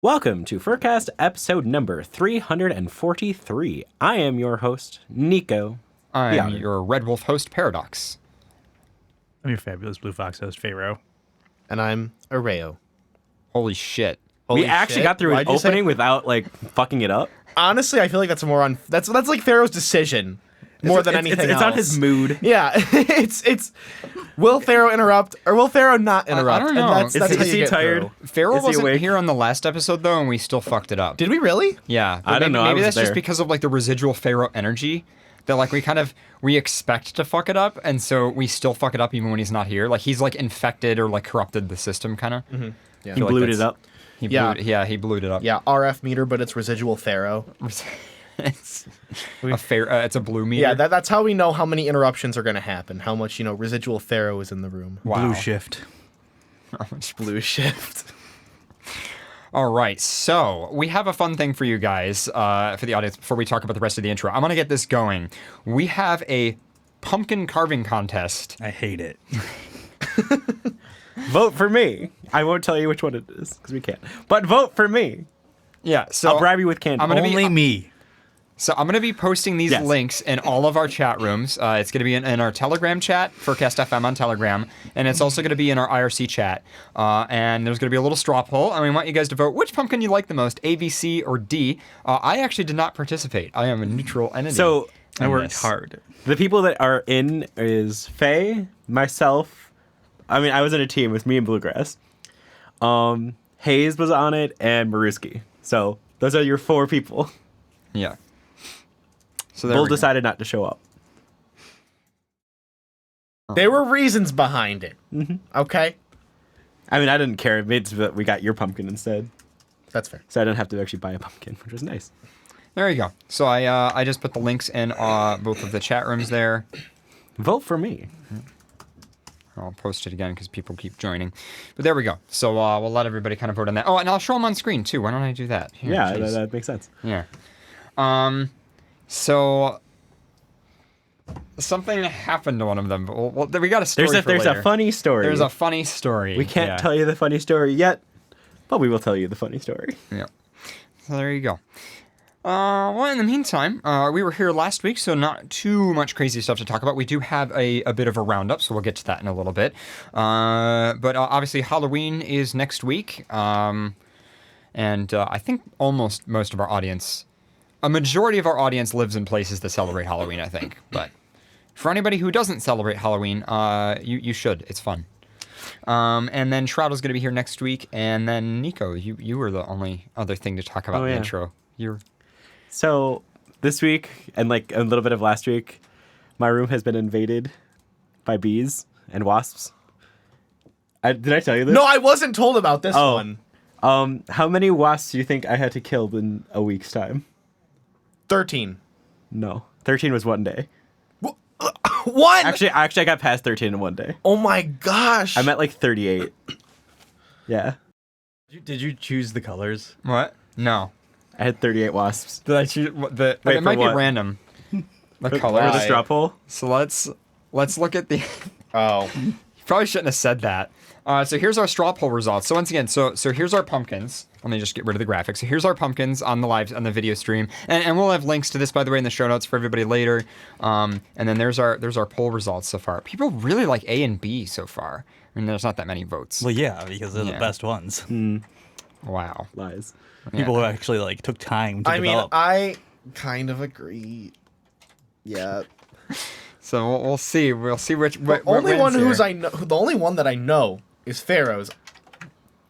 Welcome to FurCast episode number 343. I am your host, Nico. I'm your Red Wolf host, Paradox. I'm your fabulous Blue Fox host, Pharaoh. And I'm Areo. Holy shit. We actually got through an opening without, fucking it up. Honestly, I feel like that's more on... That's like Pharaoh's decision. More than anything else. It's on his mood. Yeah. it's... Will Pharaoh interrupt, or will Pharaoh not interrupt? I don't know. And that's how Is you he get tired? through. Pharaoh Is he wasn't awake? here on the last episode, though, and we still fucked it up. Did we really? Yeah. I don't know. I Maybe was that's just there. because of, the residual Pharaoh energy. That, we expect to fuck it up, and so we still fuck it up even when he's not here. He's, infected or, corrupted the system, kind of. Mm-hmm. Yeah. He blew it up. He Yeah. blew it up. Yeah, RF meter, but it's residual Pharaoh. It's it's a blue meter. Yeah, that's how we know how many interruptions are going to happen. How much, residual Pharaoh is in the room. Wow. Blue shift. Blue shift. All right, so we have a fun thing for you guys, for the audience, before we talk about the rest of the intro. I'm going to get this going. We have a pumpkin carving contest. I hate it. Vote for me. I won't tell you which one it is, because we can't. But vote for me. Yeah, so I'll bribe you with candy. Only me. So I'm going to be posting these links in all of our chat rooms. It's going to be in our Telegram chat, FurCast FM on Telegram, and it's also going to be in our IRC chat. And there's going to be a little straw poll, and we want you guys to vote which pumpkin you like the most, A, B, C, or D. I actually did not participate. I am a neutral entity. So I worked hard. The people that are in is Faye, myself. I mean, I was in a team with me and Bluegrass. Hayes was on it, and Maruski. So those are your four people. Yeah. So Bull decided not to show up. There were reasons behind it. Mm-hmm. Okay? I mean, I didn't care. It made that we got your pumpkin instead. That's fair. So I didn't have to actually buy a pumpkin, which was nice. There you go. So I just put the links in both of the chat rooms there. Vote for me. I'll post it again because people keep joining. But there we go. So we'll let everybody kind of vote on that. Oh, and I'll show them on screen, too. Why don't I do that? Here, Yeah, geez. that makes sense. Yeah. So something happened to one of them. But we got a story There's later. a funny story. There's a funny story. We can't tell you the funny story yet, but we will tell you the funny story. Yeah. So there you go. Well, in the meantime, we were here last week, so not too much crazy stuff to talk about. We do have a bit of a roundup, so we'll get to that in a little bit. But obviously, Halloween is next week, and I think almost most of our audience, a majority of our audience lives in places that celebrate Halloween, I think. But for anybody who doesn't celebrate Halloween, you should. It's fun. And then Shroud is going to be here next week, and then Nico, you were the only other thing to talk about in the intro. So this week and a little bit of last week, my room has been invaded by bees and wasps. Did I tell you this? No, I wasn't told about this one. How many wasps do you think I had to kill in a week's time? 13. No, 13 was one day. One? Actually, I got past 13 in one day. Oh my gosh. I'm at 38. Yeah, Did you choose the colors? What? No. I had 38 wasps. Did I choose the? Wait, It might for be what? random. The For colors. the straw poll. So let's look at the. Oh. You probably shouldn't have said that. So here's our straw poll results. So once again, so here's our pumpkins. Let me just get rid of the graphics. So here's our pumpkins on the video stream, and we'll have links to this, by the way, in the show notes for everybody later. And then there's our poll results so far. People really like A and B so far. I mean, there's not that many votes. Well, yeah, because they're the best ones. Wow. Lies. People who actually took time to develop. I kind of agree. Yeah. So we'll see. We'll see which. The only one the only one that I know is Pharaoh's.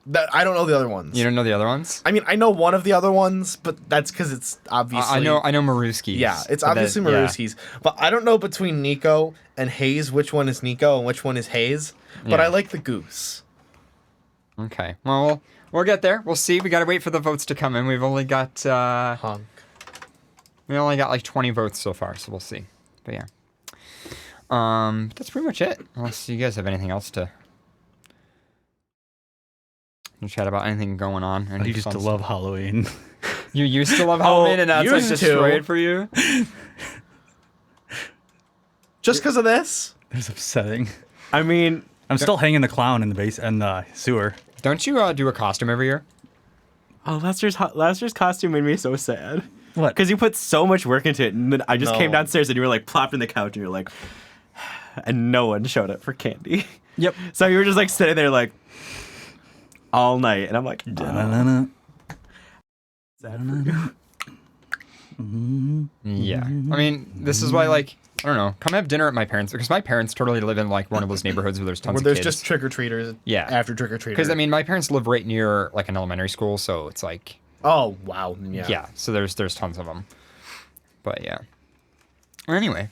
That I don't know the other ones. You don't know the other ones? I mean, I know one of the other ones, but that's because it's obviously. I know Maruski's. Yeah, it's obviously Maruski's, but I don't know between Nico and Hayes which one is Nico and which one is Hayes. But I like the goose. Okay. Well, we'll get there. We'll see. We gotta wait for the votes to come in. We've only got Honk. we only got 20 votes so far, so we'll see. But yeah. That's pretty much it. Unless you guys have anything else to chat about, anything going on. I used to love Halloween. You used to love Halloween, and now it's used to. destroyed for you. Just because of this? It's upsetting. I mean, I'm still hanging the clown in the base and the sewer. Don't you do a costume every year? Oh, last year's costume made me so sad. What? Because you put so much work into it, and then I just came No. downstairs and you were like plopped in the couch and you're like, and no one showed up for candy. Yep. So you were just like sitting there like all night, and I'm like, Da-na-na-na. sad for you. Yeah. I mean, this is why, like, I don't know, come have dinner at my parents, because my parents totally live in, like, one of those neighborhoods where there's tons Where of there's kids. just trick-or-treaters Yeah. after trick-or-treaters. Because, I mean, my parents live right near, like, an elementary school, so it's like, Oh, wow. yeah, so there's tons of them. But, yeah. Anyway.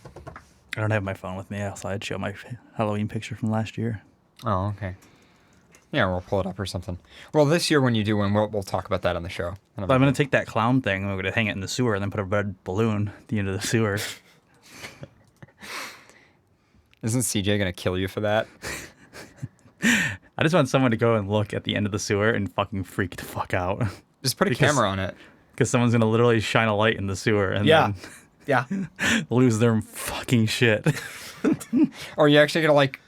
I don't have my phone with me, else I'd show my Halloween picture from last year. Oh, okay. Yeah, we'll pull it up or something. Well, this year when you do one, we'll talk about that on the show. But I'm going to take that clown thing and we're going to hang it in the sewer and then put a red balloon at the end of the sewer. Isn't CJ going to kill you for that? I just want someone to go and look at the end of the sewer and fucking freak the fuck out. Just put a Because- camera on it. Because someone's going to literally shine a light in the sewer and Yeah. Yeah. then lose their fucking shit. Or are you actually going to, like,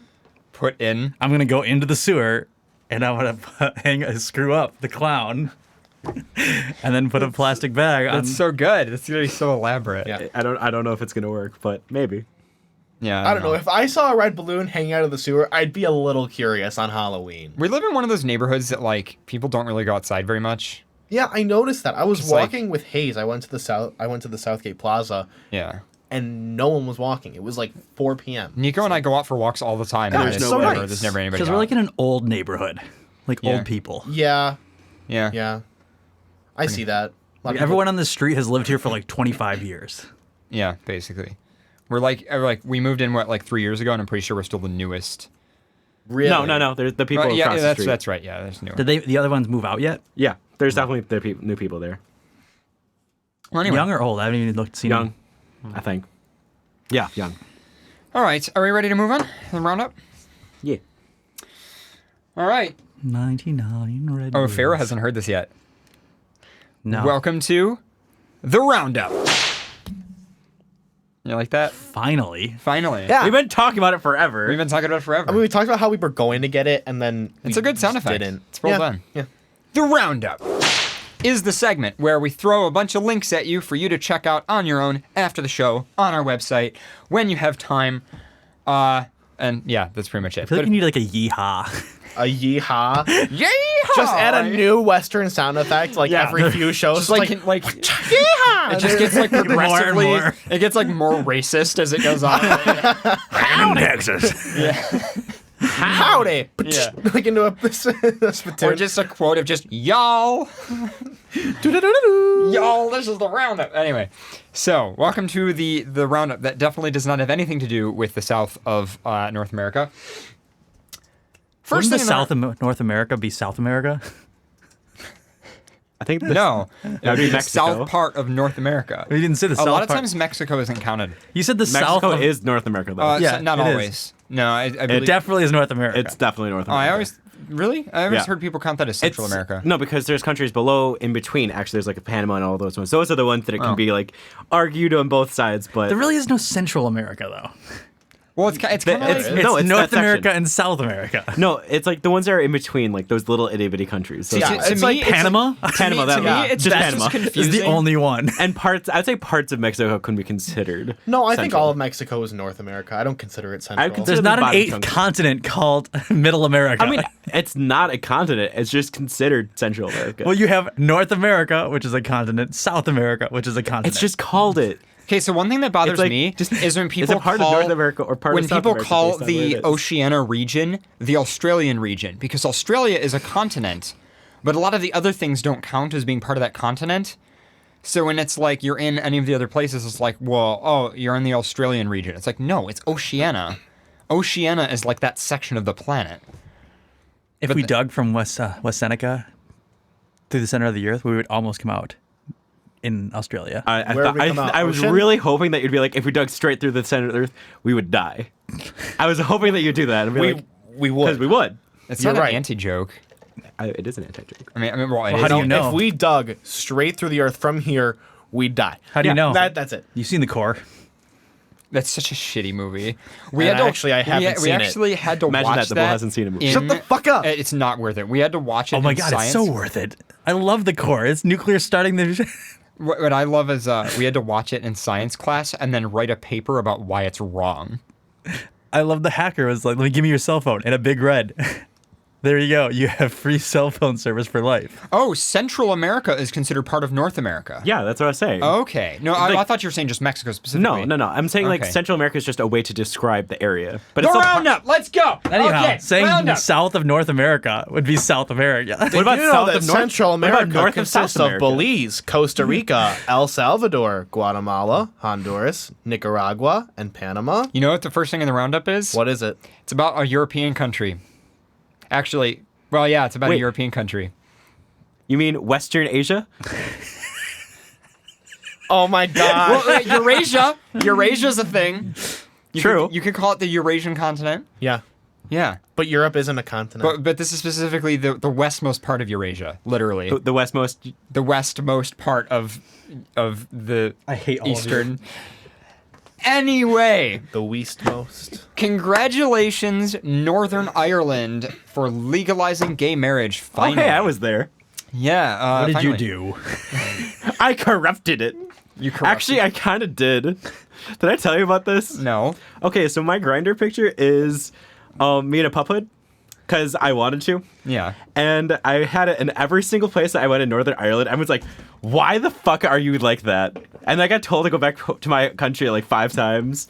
put in? I'm going to go into the sewer and I'm going to screw up the clown and then put a plastic bag on. That's so good. That's going to be so elaborate. Yeah. I don't know if it's gonna work, but maybe. Yeah. I don't know. If I saw a red balloon hanging out of the sewer, I'd be a little curious on Halloween. We live in one of those neighborhoods that, like, people don't really go outside very much. Yeah, I noticed that. I was It's like- walking with Hayes. I went to the Southgate Plaza, Yeah. and no one was walking. It was like 4 p.m. Nico and I go out for walks all the time. Yeah, and it's there's so never, nice. There's never anybody Because out. we're like in an old neighborhood. Like Yeah. old people. Yeah, yeah. yeah. I see that. A lot Like, of people- everyone on the street has lived here for like 25 years. Yeah, basically. We're like we moved in, what, like 3 years ago, and I'm pretty sure we're still the newest. Really? No. There's the people yeah, across the street. that's right. Yeah, there's newer. Did the other ones move out yet? Yeah, there's definitely new people there. Well, anyway. Young or old? I haven't even seen Young, them. I think. Yeah, young. All right. Are we ready to move on? The roundup? Yeah. All right. 99 red. Oh, Farrah hasn't heard this yet. No. Welcome to the roundup. You like that? Finally. Finally. Yeah. We've been talking about it forever. We've been talking about it forever. I mean, we talked about how we were going to get it, and then It's we a good sound just effect. Didn't. It's well Yeah, done. Yeah. The Roundup is the segment where we throw a bunch of links at you for you to check out on your own after the show on our website when you have time. And yeah, that's pretty much it. I feel like you need like a yeehaw. A yeehaw. Yeehaw! Just add a new Western sound effect like Yeah. every few shows. Just like yeehaw. it just gets like More and progressively. more. It gets like more racist as it goes on. Texas. Howdy. Yeah. Like into a spittoon. Or just a quote of just y'all. Do-do-do-do-do. Y'all, this is the roundup. Anyway, so welcome to the roundup that definitely does not have anything to do with the south of North America. Wouldn't the thing in South of North America be South America? I think no, it would be be the Mexico. south part of North America. You didn't say the A South lot of part. times Mexico isn't counted. You said the South Mexico of, is North America though. Yeah, not it is. always. No, I It believe. definitely is North America. it's definitely North Oh, America. I always I always Yeah. heard people count that as Central America. No, because there's countries below in between. Actually, there's like a Panama and all those ones. Those are the ones that it can Oh. be like argued on both sides. But There really is no Central America though. Well, it's kind of like it's- It's it's North that section. America and South America. no, it's like the ones that are in between, like those little itty bitty countries. So Yeah, to it's me, like it's Panama Panama, to that me, one. it's Just that's Panama. just is confusing. the only one. and I'd say parts of Mexico can be considered. No, I think Central. all of Mexico is North America. I don't consider it Central. consider- There's the not an bottom 8th chunk. continent called Middle America. I mean, it's not a continent. It's just considered Central America. well, you have North America, which is a continent, South America, which is a continent. it's just called it. Okay, so one thing that bothers It's like, me just- is when is people it part call of North America or part of when South people America call based on where the it is. Oceania region the Australian region, because Australia is a continent, but a lot of the other things don't count as being part of that continent. So when it's like you're in any of the other places, it's like, well, oh, you're in the Australian region. It's like, no, it's Oceania. Oceania is like that section of the planet. if we dug from West Seneca through the center of the earth, we would almost come out in Australia. I, Where thought, would we come out? I was Ocean? really hoping that you'd be like, if we dug straight through the center of the earth, we would die. I was hoping that you'd do that. And be like, we because would. we would. It's You're not right. an anti-joke. It is an anti-joke. I mean, well, it Well, how is. do you know? If we dug straight through the earth from here, we'd die. How do you know? That's it. You've seen the core. That's such a shitty movie. I haven't seen it. We actually had to Imagine watch that the bull hasn't seen a movie. Shut the fuck up. It's not worth it. We had to watch it. Oh my in god, science. it's so worth it. I love the core. It's nuclear starting the. What I love is we had to watch it in science class and then write a paper about why it's wrong. I love the hacker was like, "Let me give me your cell phone," and a big red. There you go. You have free cell phone service for life. Oh, Central America is considered part of North America. Yeah, that's what I was saying. Okay. No, I Like- thought you were saying just Mexico specifically. No. I'm saying like Okay. Central America is just a way to describe the area. But The it's still roundup. Let's go. Anyhow, Okay, saying roundup. south of North America would be South America. What about You know south that of North? Central What America about north of South consists of America? Belize, Costa Rica, El Salvador, Guatemala, Honduras, Nicaragua, and Panama. You know what the first thing in the roundup is? What is it? It's about a European country. Actually, well, yeah, it's about a Wait. European country. You mean Western Asia? Oh my god. Well, Eurasia. Eurasia's a thing. True. You could call it the Eurasian continent. Yeah. Yeah. But Europe isn't a continent. But this is specifically the westmost part of Eurasia, literally. The westmost. The westmost part of the I hate all of you. eastern. Anyway, the westmost. congratulations, Northern Ireland, for legalizing gay marriage. Oh, Finally. hey, I was there. Yeah. What did finally. you do? I corrupted it. You corrupted. Actually, I kind of did. Did I tell you about this? No. Okay, so my grinder picture is me in a pup hood because I wanted to. Yeah. And I had it in every single place that I went in Northern Ireland. I was like, why the fuck are you like that? And I got told to go back to my country like 5 times.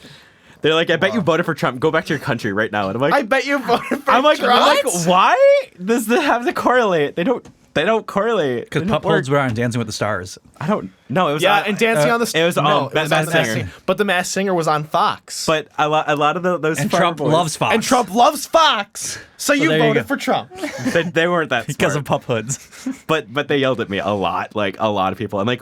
They're like, I bet you voted for Trump. Go back to your country right now. And I'm like, I bet you voted for I'm like, Trump. why does this have to correlate? They don't correlate. Because They don't pup holds work. were on Dancing with the Stars. I don't know. It was Yeah, on- and Dancing on the it was no, on Masked Singer. But the Masked Singer was on Fox. But a lot of those And farmer Trump boys, loves Fox. and Trump loves Fox. So you there you voted go. for Trump. they weren't that Because smart. of pup hoods. but they yelled at me a lot, like a lot of people. And like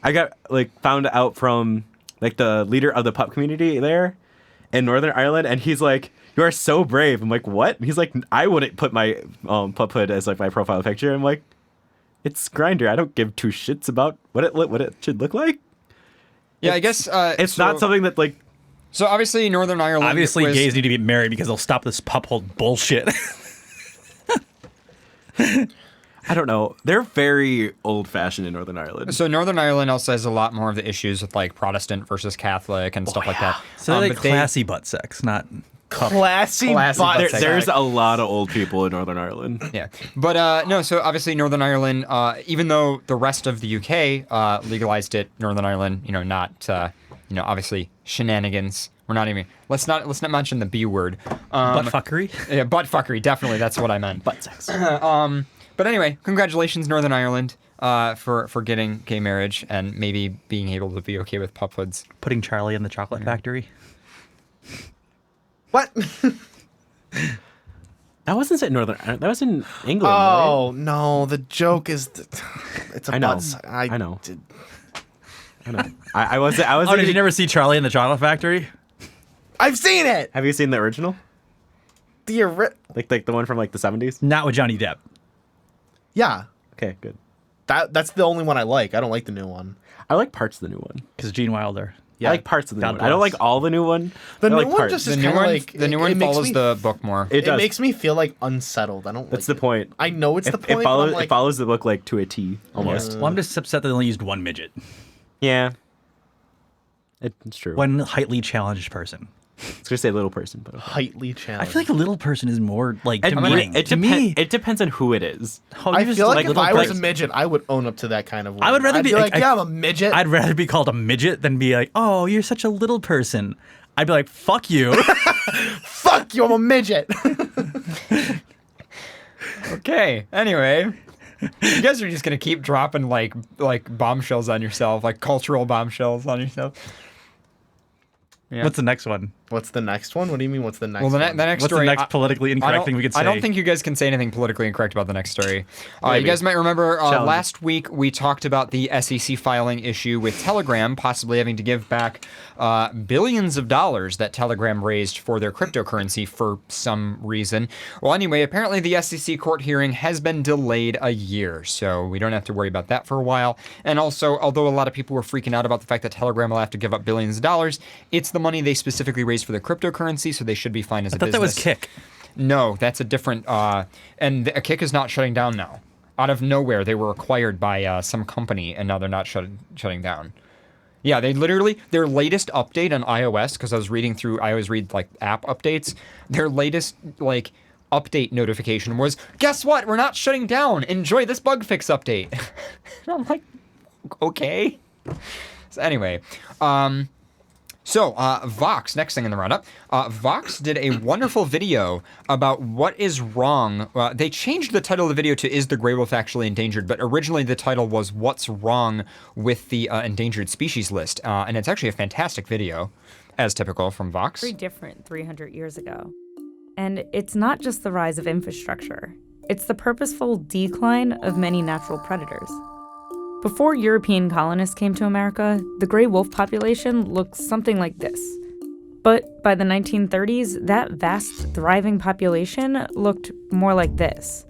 I got like found out from like the leader of the pup community there in Northern Ireland, and he's like, "You are so brave." I'm like, "What?" And he's like, "I wouldn't put my pup hood as like my profile picture." I'm like, "It's Grindr. I don't give 2 shits about what it should look like." Yeah, I guess It's not something that like So obviously, Northern Ireland. Obviously, was, gays need to get married because they'll stop this pup hold bullshit. I don't know. They're very old fashioned in Northern Ireland. So Northern Ireland also has a lot more of the issues with like Protestant versus Catholic and stuff like that. So they like but they- classy butt sex, not Classy, Classy butt butt sex. There's a lot of old people in Northern Ireland. Yeah, but no. So obviously, Northern Ireland, even though the rest of the UK legalized it, Northern Ireland, not, obviously shenanigans. We're not even. Let's not mention the B word. butt fuckery. Yeah, butt fuckery. Definitely, that's what I meant. Butt sex. But anyway, congratulations, Northern Ireland, for getting gay marriage and maybe being able to be okay with pup hoods. Putting Charlie in the chocolate factory. What? That wasn't in Northern Ireland. That was in England. right? Oh no, the joke is it's a I know. butt se- I know. did- I know. I was. Oh, did you thinking- never see Charlie in the chocolate factory? I've seen it. Have you seen the original? Like the one from like the 70s? Not with Johnny Depp. Yeah, Okay, good. that's the only one I like. I don't like the new one. I like parts of the new one. Because Gene Wilder. I like parts of the God new one. I don't bless. like all the new one. The I new like one parts. just The is new kind one, of like the new it one makes follows me- the book more. It does. makes me feel like unsettled. I don't. That's like the point. I know it's the point. It but follows. I'm like, It follows the book like to a T almost. Well, I'm just upset that they only used one midget. Yeah. It's true. One heightly challenged person. I was gonna say little person, but okay. Heightly I challenged. feel like a little person is more like I mean, demeaning. it to me, It depends on who it is. oh, I you just feel like if little I was a person. midget, I would own up to that kind of. Word. I would rather I'd be- like, I- yeah, I'm a midget. I'd rather be called a midget than be like, oh, you're such a little person. I'd be like, fuck you. Fuck you, I'm a midget. Okay. Anyway, you guys are just gonna keep dropping like bombshells on yourself, like cultural bombshells on yourself. Yeah. What's the next one? What's the next one? What do you mean? What's the next Well, the one? next What's story. the next politically incorrect thing we could say? I don't think you guys can say anything politically incorrect about the next story. You Maybe. guys might remember Challenge. last week we talked about the SEC filing issue with Telegram possibly having to give back billions of dollars that Telegram raised for their cryptocurrency for some reason. Well, anyway, apparently the SEC court hearing has been delayed a year, so we don't have to worry about that for a while. And also, although a lot of people were freaking out about the fact that Telegram will have to give up billions of dollars, it's the money they specifically raised for the cryptocurrency, so they should be fine as a I thought business. that was Kick. No, that's a different. And Kick is not shutting down now. Out of nowhere, they were acquired by some company, and now they're not shutting down. Yeah, their latest update on iOS, because I always read like app updates. Their latest like update notification was, guess what? We're not shutting down. Enjoy this bug fix update. I'm like, okay. So anyway, Vox, next thing in the roundup. Vox did a wonderful video about what is wrong. They changed the title of the video to Is the Grey Wolf Actually Endangered? But originally the title was What's Wrong with the Endangered Species List? And it's actually a fantastic video, as typical from Vox. Very different 300 years ago. And it's not just the rise of infrastructure. It's the purposeful decline of many natural predators. Before European colonists came to America, the gray wolf population looked something like this. But by the 1930s, that vast, thriving population looked more like this.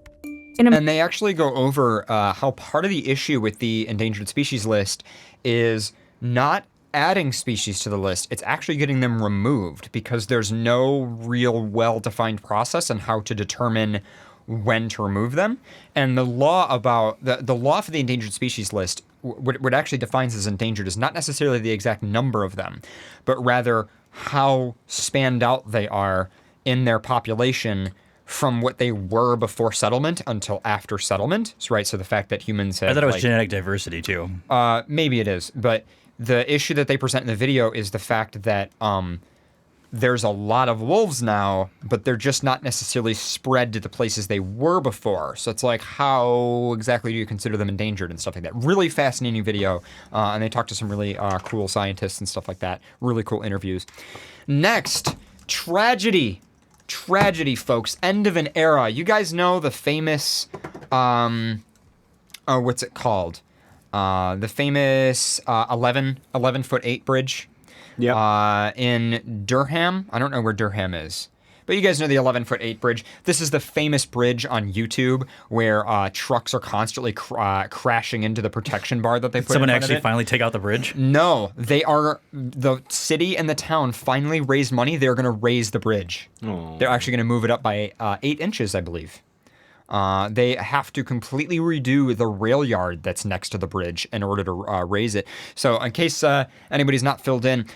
And they actually go over how part of the issue with the endangered species list is not adding species to the list. It's actually getting them removed because there's no real well-defined process on how to determine when to remove them. And the law about the law for the endangered species list, what actually defines as endangered is not necessarily the exact number of them, but rather how spanned out they are in their population from what they were before settlement until after settlement. So, right, so the fact that humans have... I thought it was genetic diversity, too. Maybe it is, but the issue that they present in the video is the fact that there's a lot of wolves now, but they're just not necessarily spread to the places they were before. So it's like, how exactly do you consider them endangered and stuff like that? Really fascinating video. And they talk to some really cool scientists and stuff like that. Really cool interviews. Next, tragedy. Tragedy, folks. End of an era. You guys know the famous, what's it called? The famous 11-foot-8 bridge. Yep. In Durham. I don't know where Durham is. But you guys know the 11-foot-8 bridge. This is the famous bridge on YouTube where trucks are constantly crashing into the protection bar that they put in Someone front of actually it. finally take out the bridge? No, the city and the town finally raised money. They're going to raise the bridge. Aww. They're actually going to move it up by 8 inches, I believe. They have to completely redo the rail yard that's next to the bridge in order to raise it. So in case anybody's not filled in,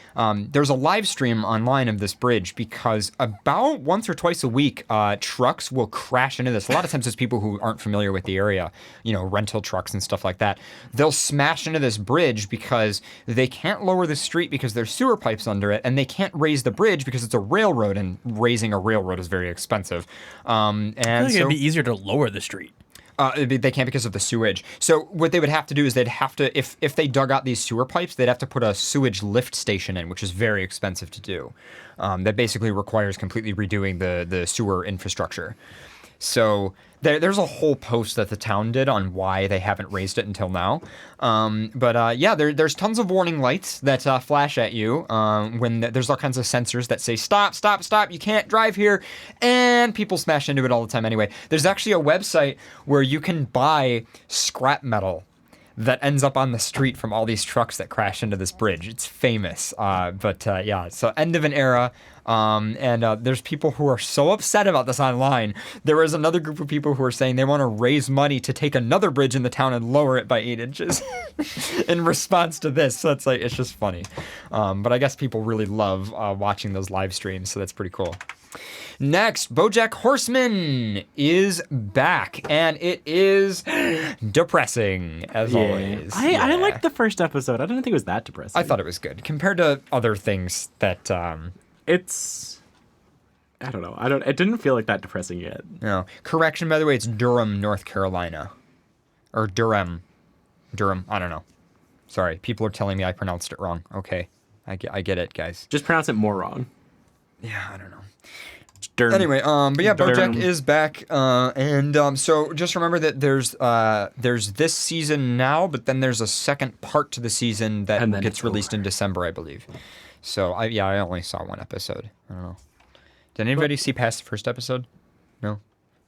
there's a live stream online of this bridge because about once or twice a week, trucks will crash into this. A lot of times it's people who aren't familiar with the area, rental trucks and stuff like that. They'll smash into this bridge because they can't lower the street because there's sewer pipes under it, and they can't raise the bridge because it's a railroad, and raising a railroad is very expensive. And I think so it'd be easier to lower the street. they can't because of the sewage. So what they would have to do is they'd have to, if they dug out these sewer pipes, they'd have to put a sewage lift station in, which is very expensive to do. That basically requires completely redoing the sewer infrastructure. So there's a whole post that the town did on why they haven't raised it until now. There's tons of warning lights that flash at you when there's all kinds of sensors that say, stop, stop, stop, you can't drive here. And people smash into it all the time anyway. There's actually a website where you can buy scrap metal that ends up on the street from all these trucks that crash into this bridge. It's famous. So end of an era. There's people who are so upset about this online. There is another group of people who are saying they want to raise money to take another bridge in the town and lower it by 8 inches in response to this. So it's just funny. But I guess people really love watching those live streams, so that's pretty cool. Next, BoJack Horseman is back, and it is depressing, as always. I liked the first episode. I didn't think it was that depressing. I thought it was good compared to other things that... It's... I don't know. It didn't feel like that depressing yet. No. Correction, by the way, it's Durham, North Carolina. Or Durham. I don't know. Sorry, people are telling me I pronounced it wrong. Okay. I get it, guys. Just pronounce it more wrong. Yeah, I don't know. Durn. Anyway, but yeah, Durn. BoJack is back, and so just remember that there's this season now, but then there's a second part to the season that And then gets it's released in December, I believe. So I only saw one episode. I don't know. Did anybody see past the first episode? No,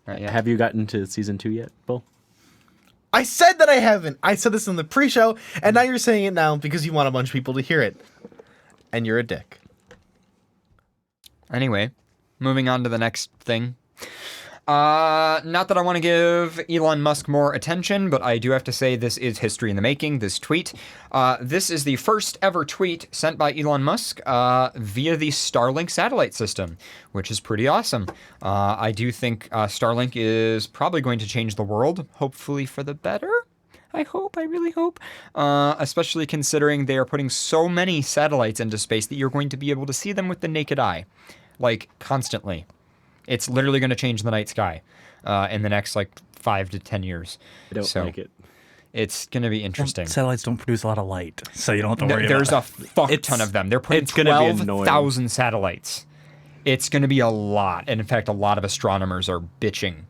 not yet. Have you gotten to season 2 yet, Bull? I said that I haven't. I said this in the pre-show, and now you're saying it now because you want a bunch of people to hear it. And you're a dick. Anyway, moving on to the next thing. Not that I want to give Elon Musk more attention, but I do have to say this is history in the making, this tweet. This is the first ever tweet sent by Elon Musk via the Starlink satellite system, which is pretty awesome. I do think Starlink is probably going to change the world, hopefully for the better. I really hope. Especially considering they are putting so many satellites into space that you're going to be able to see them with the naked eye, like constantly. It's literally going to change the night sky in the next 5 to 10 years. I don't like it. It's going to be interesting. Satellites don't produce a lot of light, so you don't have to worry There's about a fuck ton of them. They're putting it's gonna be annoying. 12,000 satellites. It's going to be a lot. And in fact, a lot of astronomers are bitching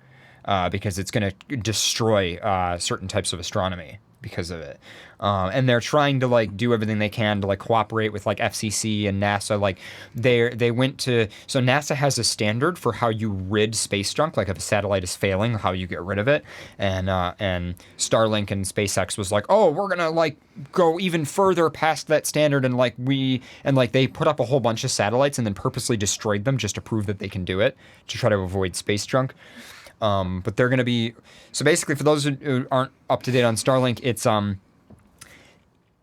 because it's going to destroy certain types of astronomy because of it. And they're trying to do everything they can to cooperate with FCC and NASA. They went to, so NASA has a standard for how you rid space junk. If a satellite is failing, how you get rid of it. And Starlink and SpaceX was oh, we're gonna go even further past that standard, and they put up a whole bunch of satellites and then purposely destroyed them just to prove that they can do it, to try to avoid space junk. But they're gonna be, so basically for those who aren't up to date on Starlink,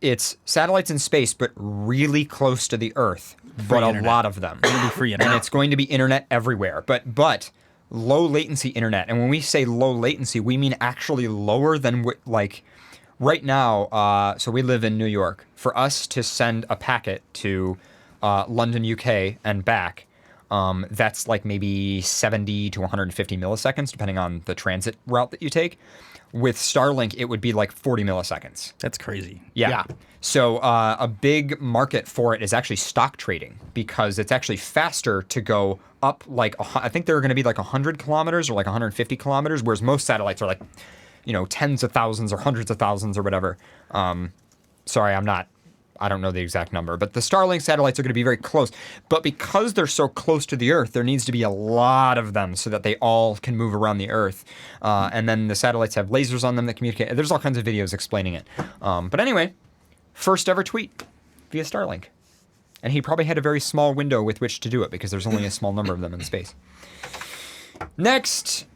it's satellites in space, but really close to the Earth, but internet. a lot of them. It'll be free internet. And it's going to be internet everywhere, but low latency internet. And when we say low latency, we mean actually lower than right now. So we live in New York. For us to send a packet to London, UK, and back, that's maybe 70 to 150 milliseconds, depending on the transit route that you take. With Starlink, it would be 40 milliseconds. That's crazy. Yeah. So a big market for it is actually stock trading, because it's actually faster to go up I think they're going to be 100 kilometers or 150 kilometers, whereas most satellites are tens of thousands or hundreds of thousands or whatever. Sorry, I don't know the exact number, but the Starlink satellites are going to be very close. But because they're so close to the Earth, there needs to be a lot of them so that they all can move around the Earth. And then the satellites have lasers on them that communicate. There's all kinds of videos explaining it. But anyway, first ever tweet via Starlink. And he probably had a very small window with which to do it, because there's only a small number of them in space. Next,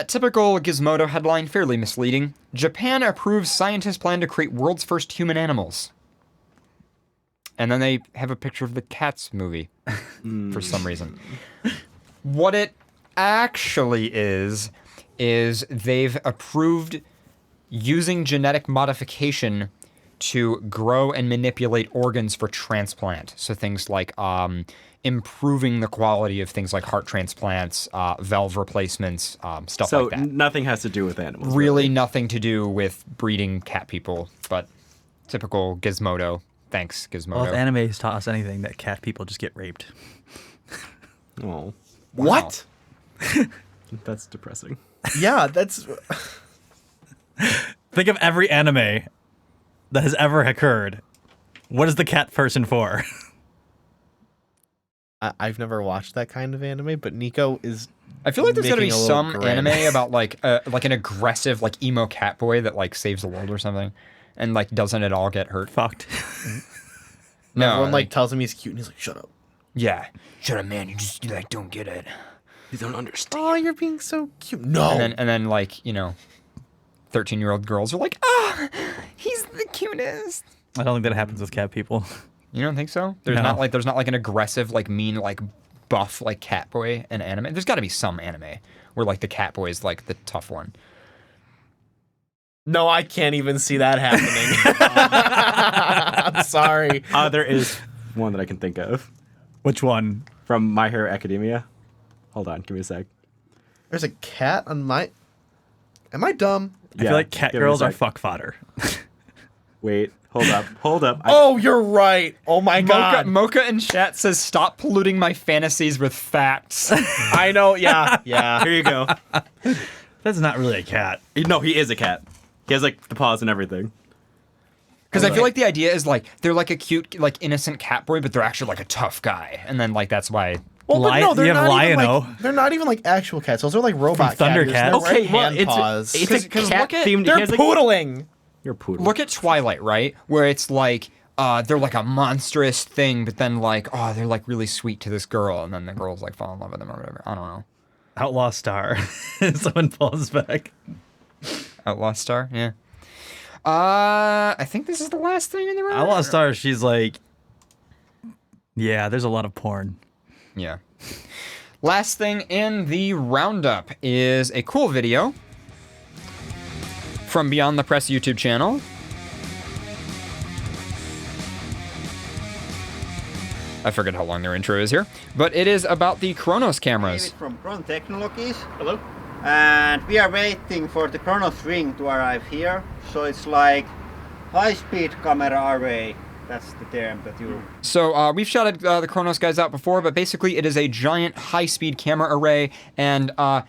typical Gizmodo headline, fairly misleading. Japan approves scientists' plan to create world's first human animals. And then they have a picture of the Cats movie for some reason. What it actually is they've approved using genetic modification to grow and manipulate organs for transplant. So things like improving the quality of things like heart transplants, valve replacements, stuff like that. So nothing has to do with animals. Really nothing to do with breeding cat people, but typical Gizmodo. Thanks, Gizmodo. Well, if anime has taught us anything, that cat people just get raped. Oh, What? that's depressing. Yeah, that's... Think of every anime that has ever occurred. What is the cat person for? I've never watched that kind of anime, but Nico is... I feel like there's gotta be making a some little grin. anime about an aggressive emo cat boy that saves the world or something, and doesn't at all get hurt. Fucked. No, Everyone tells him he's cute, and he's like, "Shut up." Yeah, shut up, man. You just don't get it. You don't understand. Oh, you're being so cute. No. And then 13-year-old girls are like, he's the cutest. I don't think that happens with cat people. You don't think so? There's No. not an aggressive mean buff cat boy in anime. There's got to be some anime where the cat boy is the tough one. No, I can't even see that happening. I'm sorry. There is one that I can think of Which one? from My Hero Academia. Hold on, give me a sec. There's a cat on my... Am I dumb? I feel like cat give me a girls are sec. fuck fodder. Wait, hold up. Oh, you're right. Oh my god. Mocha in chat says, "Stop polluting my fantasies with facts." I know. Yeah. Yeah. Here you go. That's not really a cat. No, he is a cat. He has like the paws and everything. Because I feel like the idea is like they're like a cute, like innocent cat boy, but they're actually like a tough guy, and then like that's why. Well, but no, they're you have not even Lion-O. like, they're not even like actual cats. Those are like robot From cat. Thundercats. They're wearing Okay, well, hand paws. it's a 'Cause cat look at- themed. They're poodling. You're poodle. Look at Twilight, right? Where it's like they're like a monstrous thing, but then like they're like really sweet to this girl, and then the girls like fall in love with them or whatever. I don't know. Outlaw Star. Someone falls back. Outlaw Star, yeah. I think this is the last thing in the round. Outlaw Star, she's like, yeah, there's a lot of porn. Yeah. Last thing in the roundup is a cool video from Beyond the Press YouTube channel. I forget how long their intro is here, but it is about the Kronos cameras. David from Chron Technologies. Hello. And we are waiting for the Kronos ring to arrive here. So it's like high-speed camera array. That's the term that you... So we've shouted the Kronos guys out before, but basically it is a giant high-speed camera array, and but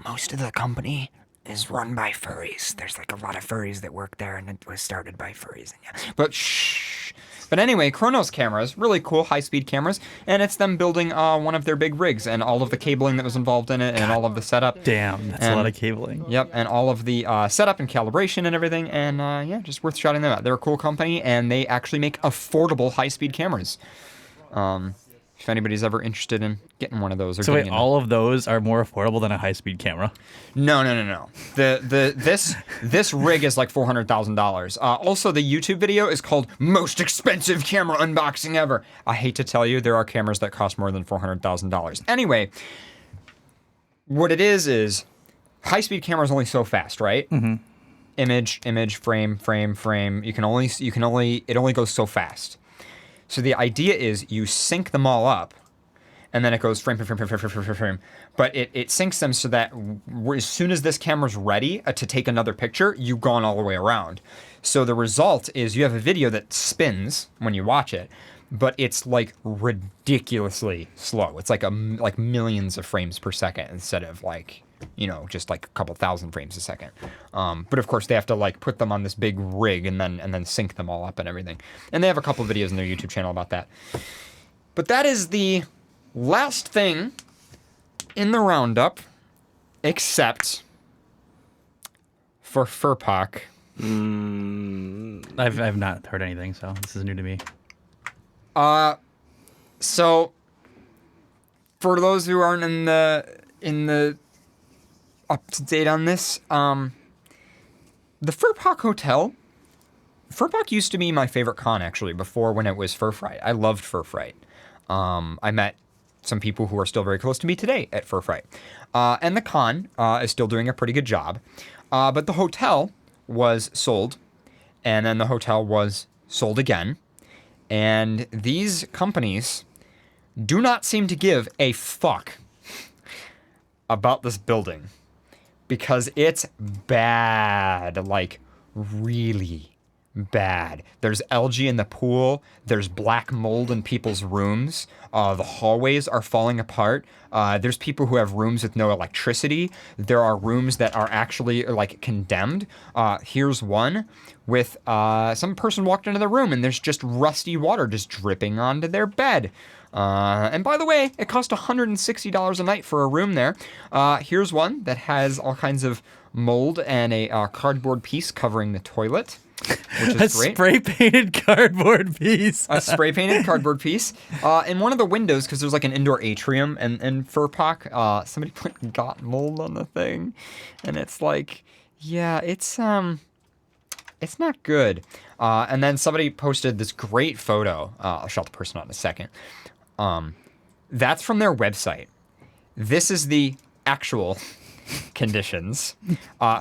most of the company is run by furries. There's like a lot of furries that work there, and it was started by furries. And yeah. But shh. But anyway, Kronos cameras, really cool high-speed cameras, and it's them building one of their big rigs, and all of the cabling that was involved in it, and all of the setup. Damn, that's a lot of cabling. Yep, and all of the setup and calibration and everything, and yeah, just worth shouting them out. They're a cool company, and they actually make affordable high-speed cameras. If anybody's ever interested in getting one of those, or So wait, getting all of those are more affordable than a high-speed camera? No. This rig is like $400,000. Also, the YouTube video is called "Most Expensive Camera Unboxing Ever." I hate to tell you, there are cameras that cost more than $400,000. Anyway, what it is high-speed camera is only so fast, right? Mm-hmm. Image, frame. It only goes so fast. So the idea is you sync them all up, and then it goes frame. But it syncs them so that as soon as this camera's ready to take another picture, you've gone all the way around. So the result is you have a video that spins when you watch it, but it's like ridiculously slow. It's like like millions of frames per second instead of like, just like a couple thousand frames a second. But of course they have to like put them on this big rig and then sync them all up and everything. And they have a couple videos on their YouTube channel about that. But that is the last thing in the roundup, except for FurPoc. I've not heard anything, so this is new to me. So for those who aren't in the up to date on this, the FurPoc Hotel. FurPoc used to be my favorite con actually before when it was Fur Fright. I loved Fur Fright. I met some people who are still very close to me today at Fur Fright. And the con is still doing a pretty good job. But the hotel was sold, and then the hotel was sold again. And these companies do not seem to give a fuck about this building because it's bad, like really bad. There's algae in the pool. There's black mold in people's rooms. The hallways are falling apart. There's people who have rooms with no electricity. There are rooms that are actually like condemned. Here's one with some person walked into the room and there's just rusty water just dripping onto their bed. And by the way, it cost $160 a night for a room there. Here's one that has all kinds of mold and a cardboard piece covering the toilet, which is great. Spray-painted cardboard piece. A spray-painted cardboard piece. In one of the windows, because there's like an indoor atrium and FurPoc, somebody put got mold on the thing. And it's like, yeah, it's not good. And then somebody posted this great photo. I'll shout the person out in a second. That's from their website. This is the actual conditions.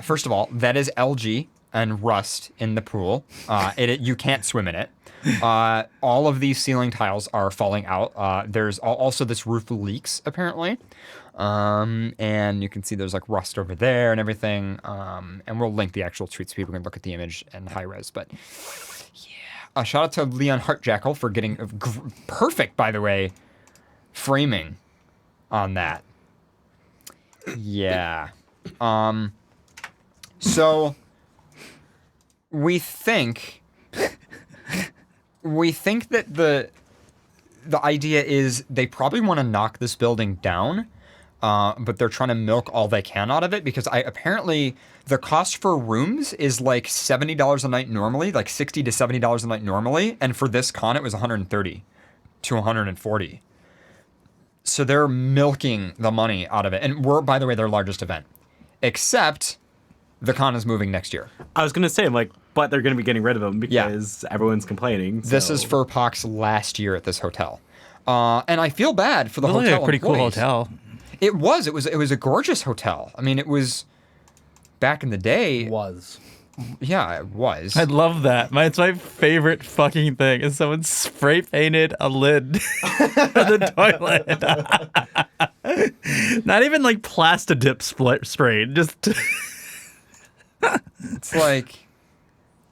First of all, that is algae and rust in the pool. You can't swim in it. All of these ceiling tiles are falling out. There's also this roof leaks, apparently. And you can see there's like rust over there and everything. And we'll link the actual tweet so people can look at the image and high res. But yeah, shout out to Leon Hartjackal for getting perfect, by the way, framing on that. Yeah. So we think that the idea is they probably want to knock this building down, but they're trying to milk all they can out of it because apparently the cost for rooms is like $70 a night normally, like $60 to $70 a night normally, and for this con it was $130 to $140. So they're milking the money out of it, and we're, by the way, their largest event, except the con is moving next year. I was gonna say, but they're gonna be getting rid of them because everyone's complaining. This is FurPox's last year at this hotel, and I feel bad for the hotel. Like a pretty employees. cool hotel. It was a gorgeous hotel. I mean, it was back in the day. Yeah, it was. I love that. It's my favorite fucking thing is someone spray painted a lid for the toilet. Not even like Plastidip sprayed, just It's like,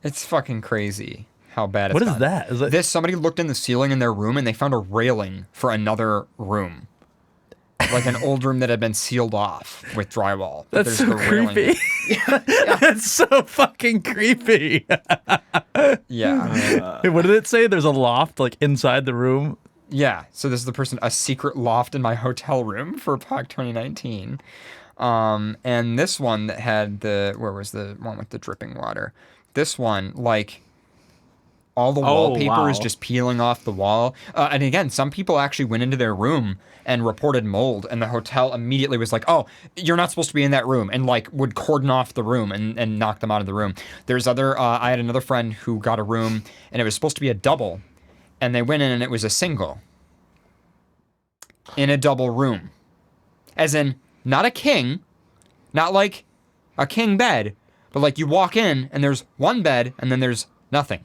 it's fucking crazy how bad it's What is gotten. that? Is it Somebody looked in the ceiling in their room and they found a railing for another room. Like an old room that had been sealed off with drywall. But That's there's so the railing. creepy. That's so fucking creepy. Yeah. What did it say? There's a loft like inside the room. Yeah. So this is the person, a secret loft in my hotel room for POC 2019. And this one that had where was the one with the dripping water? This one, like, all the wallpaper is just peeling off the wall. And again, some people actually went into their room and reported mold, and the hotel immediately was like, oh, you're not supposed to be in that room, and like would cordon off the room and knock them out of the room. There's I had another friend who got a room, and it was supposed to be a double, and they went in and it was a single in a double room. As in, not a king, not like a king bed, but like you walk in and there's one bed and then there's nothing.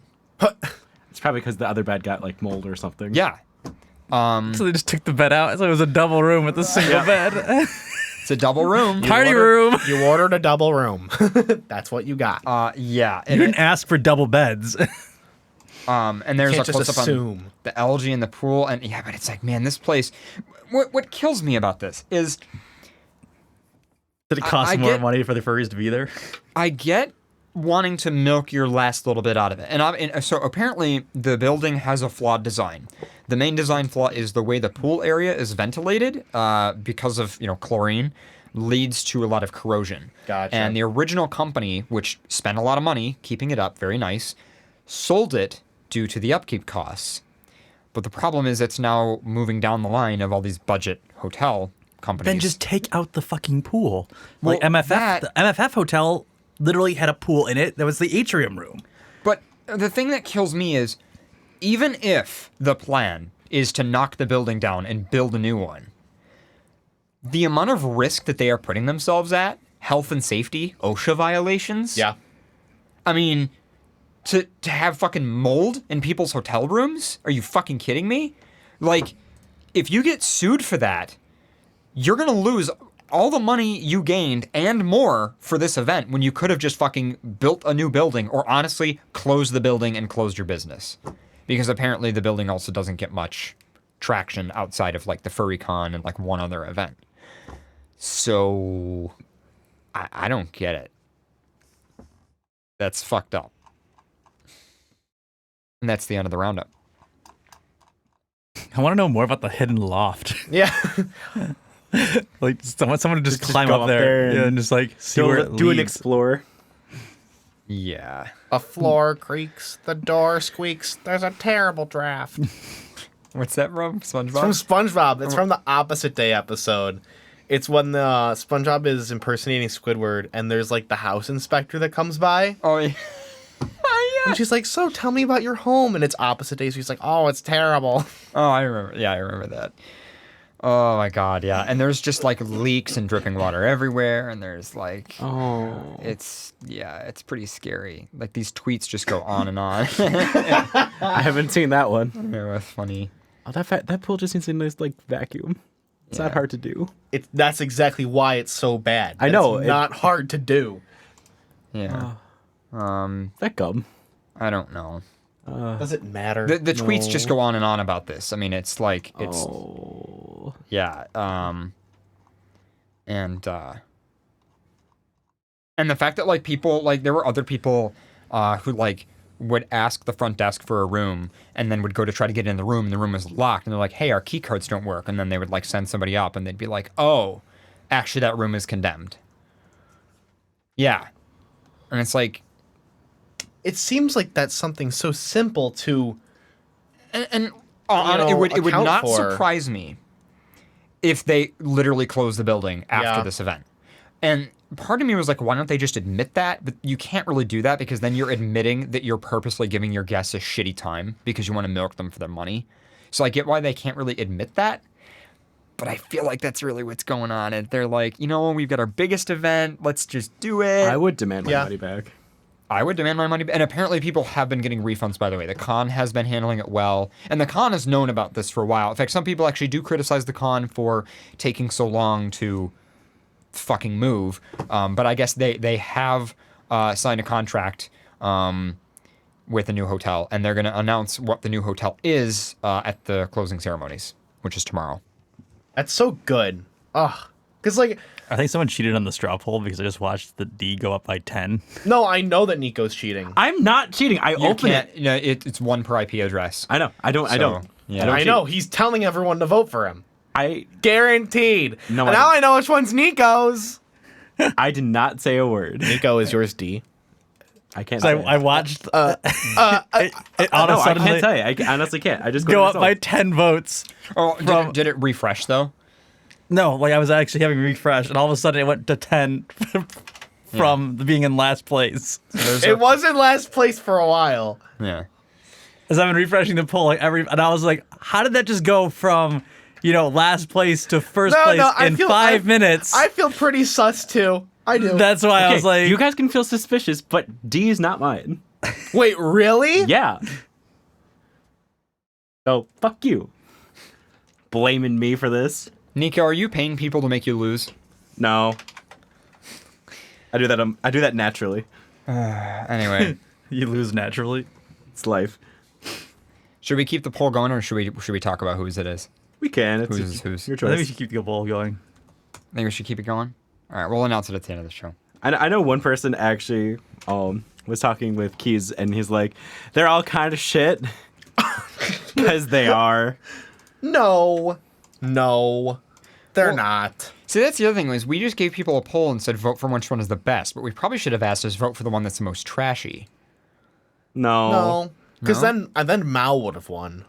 It's probably because the other bed got like mold or something. Yeah. So they just took the bed out. So it was a double room with a single bed. It's a double room. Party room. You ordered a double room. That's what you got. Yeah. You didn't ask for double beds. And there's Can't a just close up assume. on the algae in the pool, and yeah, but it's like, man, this place. What kills me about this is Did it cost I more get- money for the furries to be there? I get wanting to milk your last little bit out of it, and so apparently the building has a flawed design. The main design flaw is the way the pool area is ventilated, because of chlorine, leads to a lot of corrosion. Gotcha. And the original company, which spent a lot of money keeping it up, very nice, sold it due to the upkeep costs. But the problem is it's now moving down the line of all these budget hotel companies. Then just take out the fucking pool. Well, Like MFF, that- the MFF hotel literally had a pool in it. That was the atrium room. But the thing that kills me is, even if the plan is to knock the building down and build a new one, the amount of risk that they are putting themselves at, health and safety, OSHA violations. Yeah. I mean, to have fucking mold in people's hotel rooms? Are you fucking kidding me? Like, if you get sued for that, you're gonna lose all the money you gained and more for this event when you could have just fucking built a new building, or honestly closed the building and closed your business. Because apparently the building also doesn't get much traction outside of like the FurryCon and like one other event. So I don't get it. That's fucked up. And that's the end of the roundup. I want to know more about the hidden loft. Yeah. Like someone to just climb go up up there, there yeah, and and just like see where it do an leads. explore. Yeah. A floor creaks, the door squeaks, there's a terrible draft. What's that from? SpongeBob? It's from SpongeBob. It's from the Opposite Day episode. It's when the SpongeBob is impersonating Squidward, and there's like the house inspector that comes by, Oh, yeah. Oh, yeah. and she's like, "So tell me about your home." And it's Opposite Day, so he's like, "Oh, it's terrible." Oh, I remember. Yeah, I remember that. Oh, my God, yeah. And there's just, like, leaks and dripping water everywhere, and there's, like... Oh. It's pretty scary. Like, these tweets just go on and on. I haven't seen that one. It was funny. Oh, that pool just needs a nice like vacuum. It's not hard to do. That's exactly why it's so bad. I know, It's not hard to do. Yeah. That gum. I don't know. Does it matter? The tweets just go on and on about this. I mean, it's like it's Oh. yeah. And the fact that like people like there were other people who like would ask the front desk for a room and then would go to try to get in the room and the room was locked and they're like, hey, our key cards don't work, and then they would like send somebody up and they'd be like, oh, actually that room is condemned. Yeah. And it's like, it seems like that's something so simple to and it would account not for. surprise me if they literally closed the building after Yeah. this event. And part of me was like, why don't they just admit that? But you can't really do that because then you're admitting that you're purposely giving your guests a shitty time because you want to milk them for their money. So I get why they can't really admit that. But I feel like that's really what's going on. And they're like, you know, we've got our biggest event. Let's just do it. I would demand my Yeah. money back. I would demand my money. And apparently people have been getting refunds, by the way. The con has been handling it well. And the con has known about this for a while. In fact, some people actually do criticize the con for taking so long to fucking move. But I guess they have signed a contract with a new hotel. And they're going to announce what the new hotel is at the closing ceremonies, which is tomorrow. That's so good. Ugh. Because, like, I think someone cheated on the straw poll because I just watched the D go up by 10. no, I know that Nico's cheating. I'm not cheating. I You open can't, it. you know, it's one per IP address. I know. I don't. I So, don't. yeah. I don't I cheat. know. He's telling everyone to vote for him. I Guaranteed. No, And I now don't. I know which one's Nico's. I did not say a word. Nico is yours, D. I can't. So Say I it. watched it all of a No, I sudden can't tell you. I honestly can't. I just go to up the by result. 10 votes. Oh, From- did it refresh, though? No, like I was actually having refresh, and all of a sudden it went to 10 from being in last place. It was in last place for a while. Yeah. As I've been refreshing the poll, and I was like, how did that just go from, last place to first place in 5 minutes? I feel pretty sus too. I do. That's why I Okay, was like, you guys can feel suspicious, but D is not mine. Wait, really? Yeah. So fuck you. Blaming me for this? Nico, are you paying people to make you lose? No. I do that. I do that naturally. Anyway, you lose naturally. It's life. should we keep the poll going, or should we talk about whose it is? We can. It's Who's? your I think we choice. should keep the poll going. I think we should keep it going. All right, we'll announce it at the end of the show. I know one person actually was talking with Keys, and he's like, they're all kind of shit. Because they are. No. They're Well- not. See, that's the other thing, was we just gave people a poll and said vote for which one is the best, but we probably should have asked us vote for the one that's the most trashy. No. No. Because No? then Mao would have won.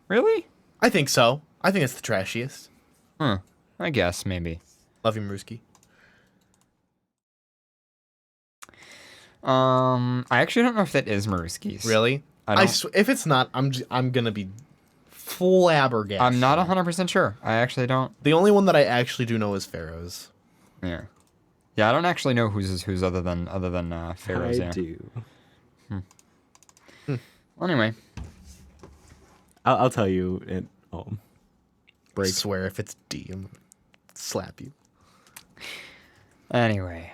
Really? I think so. I think it's the trashiest. I guess, maybe. Love you, Maruski. I actually don't know if that is Maruski's. Really? I don't- If it's not, I'm gonna be flabbergasted. I'm not 100% sure. I actually don't. The only one that I actually do know is Pharaoh's. Yeah. Yeah, I don't actually know who's is who's other than Pharaoh's. I Yeah. do. Well, anyway, I'll tell you in I swear, if it's D, I'm gonna slap you. anyway,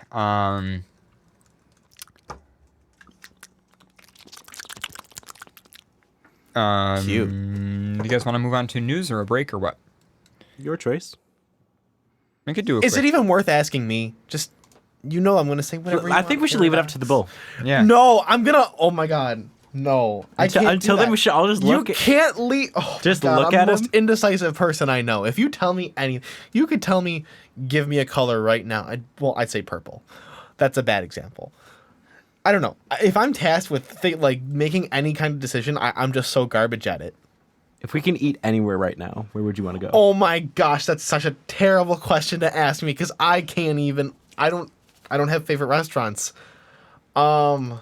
Cute. Do you guys want to move on to news or a break or what? Your choice. We could do a Is quick. it even worth asking me? Just, I'm gonna say whatever. I think we should leave it up to the bull. Yeah. No, I'm gonna. Oh my god, no! I can't. Until do then, that. we should all just look. You can't leave. Oh, Just God, look I'm at the most him? indecisive person I know. If you tell me any, you could tell me, give me a color right now. I'd say purple. That's a bad example. I don't know. If I'm tasked with making any kind of decision, I'm just so garbage at it. If we can eat anywhere right now, where would you want to go? Oh my gosh, that's such a terrible question to ask me because I can't even. I don't have favorite restaurants. And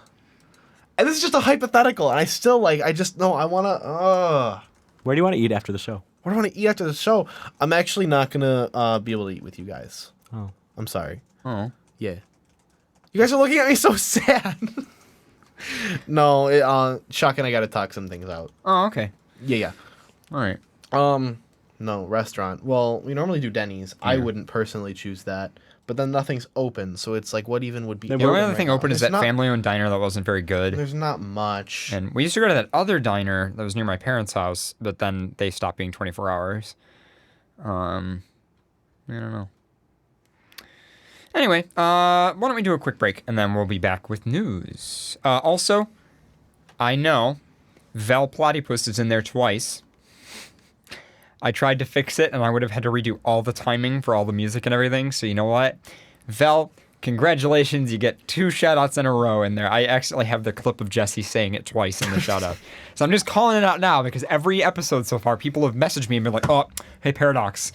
this is just a hypothetical, and I still I just know I wanna. Where do you want to eat after the show? What do I want to eat after the show? I'm actually not gonna be able to eat with you guys. Oh. I'm sorry. Oh. Yeah. You guys are looking at me so sad. No, Chuck and I gotta talk some things out. Oh, okay. Yeah. All right. No, restaurant. Well, we normally do Denny's. I wouldn't personally choose that. But then nothing's open, so it's like, what even would be The only other right thing now? open is There's that not- family-owned diner that wasn't very good. There's not much. And we used to go to that other diner that was near my parents' house, but then they stopped being 24 hours. I don't know. Anyway, why don't we do a quick break, and then we'll be back with news. Also, I know Val Platypus is in there twice. I tried to fix it, and I would have had to redo all the timing for all the music and everything, so you know what? Val, congratulations, you get 2 shout-outs in a row in there. I accidentally have the clip of Jesse saying it twice in the shout-out. So I'm just calling it out now, because every episode so far, people have messaged me and been like, oh, hey, Paradox.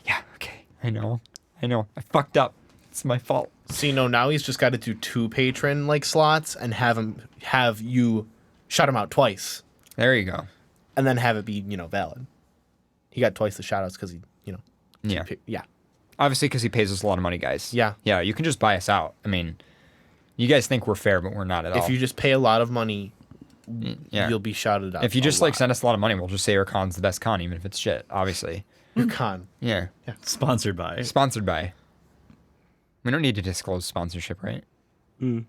Yeah, okay, I know. I fucked up. It's my fault. See, no, now he's just got to do 2 patron like slots and have you shout him out twice, There you go. and then have it be valid. He got twice the shout outs because he Yeah. yeah. Obviously, because he pays us a lot of money, guys. Yeah. Yeah, you can just buy us out. I mean, you guys think we're fair, but we're not at all. If you just pay a lot of money, yeah. you'll be shouted out. If you just a lot. send us a lot of money, we'll just say our con's the best con, even if it's shit, obviously. your con. Yeah. Sponsored by. Sponsored by. We don't need to disclose sponsorship, right? You're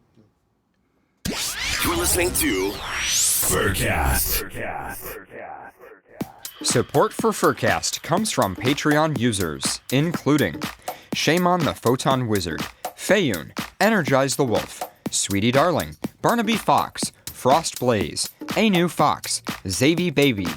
listening to FurCast. Support for FurCast comes from Patreon users, including Shaman the Photon Wizard, Fayun, Energize the Wolf, Sweetie Darling, Barnaby Fox, Frost Blaze, Anu Fox, Zavy Baby,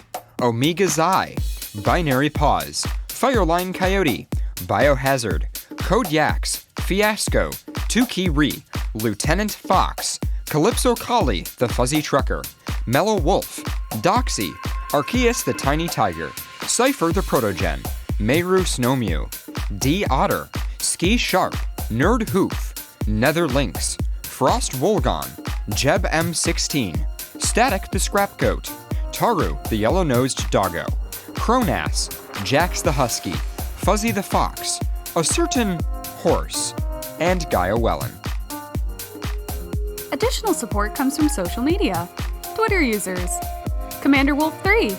Omega Zai, Binary Pause, Fireline Coyote, Biohazard, Code Yax, Fiasco, Tukey Ree, Lieutenant Fox, Calypso Collie, the Fuzzy Trucker, Mellow Wolf, Doxy, Arceus the Tiny Tiger, Cypher the Protogen, Meru Snowmew, D Otter, Ski Sharp, Nerd Hoof, Nether Lynx, Frost Volgon, Jeb M16, Static the Scrap Goat, Taru the Yellow-Nosed Doggo, Cronass, Jax the Husky, Fuzzy the Fox, a certain horse, and Gaia Wellen. Additional support comes from social media. Twitter users: Commander Wolf 3,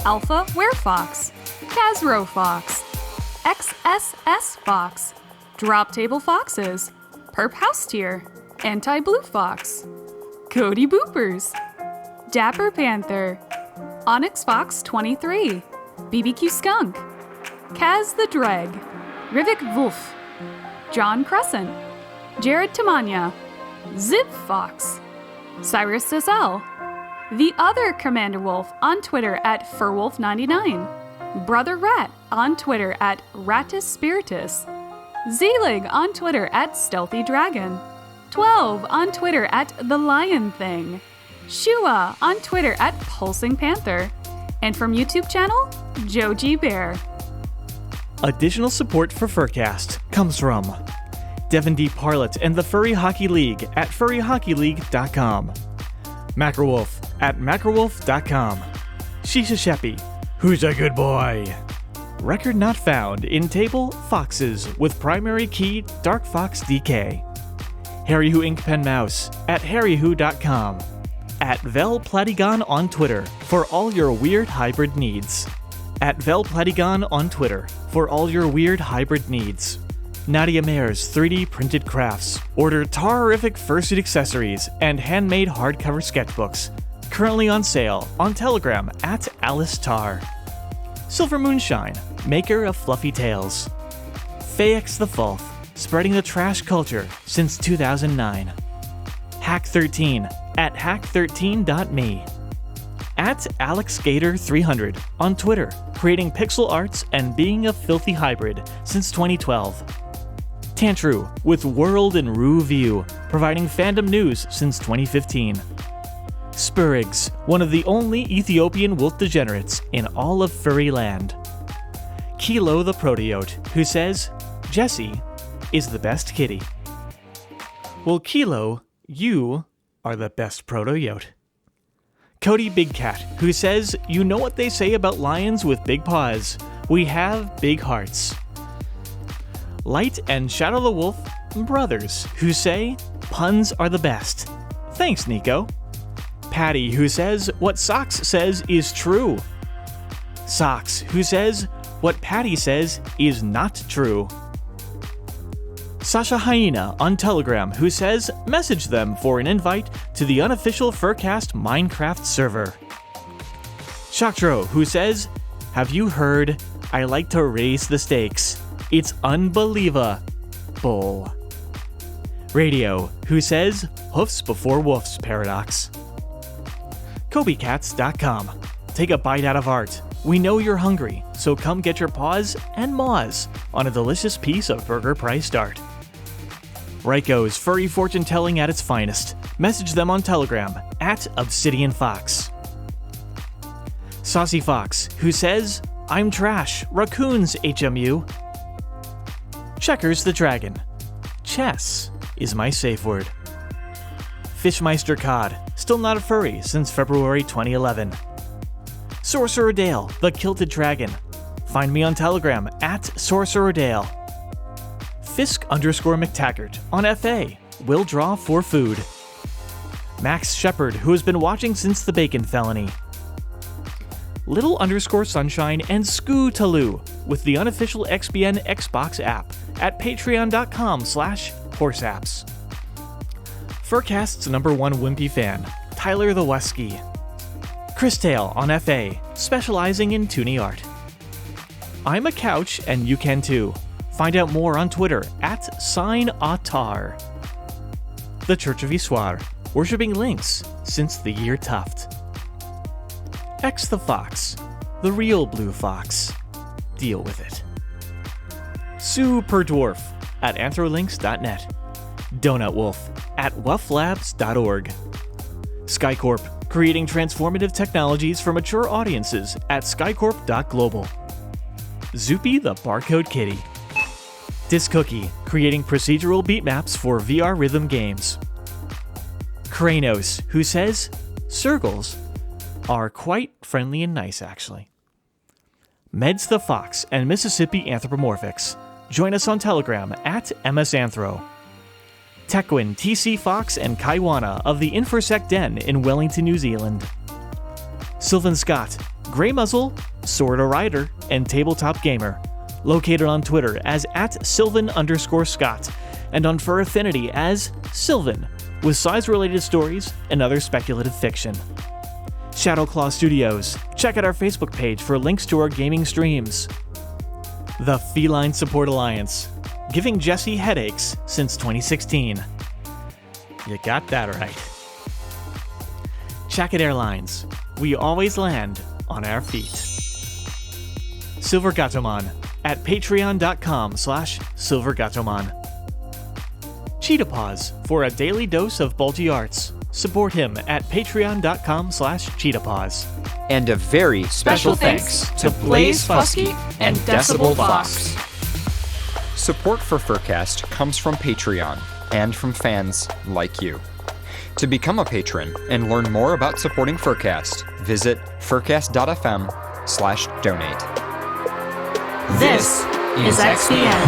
Alpha Werefox, Kazro Fox, XSS Fox, Drop Table Foxes, Perp House Tier, Anti-Blue Fox, Cody Boopers, Dapper Panther, Onyx Fox 23, BBQ Skunk, Kaz the Dreg, Rivik Wolf, John Crescent, Jared Tamanya, Zip Fox, Cyrus Cecile, The Other Commander Wolf on Twitter at FurWolf99, Brother Rat on Twitter at Ratus Spiritus, Z-Lig on Twitter at Stealthy Dragon, 12 on Twitter at The Lion Thing, Shua on Twitter at Pulsing Panther, and from YouTube channel, Joji Bear. Additional support for FurCast comes from Devin D. Parlett and the Furry Hockey League at furryhockeyleague.com, Macrowolf at macrowolf.com, Shisha Sheppy, who's a good boy, record not found in table Foxes with primary key Dark Fox DK, Harry Who Ink Pen Mouse at harrywho.com, at Vel Platygon on Twitter for all your weird hybrid needs, at Vel Platygon on Twitter for all your weird hybrid needs. Nadia Mayer's 3D printed crafts. Order Tarrific fursuit accessories and handmade hardcover sketchbooks. Currently on sale on Telegram at Alice Tar. Silver Moonshine, maker of fluffy tales. Fayex the Fulf, spreading the trash culture since 2009. Hack13 at hack13.me. At AlexGator300 on Twitter, creating pixel arts and being a filthy hybrid since 2012. Tantru with World and Rue View, providing fandom news since 2015. Spurigs, one of the only Ethiopian wolf degenerates in all of furry land. Kilo the Proteote, who says, Jessie is the best kitty. Well, Kilo, you are the best Proteote. Cody Big Cat, who says, you know what they say about lions with big paws. We have big hearts. Light and Shadow the Wolf, brothers, who say, puns are the best. Thanks, Nico. Patty, who says, what Socks says is true. Socks, who says, what Patty says is not true. Sasha Hyena on Telegram, who says, message them for an invite to the unofficial FurCast Minecraft server. Shaktro, who says, have you heard? I like to raise the stakes. It's unbelievable. Radio, who says, hoofs before woofs paradox. KobeCats.com. Take a bite out of art. We know you're hungry, so come get your paws and maws on a delicious piece of burger priced art. Raiko's furry fortune telling at its finest. Message them on Telegram at Obsidian Fox. Saucy Fox, who says, I'm trash, raccoons HMU. Checkers the Dragon. Chess is my safe word. Fishmeister Cod, still not a furry since February 2011. Sorcerer Dale, the Kilted Dragon. Find me on Telegram at Sorcerer Dale. Fisk_McTaggart on FA, will draw for food. Max Shepard, who has been watching since the Bacon Felony. Little_Sunshine and Scootaloo with the unofficial XBN Xbox app at patreon.com/horseapps. FurCast's #1 wimpy fan, Tyler the Wesky. Chris Tale on FA, specializing in toonie art. I'm a couch and you can too. Find out more on Twitter at SignAutar. The Church of Issoire, worshipping lynx since the year Tuft. X the Fox, the real blue fox. Deal with it. Super Dwarf at anthrolinks.net. Donut Wolf at wufflabs.org. Skycorp, creating transformative technologies for mature audiences at skycorp.global. Zoopy the Barcode Kitty. Discookie, creating procedural beat maps for VR rhythm games. Kranos, who says, circles are quite friendly and nice, actually. Meds the Fox and Mississippi Anthropomorphics. Join us on Telegram at MSAnthro. Tequin, TC Fox, and Kaiwana of the Infosec Den in Wellington, New Zealand. Sylvan Scott, Grey Muzzle, Sorta Rider, and Tabletop Gamer. Located on Twitter as at Sylvan_Scott, and on Fur Affinity as Sylvan, with size-related stories and other speculative fiction. Shadowclaw Studios. Check out our Facebook page for links to our gaming streams. The Feline Support Alliance, giving Jesse headaches since 2016. You got that right. Jacket Airlines. We always land on our feet. Silver Gatomon at patreon.com/silvergatomon. Cheetah Paws for a daily dose of bulgy arts. Support him at patreon.com/cheetahpaws. And a very special thanks to Blaze Fusky and Decibel Fox. Support for FurCast comes from Patreon and from fans like you. To become a patron and learn more about supporting FurCast, visit furcast.fm/donate. This is XBN.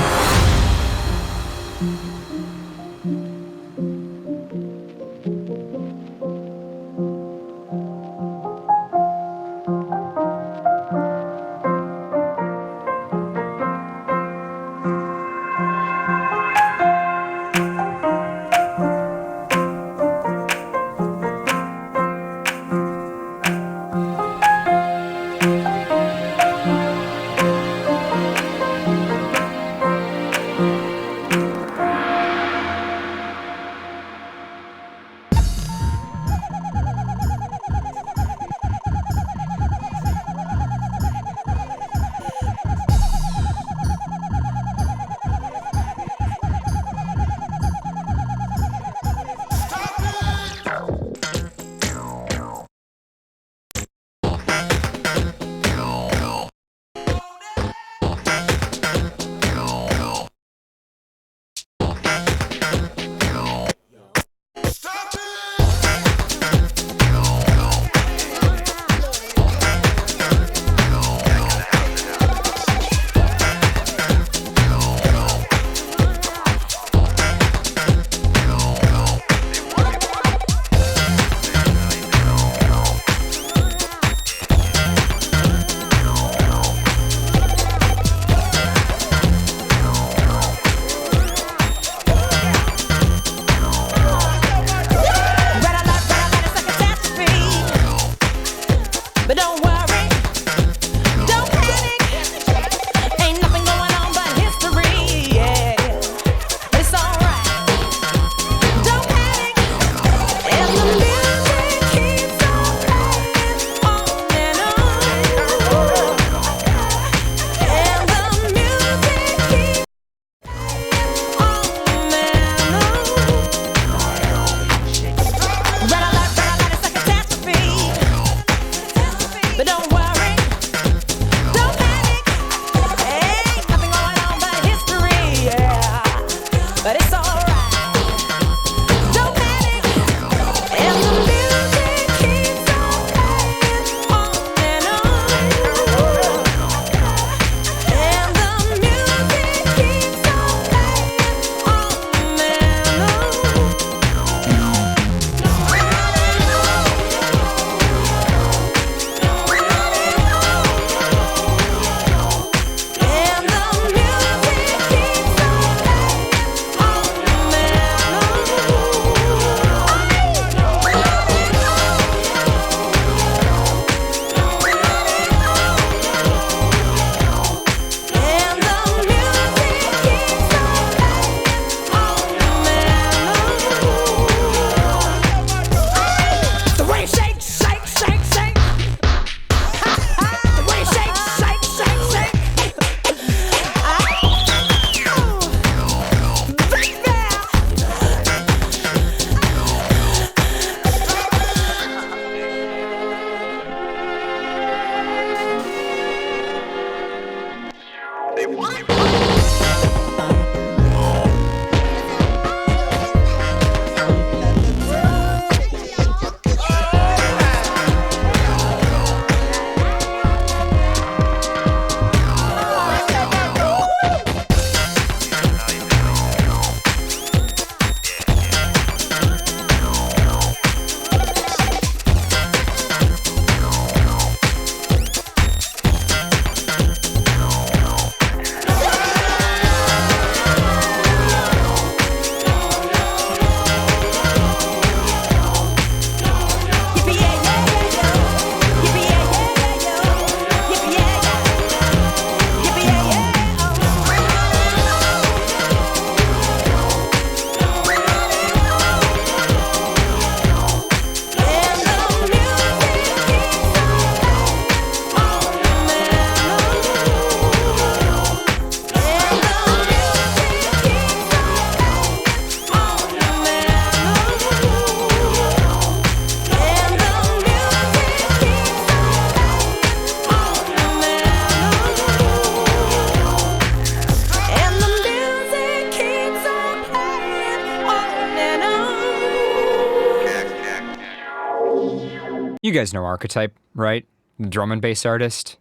You guys know Archetype, right? The drum and bass artist.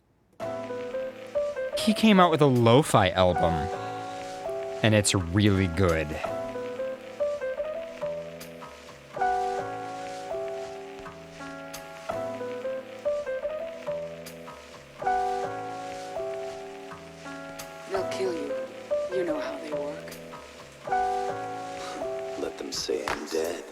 He came out with a lo-fi album, and it's really good. They'll kill you. You know how they work. Let them say I'm dead.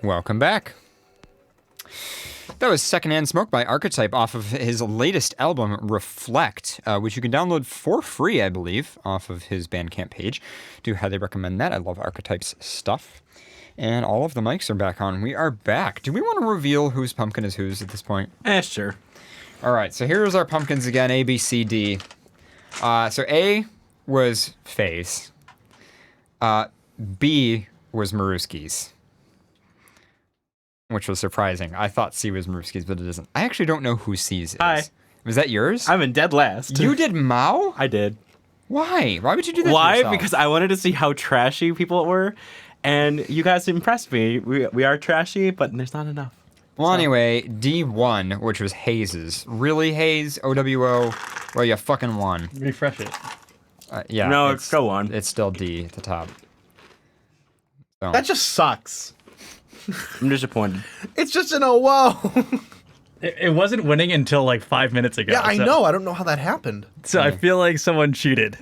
Welcome back. That was Secondhand Smoke by Archetype off of his latest album, Reflect, which you can download for free, I believe, off of his Bandcamp page. Do highly recommend that. I love Archetype's stuff. And all of the mics are back on. We are back. Do we want to reveal whose pumpkin is whose at this point? Sure. All right, so here's our pumpkins again, A, B, C, D. So A was Faye's. B was Maruski's, which was surprising. I thought C was Maruski's, but it isn't. I actually don't know who C's is. Hi. Was that yours? I'm in dead last. You did Mao? I did. Why? Why would you do that to Why? yourself? Because I wanted to see how trashy people were, and you guys impressed me. We are trashy, but there's not enough. Well, anyway, D1, which was Hayes's. Really, Hayes? OWO? Well, you fucking won. Refresh it. Yeah. No, go on. It's still D at the top. So. That just sucks. I'm disappointed. It's just an oh whoa. It wasn't winning until like 5 minutes ago. Yeah, I know. I don't know how that happened. So I feel like someone cheated.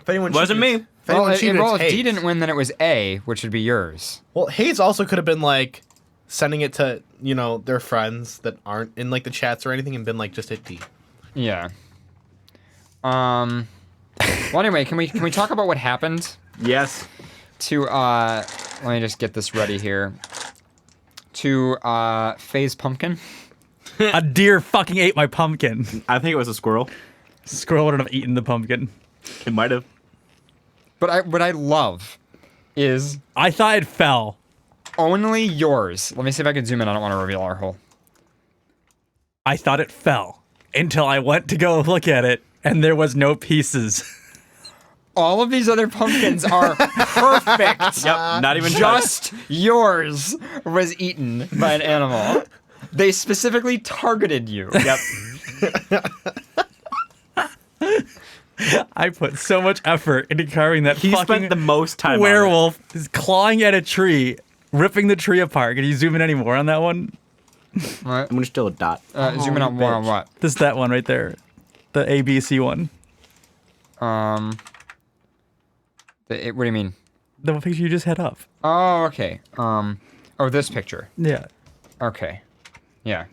If anyone wasn't cheated, me. If anyone Well, cheated, if it's D Hayes. didn't win, then it was A, which would be yours. Well, Hayes also could have been like sending it to, you know, their friends that aren't in like the chats or anything and been like, just hit D. Yeah. Well, anyway, can we talk about what happened? Yes. To let me just get this ready here. To Faye's pumpkin. A deer fucking ate my pumpkin. I think it was a squirrel. Squirrel wouldn't have eaten the pumpkin. It might have. But what I love is I thought it fell. Only yours. Let me see if I can zoom in. I don't want to reveal our whole. I thought it fell until I went to go look at it, and there was no pieces. All of these other pumpkins are perfect. Yep, not even just yours was eaten by an animal. They specifically targeted you. Yep. I put so much effort into carving that He fucking spent the most time werewolf is clawing at a tree, ripping the tree apart. Can you zoom in any more on that one? What? I'm gonna still a dot. Zoom in on more on what? This that one right there, the ABC one. What do you mean? The picture you just had up. Oh, okay. This picture. Yeah. Okay. Yeah.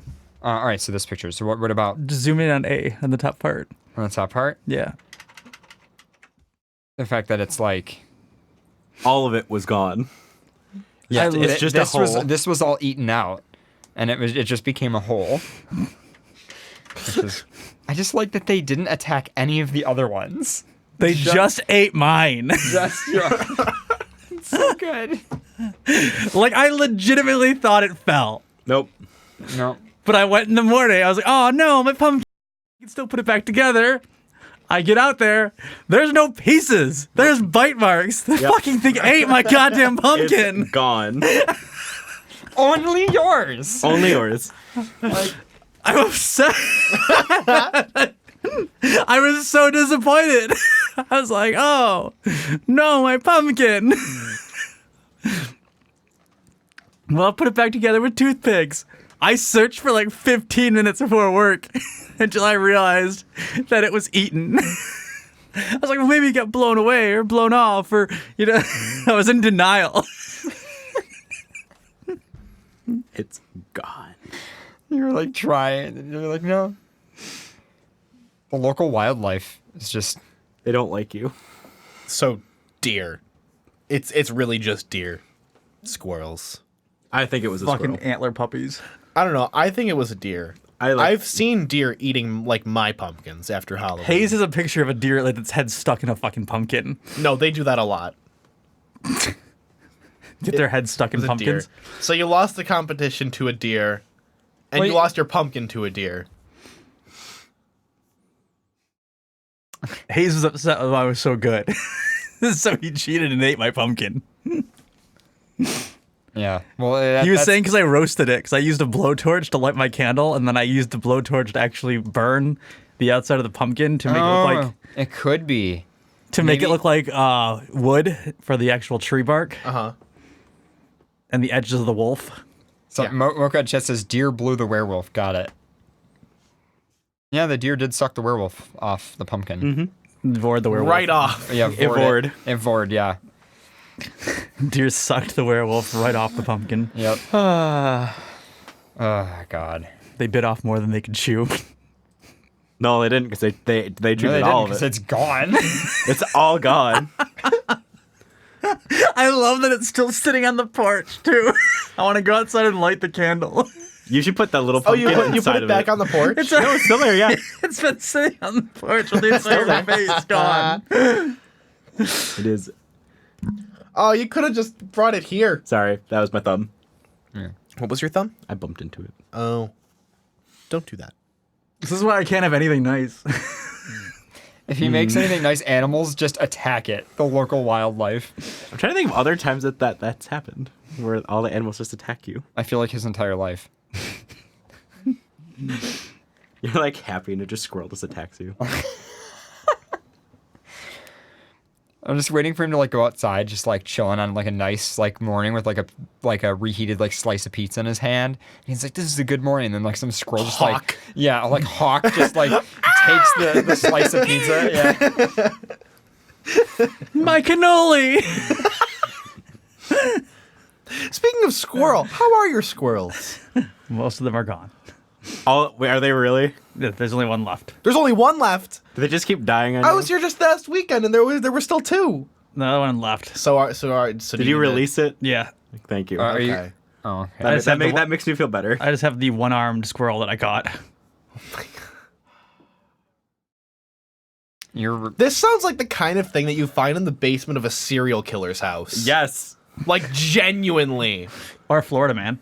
All right. So this picture. So what about Just zoom in on A on the top part. on the top part? Yeah. The fact that it's like. All of it was gone. Yeah, it's just a hole. This was all eaten out, and it just became a hole. I just like that they didn't attack any of the other ones. They just ate mine. It's so good. Like, I legitimately thought it fell. Nope. No. But I went in the morning. I was like, oh no, my pumpkin. I can still put it back together. I get out there. There's no pieces. There's bite marks. The fucking thing ate my goddamn pumpkin. It's gone. Only yours. Only yours. I'm upset. I was so disappointed. I was like, oh, no, my pumpkin. Well, I'll put it back together with toothpicks. I searched for like 15 minutes before work until I realized that it was eaten. I was like, well, maybe it got blown away or blown off or, I was in denial. It's gone. You're like trying, and you're like, no. The local wildlife is just. They don't like you. So, deer. It's really just deer. Squirrels. I think it was a Fucking squirrel. antler puppies. I don't know. I think it was a deer. I've seen deer eating like my pumpkins after Halloween. Hayes has a picture of a deer like its head stuck in a fucking pumpkin. No, they do that a lot. Get their head stuck in It was a pumpkins. deer. So you lost the competition to a deer, and Wait. you lost your pumpkin to a deer. Hayes was upset that I was so good. So he cheated and ate my pumpkin. Yeah. Well, He was saying because I roasted it, because I used a blowtorch to light my candle, and then I used the blowtorch to actually burn the outside of the pumpkin to make it look like it could be. make it look like wood for the actual tree bark. And the edges of the wolf. So Mocha Chet says deer blew the werewolf. Got it. Yeah, the deer did suck the werewolf off the pumpkin. Mm-hmm. Devoured the werewolf. Right off. Yeah, Devoured. Devoured, yeah. Deer sucked the werewolf right off the pumpkin. Yep. Oh, God. They bit off more than they could chew. No, they didn't, because they chewed all of it. It's gone. It's all gone. I love that it's still sitting on the porch, too. I want to go outside and light the candle. You should put that little Oh, pumpkin you put it back on the porch? No, it's still there, yeah. It's been sitting on the porch with the entire face gone. It is. Oh, you could have just brought it here. Sorry, that was my thumb. What was your thumb? I bumped into it. Oh. Don't do that. This is why I can't have anything nice. If he makes anything nice, animals just attack it. The local wildlife. I'm trying to think of other times that's happened, where all the animals just attack you. I feel like his entire life. You're like happy and a squirrel just attacks you. I'm just waiting for him to like go outside, just like chilling on like a nice like morning with like a reheated like slice of pizza in his hand. And he's like, "This is a good morning." And then like some squirrel just like Hawk just like takes the slice of pizza. Yeah. My cannoli. Speaking of squirrel, how are your squirrels? Most of them are gone. Wait, are they really? There's only one left. There's only one left. Do they just keep dying on you? I was here just last weekend, and there were still two. The other one left. So did you release it? Yeah. Thank you. Okay. Oh, okay. That makes me feel better. I just have the one-armed squirrel that I caught. This sounds like the kind of thing that you find in the basement of a serial killer's house. Yes. Like, genuinely. Or Florida Man.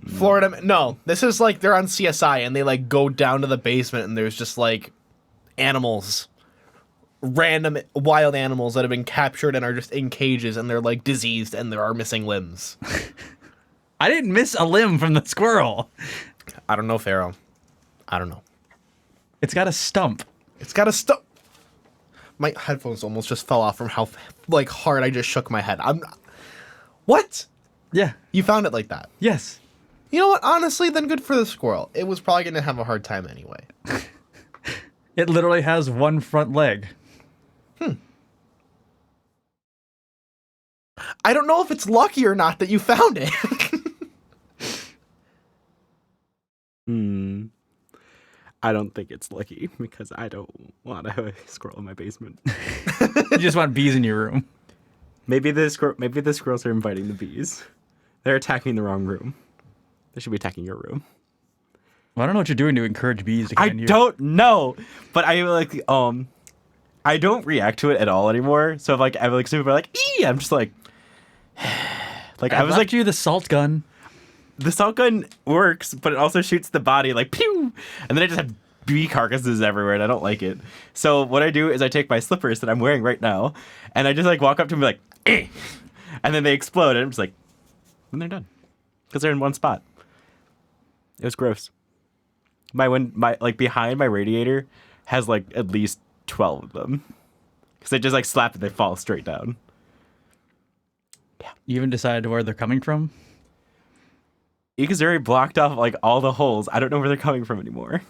Florida, no. This is like they're on CSI and they like go down to the basement and there's just like animals, random wild animals that have been captured and are just in cages and they're like diseased and there are missing limbs. I didn't miss a limb from the squirrel. I don't know, Pharaoh. I don't know. It's got a stump. It's got a stump. My headphones almost just fell off from how like hard I just shook my head. What? Yeah. You found it like that? Yes. You know what? Honestly, then good for the squirrel. It was probably going to have a hard time anyway. It literally has one front leg. I don't know if it's lucky or not that you found it. I don't think it's lucky because I don't want to have a squirrel in my basement. You just want bees in your room. Maybe the squirrels are inviting the bees. They're attacking the wrong room. They should be attacking your room. Well, I don't know what you're doing to encourage bees to come in here. I don't know, but I like I don't react to it at all anymore. So if like I like some people are like, "Ee!" I'm just like, I was like, you the salt gun. The salt gun works, but it also shoots the body like pew, and then I just have bee carcasses everywhere, and I don't like it. So what I do is I take my slippers that I'm wearing right now, and I just like walk up to them and be like, "Eh!" And then they explode, and I'm just like, and they're done because they're in one spot. It was gross. My like behind my radiator has like at least 12 of them because they just like slap and they fall straight down. Yeah. You even decided where they're coming from? Because they already blocked off like all the holes. I don't know where they're coming from anymore.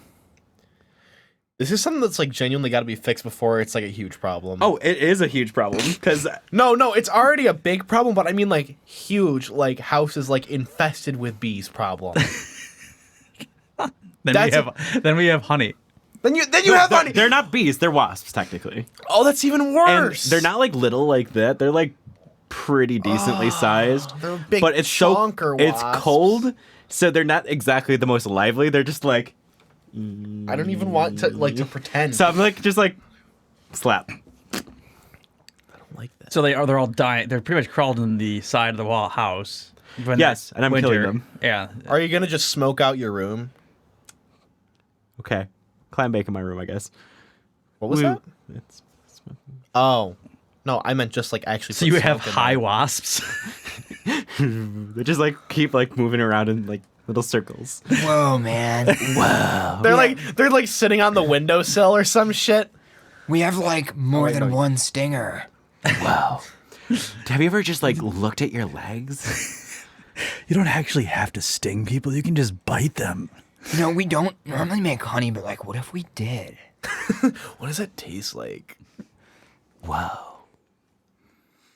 This is something that's like genuinely got to be fixed before it's like a huge problem. Oh, it is a huge problem because no, it's already a big problem, but I mean like huge, like houses like infested with bees problem. Then we have honey. Then you have honey. They're not bees. They're wasps technically. Oh, that's even worse. And they're not like little like that. They're like pretty decently sized. They're big but it's chonker it's wasps. cold, so they're not exactly the most lively. They're just like. I don't even want to like to pretend. So I'm like just like slap. I don't like that. So they're all dying. They're pretty much crawled in the side of the wall house. Yes, and I'm killing them. Yeah. Are you gonna just smoke out your room? Okay, clam bake in my room, I guess. What was that? Oh, no, I meant just like actually. So you have high wasps. They just like keep like moving around in like little circles. Whoa, man. Whoa. They're like sitting on the windowsill or some shit. We have like more than one stinger. Wow. Have you ever just like looked at your legs? You don't actually have to sting people. You can just bite them. You know, we don't normally make honey, but like, what if we did? What does that taste like? Wow.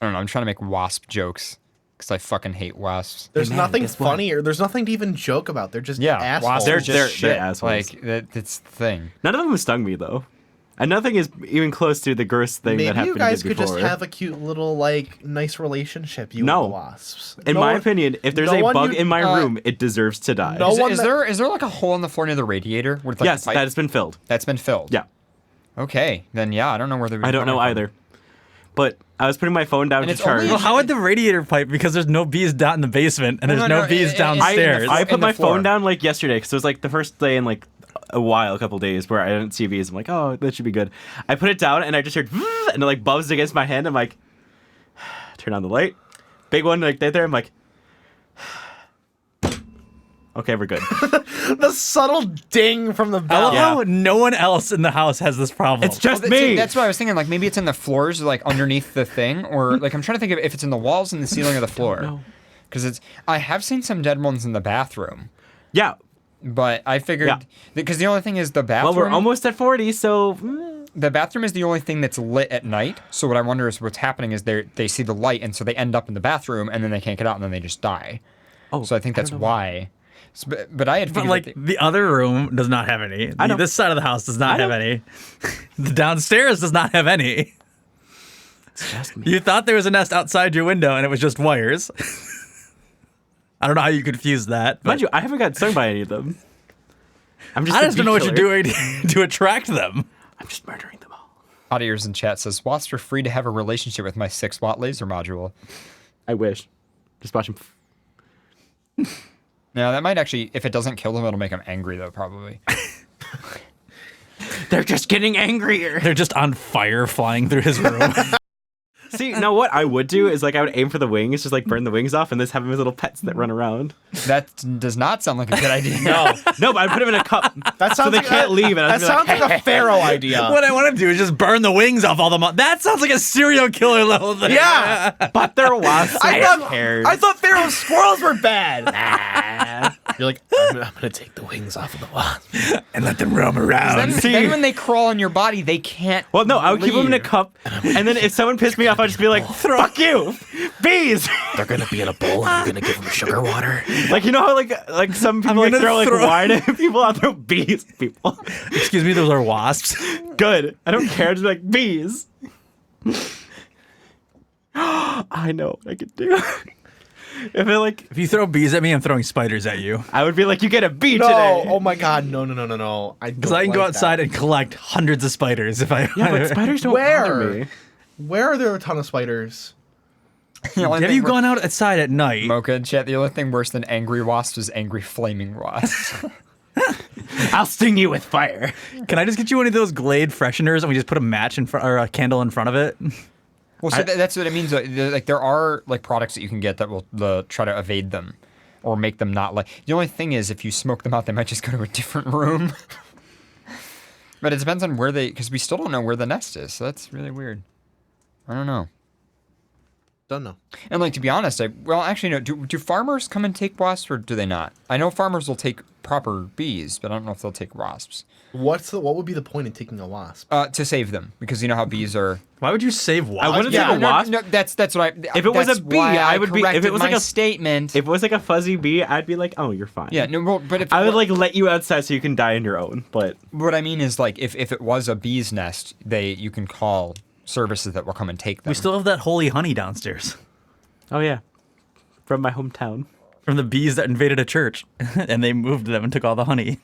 I don't know. I'm trying to make wasp jokes because I fucking hate wasps. There's nothing funny or there's nothing to even joke about. They're just assholes. Wasps are just shit. They're assholes. Like that's the thing. None of them have stung me though. And nothing is even close to the gross thing that happened Maybe you guys before. could just have a cute little like nice relationship. You and the wasps. In my opinion, if there's a bug in my room, it deserves to die. Is there like a hole in the floor near the radiator? Where like yes, that has been filled. That's been filled. Yeah. Okay, then yeah, I don't know where I don't know either. But I was putting my phone down to charge. Well, how would the radiator pipe? Because there's no bees down in the basement, and there's no bees downstairs. I put my phone down like yesterday because it was like the first day in like a couple days where I didn't see bees. I'm like, oh, that should be good. I put it down and I just heard and it like buzzed against my hand. I'm like, turn on the light. Big one like there. I'm like, okay, we're good. The subtle ding from the bell. Yeah. No one else in the house has this problem. It's just me. That's what I was thinking. Like maybe it's in the floors, like underneath the thing, or like I'm trying to think of if it's in the walls, and the ceiling, or the floor. Because I have seen some dead ones in the bathroom. Yeah. But I figured because the only thing is the bathroom. Well, we're almost at 40, so the bathroom is the only thing that's lit at night. So what I wonder is what's happening is they see the light, and so they end up in the bathroom, and then they can't get out, and then they just die. Oh, so I think that's why. So, but I had figured like the other room does not have any. This side of the house does not have any. The downstairs does not have any. It's just me. You thought there was a nest outside your window, and it was just wires. I don't know how you confused that. Mind you, I haven't got stung by any of them. I just don't know what you're doing to attract them. I'm just murdering them all. Odd Ears in chat says, wasps are free to have a relationship with my 6-watt laser module. I wish. Just watch them. No, that might actually, if it doesn't kill them, it'll make them angry, though, probably. They're just getting angrier. They're just on fire flying through his room. See, now what I would do is like I would aim for the wings, just like burn the wings off, and just have them as little pets that run around. That does not sound like a good idea. No, but I'd put them in a cup That sounds so they like can't leave. And That sounds like a pharaoh idea. What I want to do is just burn the wings off all the That sounds like a serial killer level thing. Yeah. But they're wasps. I cared. thought pharaoh squirrels were bad. You're like, I'm gonna take the wings off of the wasp and let them roam around. Then when they crawl on your body, they can't. Well, no, I would keep them in a cup, and then if someone pissed me off, I'd just be like, "Fuck you, bees." They're gonna be in a bowl, and I'm gonna give them sugar water. Like, you know how like some people like throw like wine at people, I'll throw bees at people. Excuse me, those are wasps. Good. I don't care. Just be like bees. I know what I could do. If you throw bees at me, I'm throwing spiders at you. I would be like, you get a bee No, today. oh my god, no. Because I can go outside and collect hundreds of spiders if I. Yeah, but spiders don't bother me. Where are there a ton of spiders? Have you gone outside at night? Mocha and chat. The only thing worse than angry wasps is angry flaming wasps. I'll sting you with fire. Can I just get you one of those Glade fresheners and we just put a match in front or a candle in front of it? Well, so that's what it means. Like there are like products that you can get that will try to evade them, or make them not like. The only thing is, if you smoke them out, they might just go to a different room. But it depends on where because we still don't know where the nest is. So that's really weird. I don't know. Don't know. And like to be honest, actually no. Do farmers come and take wasps or do they not? I know farmers will take proper bees, but I don't know if they'll take wasps. What would be the point in taking a wasp? To save them, because you know how bees are. Why would you save wasps? I wouldn't take a wasp. No, that's what I. If it was a bee, I would be. If it was like a statement. If it was like a fuzzy bee, I'd be like, oh, you're fine. Yeah, no, but if I would like let you outside so you can die on your own. But what I mean is like if it was a bee's nest, you can call services that will come and take them. We still have that holy honey downstairs. Oh yeah, from my hometown. From the bees that invaded a church, and they moved them and took all the honey.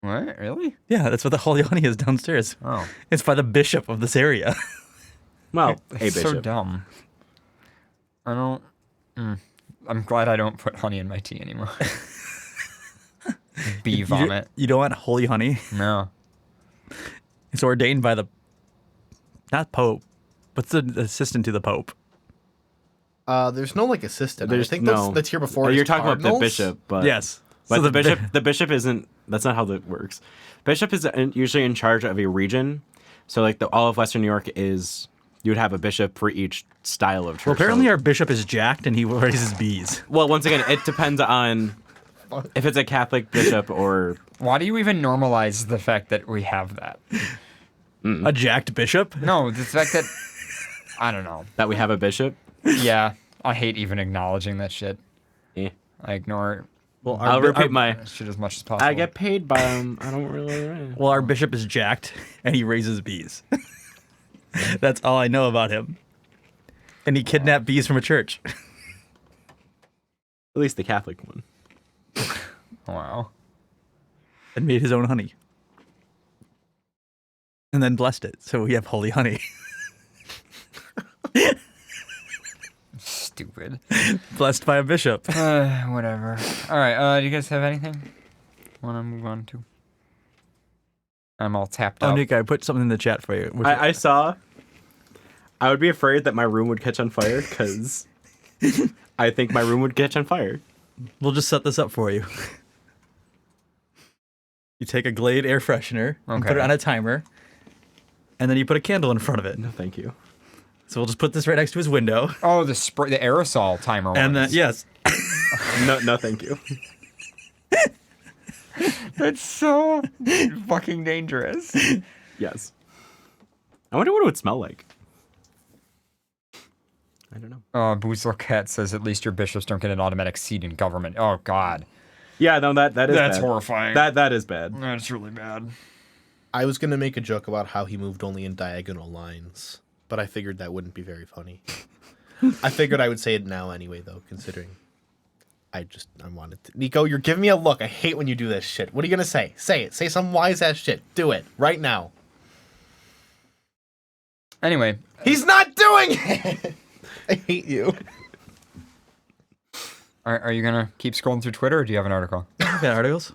What? Really? Yeah, that's what the holy honey is downstairs. Oh. It's by the bishop of this area. Well, it's so dumb. I don't. I'm glad I don't put honey in my tea anymore. Bee vomit. You don't want holy honey? No. It's ordained by the... Not Pope. What's the assistant to the Pope? There's no like assistant. There's I think no. that's here before. You're talking about the bishop, but yes. But So the bishop isn't. That's not how that works. Bishop is usually in charge of a region. So like all of Western New York is. You would have a bishop for each style of church. Well, apparently our bishop is jacked and he raises bees. Well, once again, it depends on if it's a Catholic bishop or. Why do you even normalize the fact that we have that? A jacked bishop? No, the fact that I don't know that we have a bishop. Yeah, I hate even acknowledging that shit. Yeah, I ignore it. Well, I'll repeat my shit as much as possible. I get paid by him. I don't really. Well, our bishop is jacked and he raises bees. That's all I know about him. And he kidnapped bees from a church. At least the Catholic one. Wow. And made his own honey. And then blessed it. So we have holy honey. Stupid. Blessed by a bishop. Whatever. All right. Do you guys have anything? Want to move on to? I'm all tapped out. Oh, Nick, I put something in the chat for you. I saw. I would be afraid that my room would catch on fire because I think my room would catch on fire. We'll just set this up for you. You take a Glade air freshener and put it on a timer, and then you put a candle in front of it. No, thank you. So we'll just put this right next to his window. Oh, the aerosol timer. And then ones. yes. No, thank you. That's so fucking dangerous. Yes. I wonder what it would smell like. I don't know. Oh, Boozler Cat says at least your bishops don't get an automatic seat in government. Oh God. Yeah, no, that's That's bad. horrifying. That is bad. That's really bad. I was gonna make a joke about how he moved only in diagonal lines, but I figured that wouldn't be very funny. I figured I would say it now anyway, though, considering I wanted to. Nico, you're giving me a look. I hate when you do this shit. What are you gonna say? Say it. Say some wise ass shit. Do it right now. Anyway, he's not doing it. I hate you. Are you gonna keep scrolling through Twitter, or do you have an article? Got articles?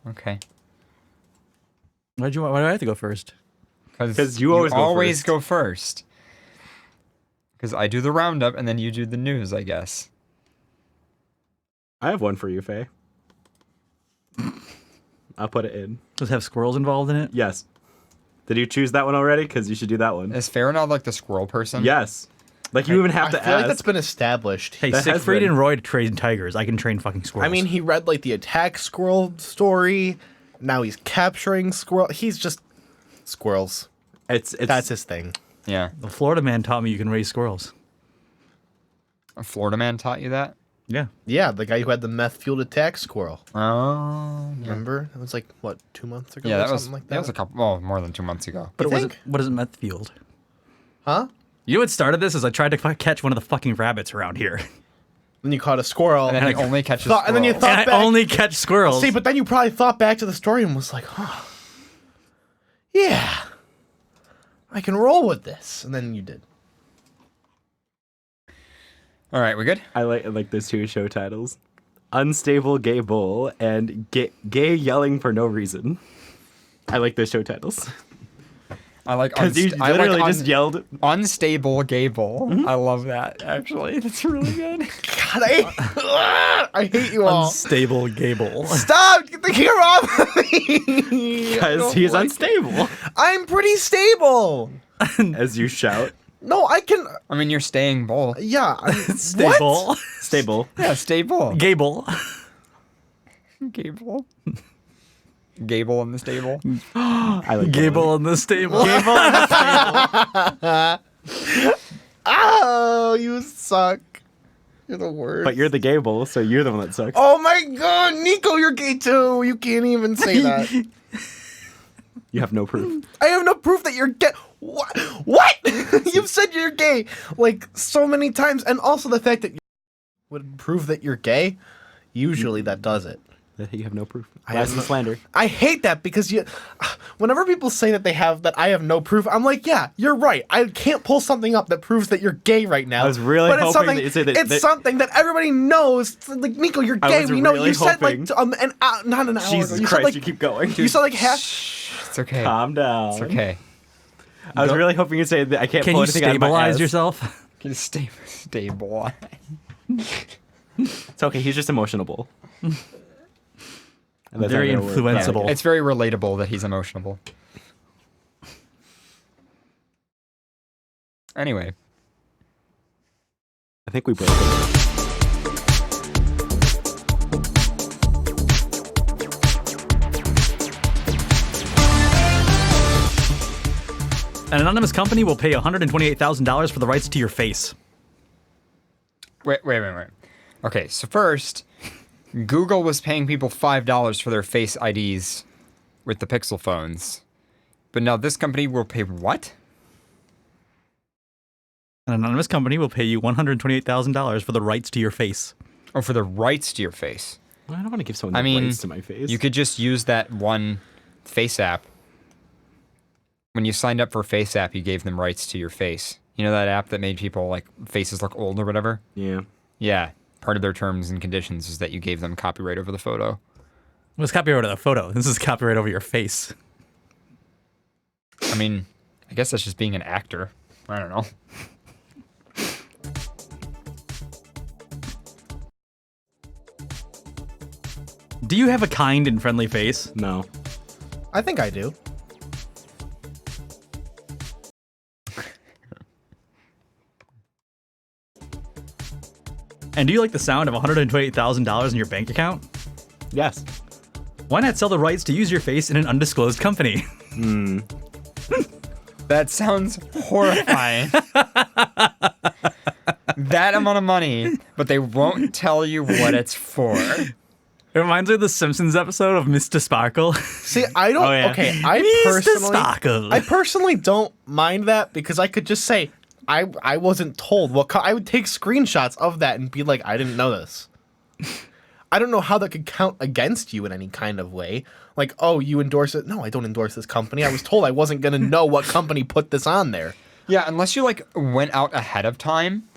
Okay. Why do I have to go first? Because you always go first. Because I do the roundup and then you do the news, I guess. I have one for you, Faye. I'll put it in. Does it have squirrels involved in it? Yes. Did you choose that one already? Because you should do that one. Is Farronald like the squirrel person? Yes. Like, you even have to I feel ask. like that's been established. Hey, That has Siegfried been. and Roy train tigers. I can train fucking squirrels. I mean, he read like the attack squirrel story. Now he's capturing squirrel. He's just squirrels. It's That's his thing. Yeah. the Florida man taught me you can raise squirrels. A Florida man taught you that? Yeah. Yeah, the guy who had the meth-fueled attack squirrel. Oh. Yeah, Remember? It was like, what, 2 months ago that or was, something like that? that was a couple, well, more than 2 months ago. But You it wasn't. think? What is meth field? Huh? You know what started this? Is I tried to catch one of the fucking rabbits around here. Then you caught a squirrel. And then he only catches and then you squirrels. thought And I back. only catch squirrels. See, but then you probably thought back to the story and was like, huh. Yeah. I can roll with this. And then you did. All right, we good? I like those two show titles. Unstable Gay Bull and Gay Yelling for No Reason. I like those show titles. I like Because you literally just yelled. Unstable gay bull. I love that, actually. That's really good. God, I hate you all. Unstable Gable. Stop! Get the camera off of me! Because he's unstable. I'm pretty stable. As you shout. No, I can. I mean, you're staying bull. Yeah. Stable. Stable. Yeah, stable. Gable. Gable. Gable in the stable. I like Gable in the stable. Oh, you suck. You're the worst. But you're the gay bull, so you're the one that sucks. Oh my god, Nico, you're gay too. You can't even say that. You have no proof. I have no proof that you're gay. What? What? You've said you're gay like so many times, and also the fact that you would prove that you're gay. Usually, that does it. That you have no proof. I Lies have and slander. I hate that because whenever people say that I have no proof, I'm like, yeah, you're right. I can't pull something up that proves that you're gay right now. I was really but it's hoping something, that you'd say that- it's that- something that everybody knows. It's like, Nico, you're I gay. was We know. really You said like hoping- not an hour Jesus ago. You Christ, said like you keep going. you said like half. It's okay. Calm down. It's okay. I was really hoping you'd say that I can't Can pull you anything out of my stabilize ass. yourself? Just stay boy. It's okay, he's just emotionable. And that's Very not gonna work. influenceable. It's very relatable that he's emotionable. Anyway. I think we broke it. An anonymous company will pay $128,000 for the rights to your face. Wait. Okay, so first, Google was paying people $5 for their face IDs with the Pixel phones. But now this company will pay what? An anonymous company will pay you $128,000 for the rights to your face. Oh, for the rights to your face. Well, I don't want to give someone I the mean, rights to my face. you could just use that one face app. When you signed up for Face app, you gave them rights to your face. You know that app that made people like faces look old or whatever? Yeah. Yeah. Part of their terms and conditions is that you gave them copyright over the photo. Well, it's copyright over the photo. This is copyright over your face. I mean, I guess that's just being an actor. I don't know. Do you have a kind and friendly face? No. I think I do. And do you like the sound of $128,000 in your bank account? Yes. Why not sell the rights to use your face in an undisclosed company? That sounds horrifying. That amount of money, but they won't tell you what it's for. It reminds me of the Simpsons episode of Mr. Sparkle. See, I don't. Oh, yeah. Okay, Mr. Sparkle. I personally don't mind that because I could just say I wasn't told. Well, I would take screenshots of that and be like, I didn't know this. I don't know how that could count against you in any kind of way. Like, oh, you endorse it? No, I don't endorse this company. I was told I wasn't gonna know what company put this on there. Yeah, unless you like went out ahead of time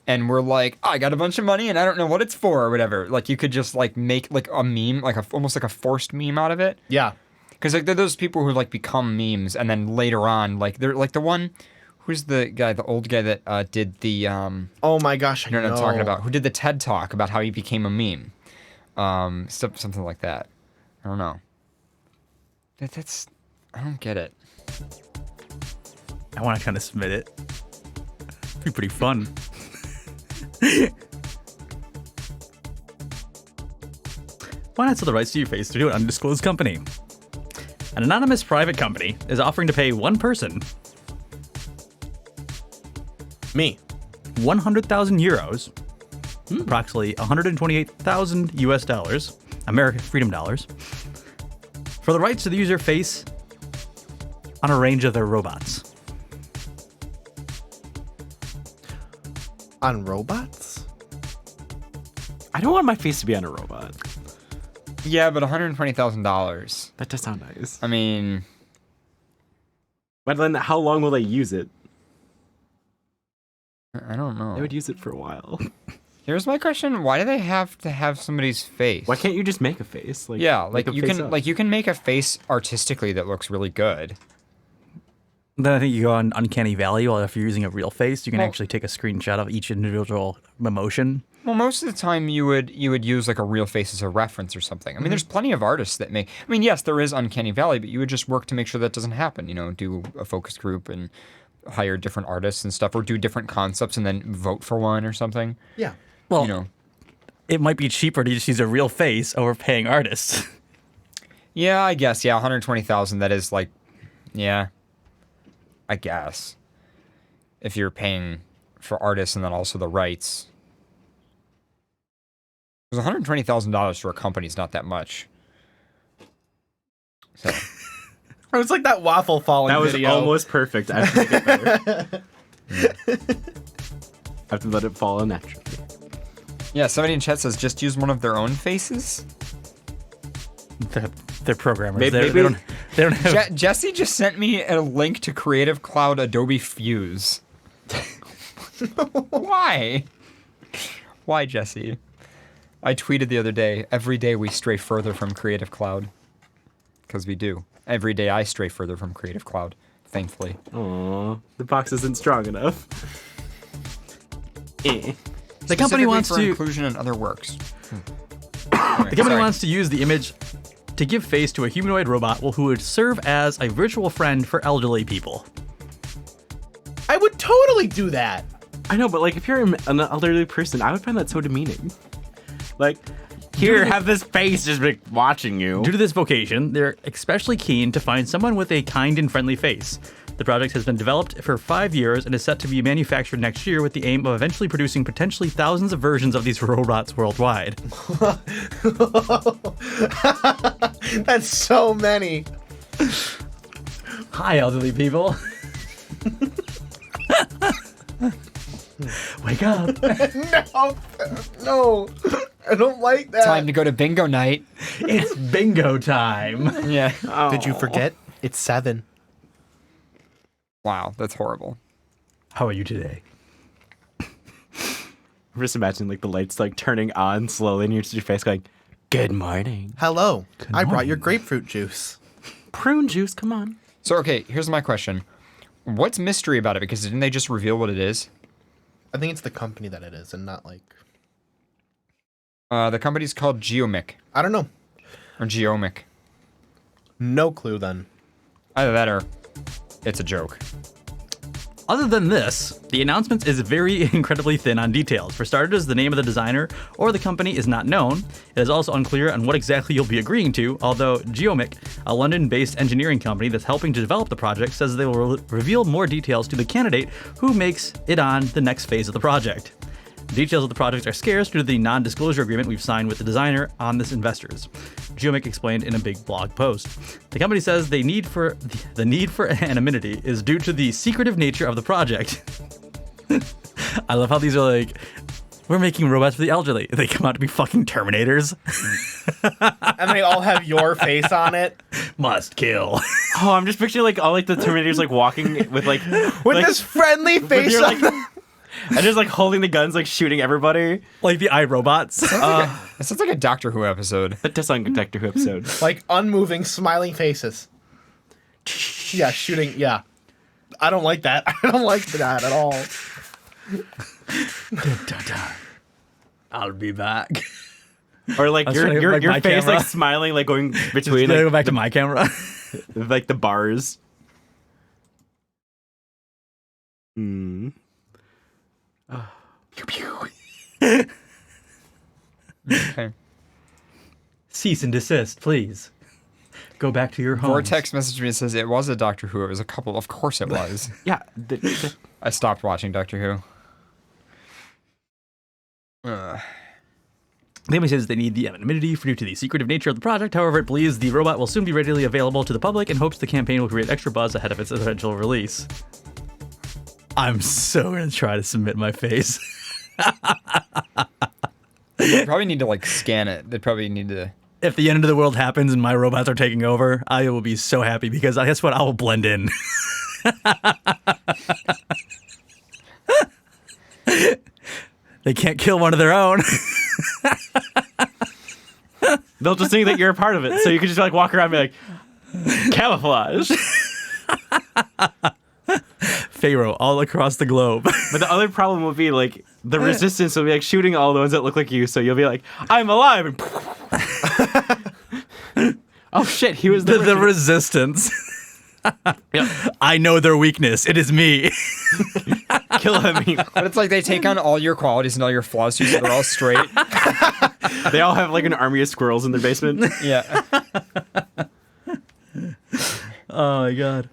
and were like, oh, I got a bunch of money and I don't know what it's for or whatever. Like you could just like make like a meme, like almost like a forced meme out of it. Yeah. Because like they're those people who like become memes and then later on, like they're like the one Who's the guy, the old guy that did the Oh my gosh, I you know what I'm know. talking about? Who did the TED Talk about how he became a meme? Something like that. I don't know. That's I don't get it. I want to kind of submit it. It'd be pretty fun. Why not sell the rights to your face to an undisclosed company? An anonymous private company is offering to pay one person Me. 100,000 euros, approximately 128,000 US dollars, American freedom dollars, for the rights to use their face on a range of their robots. On robots? I don't want my face to be on a robot. Yeah, but $120,000. That does sound nice. I mean, But then how long will they use it? I don't know. They would use it for a while. Here's my question: why do they have to have somebody's face? Why can't you just make a face? Like, Yeah, like make a you face can, up. like you can make a face artistically that looks really good. Then I think you go on Uncanny Valley, or if you're using a real face, you can Well- actually take a screenshot of each individual emotion. Well, most of the time you would use like a real face as a reference or something. I mean, there's plenty of artists that make. I mean, yes, there is Uncanny Valley, but you would just work to make sure that doesn't happen. You know, do a focus group and hire different artists and stuff, or do different concepts and then vote for one or something. Yeah. Well, You know. it might be cheaper to just use a real face over paying artists. Yeah, I guess. Yeah, 120,000. That is like, yeah, I guess. If you're paying for artists and then also the rights, because $120,000 for a company is not that much. So It was like that waffle falling that was video. almost perfect. I have to make it better. I have to let it fall naturally. yeah, somebody in chat says just use one of their own faces. They're programmers. Maybe- They don't have. Jesse just sent me a link to Creative Cloud Adobe Fuse. Why? Why, Jesse? I tweeted the other day, every day we stray further from Creative Cloud. Because we do. Every day I stray further from Creative Cloud, thankfully. Aw, the box isn't strong enough. The company wants for to. inclusion in other works. The company wants to use the image to give face to a humanoid robot who would serve as a virtual friend for elderly people. I would totally do that. I know, but like if you're an elderly person, I would find that so demeaning. Like, here, have this face just like watching you. Due to this vocation, they're especially keen to find someone with a kind and friendly face. The project has been developed for 5 years and is set to be manufactured next year with the aim of eventually producing potentially thousands of versions of these robots worldwide. That's so many. Hi, elderly people. Wake up. No, I don't like that. Time to go to bingo night. It's bingo time. Yeah. Did you forget? It's 7. Wow, that's horrible. How are you today? I'm just imagining like the lights like turning on slowly and you're just your face going, "Good morning." Hello. I brought your grapefruit juice. Prune juice, come on. So, okay, here's my question. What's mystery about it? Because didn't they just reveal what it is? I think it's the company that it is and not like... The company's called Geomic. I don't know. Or Geomic. No clue then. Either that or it's a joke. Other than this, the announcement is very incredibly thin on details. For starters, the name of the designer or the company is not known. It is also unclear on what exactly you'll be agreeing to, although Geomic, a London-based engineering company that's helping to develop the project, says they will reveal more details to the candidate who makes it on the next phase of the project. Details of the project are scarce due to the non-disclosure agreement we've signed with the designer on this investors. Geomic explained in a big blog post. The company says the need for anonymity is due to the secretive nature of the project. I love how these are like, we're making robots for the elderly. They come out to be fucking Terminators. And they all have your face on it. Must kill. Oh, I'm just picturing like all like the Terminators like walking with like With this friendly face on them. and just like holding the guns, like shooting everybody. Like the iRobots. It sounds like a Doctor Who episode. That does sound like a Doctor Who episode. Like unmoving, smiling faces. Yeah, shooting. Yeah. I don't like that. I don't like that at all. I'll be back. Or like That's your funny, your, like your my face camera. like smiling, like going Just between gotta like, go back to my camera. like the bars. Hmm. Okay. Cease and desist, please. Go back to your home. Vortex messaged me and says it was a Doctor Who. It was a couple. Of course it was. Yeah. I stopped watching Doctor Who. Family says they need the anonymity due to the secretive nature of the project. However, it believes the robot will soon be readily available to the public and hopes the campaign will create extra buzz ahead of its eventual release. I'm so going to try to submit my face. They probably need to like scan it. They probably need to. If the end of the world happens and my robots are taking over, I will be so happy because guess what? I will blend in. They can't kill one of their own. They'll just think that you're a part of it, so you can just like walk around and be like, camouflage. Pharaoh all across the globe. But the other problem would be like the resistance will be like shooting all the ones that look like you, so you'll be like, I'm alive, and oh shit, he was the resistance. Yep. I know their weakness. It is me. Kill him. But it's like they take on all your qualities and all your flaws, so they're all straight. They all have like an army of squirrels in their basement. Yeah. Oh my god.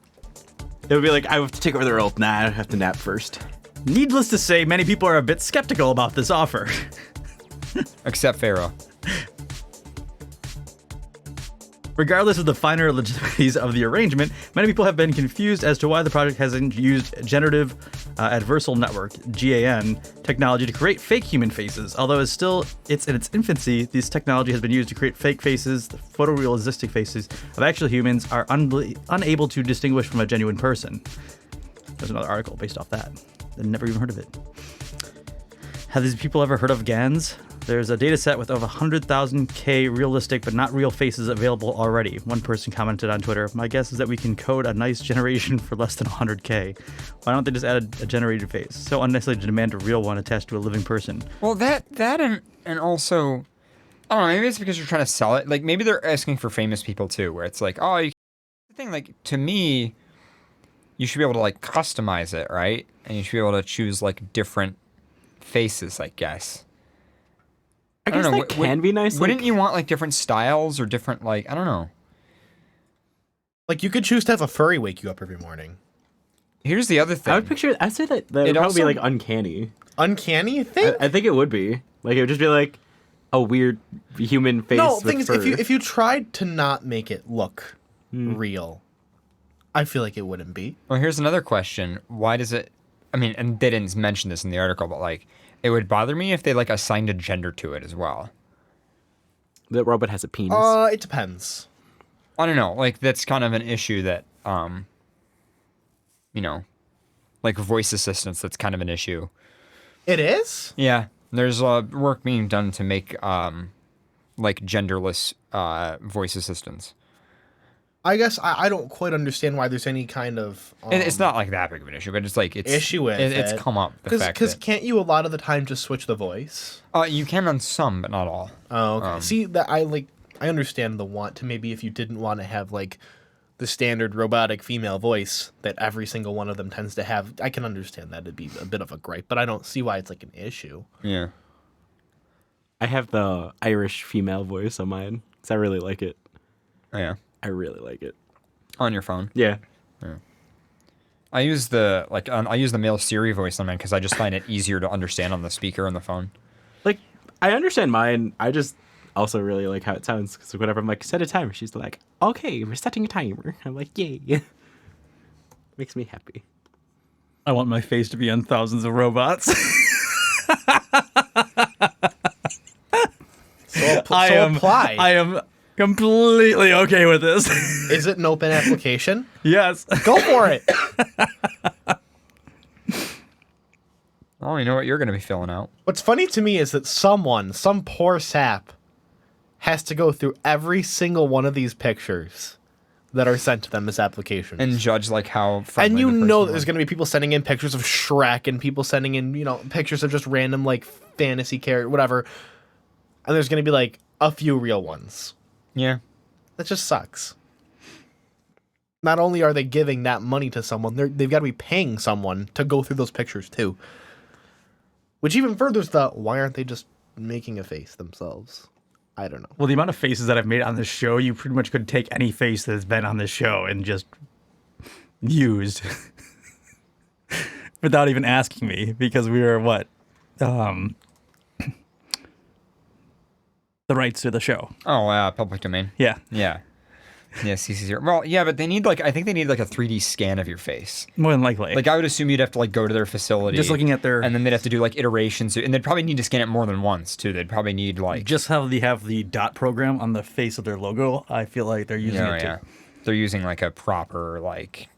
It would be like, I have to take over the world. Nah, I have to nap first. Needless to say, many people are a bit skeptical about this offer. Except Pharaoh. Regardless of the finer legitimities of the arrangement, many people have been confused as to why the project hasn't used generative adversarial network (GAN) technology to create fake human faces. Although it's in its infancy, this technology has been used to create fake faces. The photorealistic faces of actual humans are unable to distinguish from a genuine person. There's another article based off that. I've never even heard of it. Have these people ever heard of GANs? There's a data set with over 100,000 realistic but not real faces available already. One person commented on Twitter, my guess is that we can code a nice generation for less than 100K. Why don't they just add a generated face? So unnecessary to demand a real one attached to a living person. Well, that and also, I don't know, maybe it's because you're trying to sell it. Like, maybe they're asking for famous people, too, where it's like, oh, the thing, like, to me, you should be able to, like, customize it, right? And you should be able to choose, like, different faces, I guess. I guess don't know, that can be nice. Wouldn't you want like different styles or different like I don't know? Like you could choose to have a furry wake you up every morning. Here's the other thing. I would picture. I'd say that would probably be like uncanny. Uncanny thing? I think it would be. Like it would just be like a weird human face. No, with thing is, fur. if you tried to not make it look real, I feel like it wouldn't be. Well, here's another question. Why does it? I mean, and they didn't mention this in the article, but like. It would bother me if they like assigned a gender to it as well. The robot has a penis. It depends. I don't know. Like that's kind of an issue that, you know, like voice assistants. That's kind of an issue. It is? Yeah. There's work being done to make like genderless voice assistants. I guess I don't quite understand why there's any kind of... it's not like that big of an issue, but it's like... issue with it. It's come up, the fact Because that... can't you a lot of the time just switch the voice? You can on some, but not all. Oh, okay. See, that I understand the want to maybe if you didn't want to have, like, the standard robotic female voice that every single one of them tends to have. I can understand that it'd be a bit of a gripe, but I don't see why it's, like, an issue. Yeah. I have the Irish female voice on mine, because I really like it. Oh, yeah. I really like it. On your phone? Yeah. I use the male Siri voice on mine because I just find it easier to understand on the speaker on the phone. Like, I understand mine. I just also really like how it sounds. Because whenever I'm like, set a timer, she's like, okay, we're setting a timer. I'm like, yay. Makes me happy. I want my face to be on thousands of robots. Apply. I am completely okay with this. Is it an open application? Yes. Go for it. Oh, you know what you're going to be filling out. What's funny to me is that some poor sap, has to go through every single one of these pictures, that are sent to them as applications. And judge like how And friendly you the person know was. there's going to be people sending in pictures of Shrek and people sending in, pictures of just random like fantasy character, whatever. And there's going to be like a few real ones. Yeah. That just sucks. Not only are they giving that money to someone, they've got to be paying someone to go through those pictures too. Which even furthers why aren't they just making a face themselves? I don't know. Well, the amount of faces that I've made on this show, you pretty much could take any face that has been on this show and just used without even asking me, because we are the rights to the show. Oh, public domain. Yeah. Yeah. Yeah, CC0. Well, yeah, but I think they need like a 3D scan of your face. More than likely. Like I would assume you'd have to like go to their facility. Just looking at their... And then they'd have to do like iterations. And they'd probably need to scan it more than once too. They'd probably need like... Just how they have the dot program on the face of their logo, I feel like they're using it too. Yeah. They're using like a proper like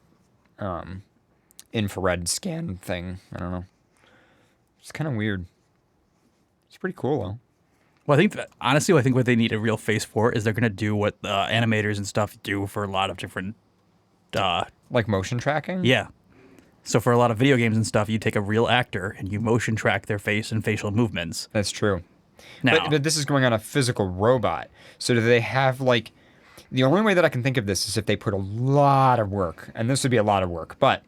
infrared scan thing. I don't know. It's kind of weird. It's pretty cool though. Well, I think what they need a real face for is they're going to do what animators and stuff do for a lot of different... like motion tracking? Yeah. So for a lot of video games and stuff, you take a real actor and you motion track their face and facial movements. That's true. Now, But this is going on a physical robot. So do they have like... The only way that I can think of this is if they put a lot of work, and this would be a lot of work, but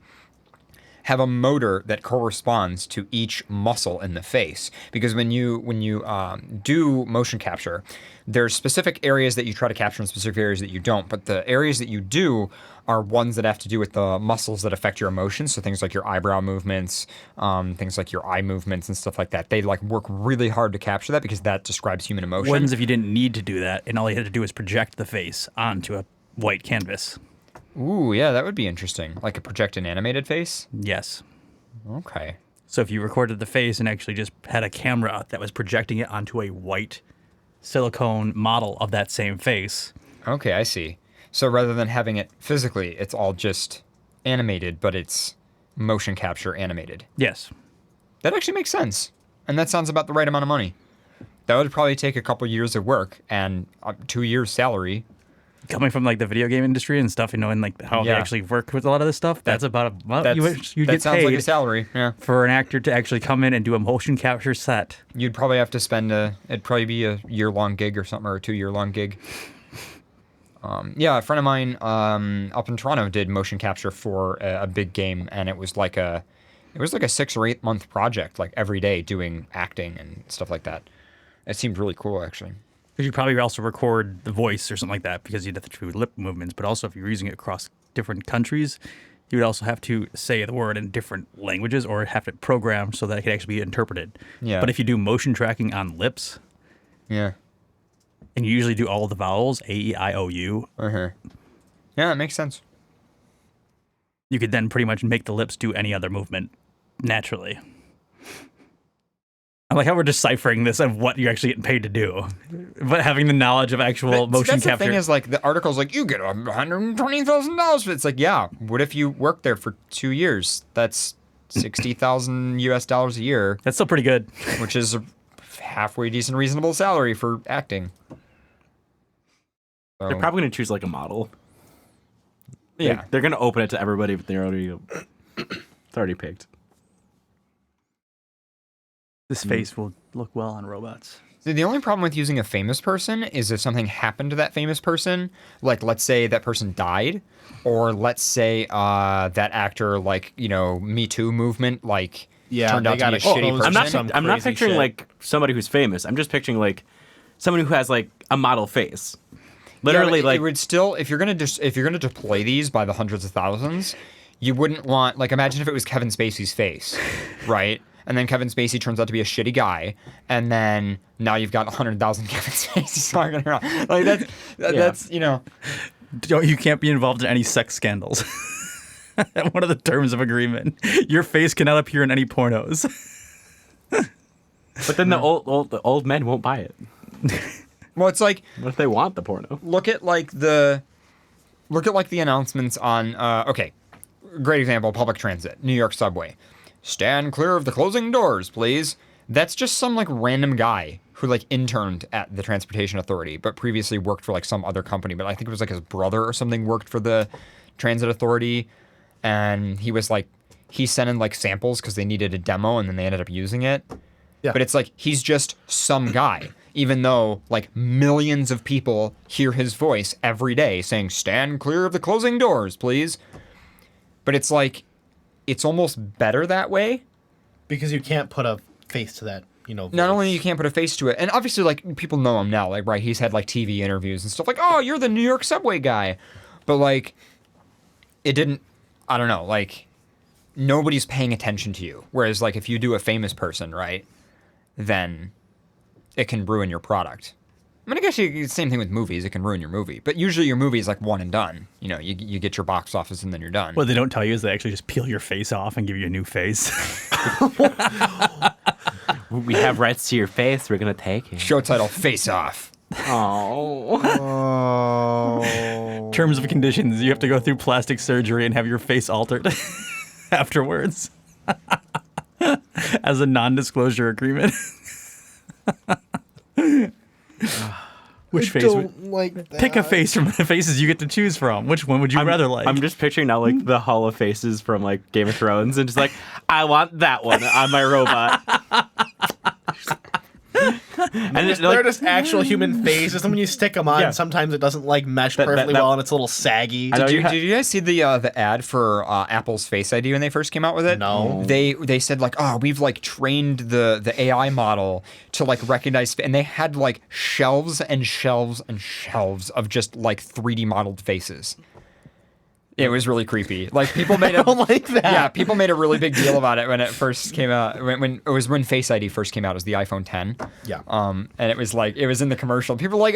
have a motor that corresponds to each muscle in the face. Because when you do motion capture, there's specific areas that you try to capture and specific areas that you don't. But the areas that you do are ones that have to do with the muscles that affect your emotions. So things like your eyebrow movements, things like your eye movements and stuff like that. They like work really hard to capture that because that describes human emotion. what happens if you didn't need to do that and all you had to do is project the face onto a white canvas? Ooh, yeah, that would be interesting. Like a project an animated face? Yes. Okay. So if you recorded the face and actually just had a camera that was projecting it onto a white silicone model of that same face. Okay, I see. So rather than having it physically, it's all just animated, but it's motion capture animated. Yes. That actually makes sense. And that sounds about the right amount of money. That would probably take a couple years of work and 2 years' salary. Coming from like the video game industry and stuff, and like how they actually work with a lot of this stuff, that's about a month. You that get sounds paid like a salary, yeah. for an actor to actually come in and do a motion capture set. You'd probably have to spend it'd probably be a year-long gig or something, or a 2-year-long gig. Yeah, a friend of mine up in Toronto did motion capture for a big game, and it was like a 6 or 8 month project, like every day doing acting and stuff like that. It seemed really cool, actually. Because you probably also record the voice or something like that because you'd have to do lip movements. But also if you're using it across different countries, you would also have to say the word in different languages or have it programmed so that it could actually be interpreted. Yeah. But if you do motion tracking on lips, yeah, and you usually do all of the vowels, A, E, I, O, U. Yeah, that makes sense. You could then pretty much make the lips do any other movement naturally. I like how we're deciphering this of what you're actually getting paid to do, but having the knowledge of actual motion capture. The thing is, like, the article's like, you get $120,000. But it's like, yeah, what if you work there for 2 years? That's $60,000 a year. That's still pretty good. Which is a halfway decent, reasonable salary for acting. So, They're probably going to choose like a model. Yeah. They're going to open it to everybody, but it's already picked. This face will look well on robots. The only problem with using a famous person is if something happened to that famous person, like let's say that person died, or let's say that actor, like, Me Too movement, like, turned out to be a shitty person. I'm not picturing like somebody who's famous. I'm just picturing like somebody who has like a model face. Literally, it would still, if you're gonna deploy these by the hundreds of thousands, you wouldn't want, like, imagine if it was Kevin Spacey's face, right? And then Kevin Spacey turns out to be a shitty guy, and then now you've got 100,000 Kevin Spaceys walking around. Like that's You can't be involved in any sex scandals. One of the terms of agreement. Your face cannot appear in any pornos. But then the old men won't buy it. Well, it's like, what if they want the porno? Look at the announcements on okay, great example, public transit, New York subway. Stand clear of the closing doors, please. That's just some like random guy who like interned at the Transportation Authority, but previously worked for like some other company. But I think it was like his brother or something worked for the Transit Authority, and he was like, he sent in like samples because they needed a demo, and then they ended up using it. Yeah. But it's like he's just some guy, even though like millions of people hear his voice every day saying, "Stand clear of the closing doors, please." But it's like, it's almost better that way. Because you can't put a face to that, voice. Not only you can't put a face to it, and obviously like people know him now, like right, he's had like TV interviews and stuff like, "Oh, you're the New York subway guy," but like, it didn't. I don't know, like nobody's paying attention to you. Whereas like if you do a famous person, right, then it can ruin your product. I mean, I guess same thing with movies. It can ruin your movie, but usually your movie is like one and done. You get your box office and then you're done. What they don't tell you is they actually just peel your face off and give you a new face. We have rights to your face. We're gonna take it. Show title: Face Off. Oh. Terms of conditions: you have to go through plastic surgery and have your face altered afterwards, as a non-disclosure agreement. Which face? Like that. Pick a face from the faces you get to choose from. Which one would you rather like? I'm just picturing now like the Hall of Faces from like Game of Thrones, and just like, I want that one on my robot. And they're just actual human faces, and when you stick them on, sometimes it doesn't like mesh perfectly well, and it's a little saggy. Did you guys see the ad for Apple's Face ID when they first came out with it? No. They said like, oh, we've like trained the AI model to like recognize, and they had like shelves and shelves and shelves of just like 3D modeled faces. It was really creepy. Like people made I don't like that. Yeah, people made a really big deal about it when it first came out. When Face ID first came out, it was the iPhone 10. Yeah. And it was like it was in the commercial. People were like,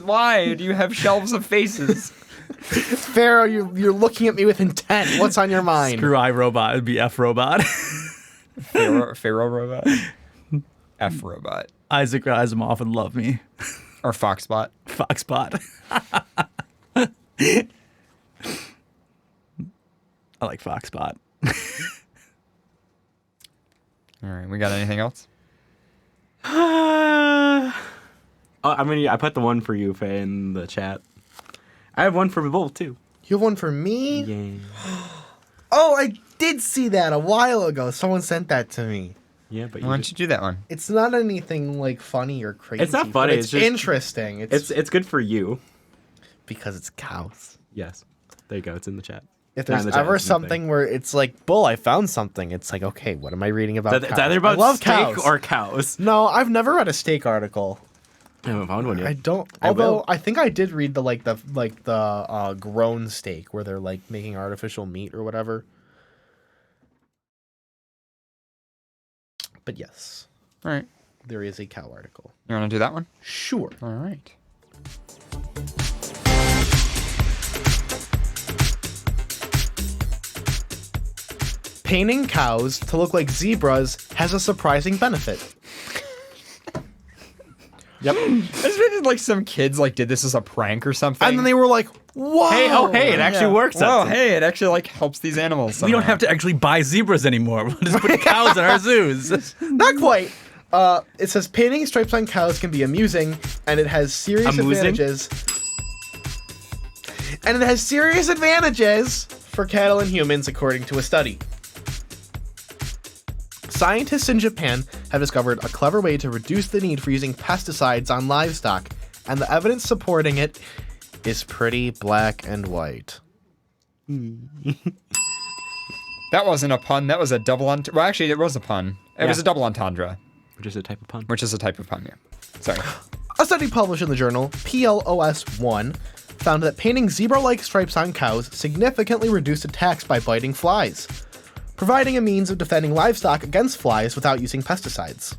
why do you have shelves of faces? Pharaoh, you're looking at me with intent. What's on your mind? Screw iRobot. It'd be F Robot. Pharaoh robot. F robot. Isaac Asimov would love me. Or Foxbot. Foxbot. I like Foxbot. All right, we got anything else? I put the one for you, Faye, in the chat. I have one for both too. You have one for me? Yeah. Oh, I did see that a while ago. Someone sent that to me. Yeah, but why don't you do that one? It's not anything like funny or crazy. It's not funny. It's just interesting. It's good for you because it's cows. Yes. There you go. It's in the chat. If there's ever something where it's like, Bull, I found something. It's like, okay, what am I reading about? It's either about I love steak cows. or cows. No, I've never read a steak article. I haven't found one yet. I don't. Although I think I did read the grown steak where they're like making artificial meat or whatever. But yes. All right. There is a cow article. You want to do that one? Sure. All right. Painting cows to look like zebras has a surprising benefit. Yep. It's like some kids like did this as a prank or something. And then they were like, whoa. Hey, it actually works. Whoa, hey, it actually like helps these animals somehow. We don't have to actually buy zebras anymore. We'll just put cows in our zoos. Not quite. It says painting stripes on cows can be amusing, and it has serious advantages. And it has serious advantages for cattle and humans, according to a study. Scientists in Japan have discovered a clever way to reduce the need for using pesticides on livestock, and the evidence supporting it is pretty black and white. That wasn't a pun. That was a double entendre. Well, actually, it was a pun. It was a double entendre. Which is a type of pun. Yeah. Sorry. A study published in the journal PLOS One found that painting zebra-like stripes on cows significantly reduced attacks by biting flies, providing a means of defending livestock against flies without using pesticides.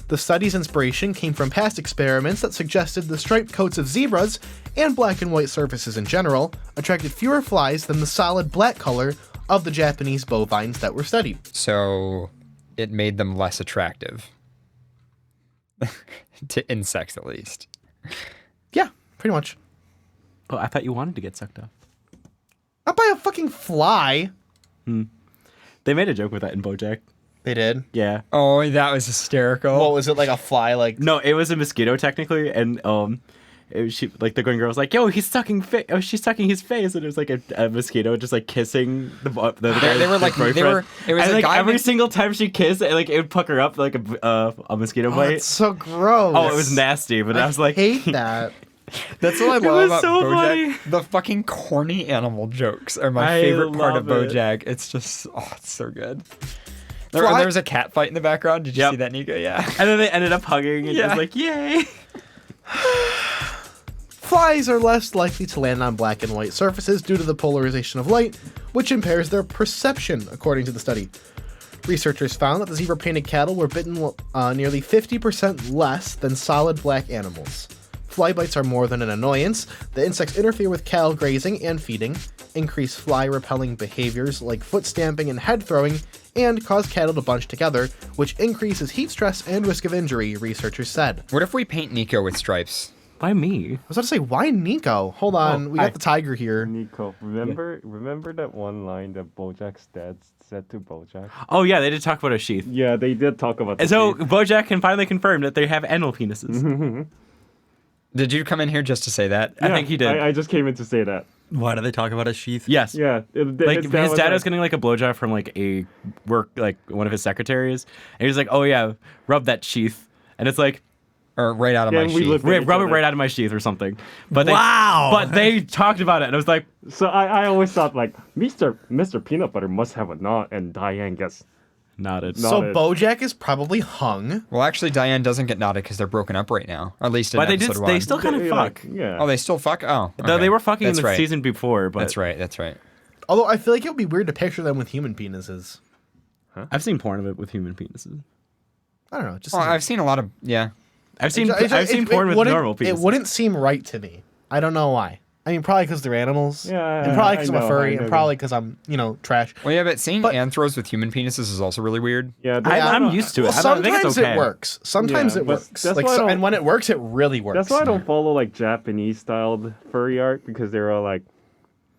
The study's inspiration came from past experiments that suggested the striped coats of zebras and black and white surfaces in general attracted fewer flies than the solid black color of the Japanese bovines that were studied. So it made them less attractive. To insects, at least. Yeah, pretty much. Oh, I thought you wanted to get sucked up. Not by a fucking fly. They made a joke with that in BoJack. They did? Yeah. Oh, that was hysterical. What was it, like a fly? Like No, it was a mosquito technically, and she like the green girl was like, "Yo, he's sucking she's sucking his face," and it was like a mosquito just like kissing the guy's They were like boyfriend. they were. It was and a like guy. every single time she kissed, it would pucker up like a mosquito bite. it's so gross. Oh, it was nasty, but I was like, hate that. That's what I It love was about so BoJack. funny. The fucking corny animal jokes are my I favorite part of love it. BoJack. It's just, it's so good. There was a cat fight in the background. Did you Yep. see that, Nico? Yeah. And then they ended up hugging, and it Yeah. was like, yay. Flies are less likely to land on black and white surfaces due to the polarization of light, which impairs their perception, according to the study. Researchers found that the zebra-painted cattle were bitten nearly 50% less than solid black animals. Fly bites are more than an annoyance. The insects interfere with cattle grazing and feeding, increase fly-repelling behaviors like foot stamping and head throwing, and cause cattle to bunch together, which increases heat stress and risk of injury, researchers said. What if we paint Nico with stripes? Why me? I was about to say, why Nico? Hold on, we got the tiger here. Nico, remember that one line that BoJack's dad said to BoJack? Oh yeah, they did talk about a sheath. Yeah, they did talk about. And so BoJack can finally confirm that they have animal penises. Did you come in here just to say that? I think he did. I just came in to say that. Why do they talk about a sheath? Yes. Yeah, Like his dad was getting like a blowjob from like one of his secretaries, and he was like, "Oh yeah, rub that sheath," and it's like, or right out of my sheath. Rub it right out of my sheath or something. But Wow. But they talked about it, and it was like, So I always thought like Mr. Peanut Butter must have a knot, and Diane gets nodded. So BoJack is probably hung. Well, actually, Diane doesn't get knotted because they're broken up right now. At least in But episode one. they still kind of fuck. Yeah. Oh, they still fuck? Oh. Though okay. they were fucking That's in the right. season before. But That's right. Although I feel like it would be weird to picture them with human penises. I've seen porn of it with human penises. I don't know. Just Well, I've seen a lot of, yeah. I've seen porn with normal penises. It wouldn't seem right to me. I don't know why. I mean, probably because they're animals. Yeah, and probably because I'm I a know, furry, I know and probably because I'm, trash. Well, yeah, but seeing anthros with human penises is also really weird. Yeah, I'm used to it. Well, I think it's sometimes okay. it works. Sometimes Yeah, it but works. that's Like, why I don't- and when it works, it really works. That's why I don't follow like Japanese styled furry art because they're all like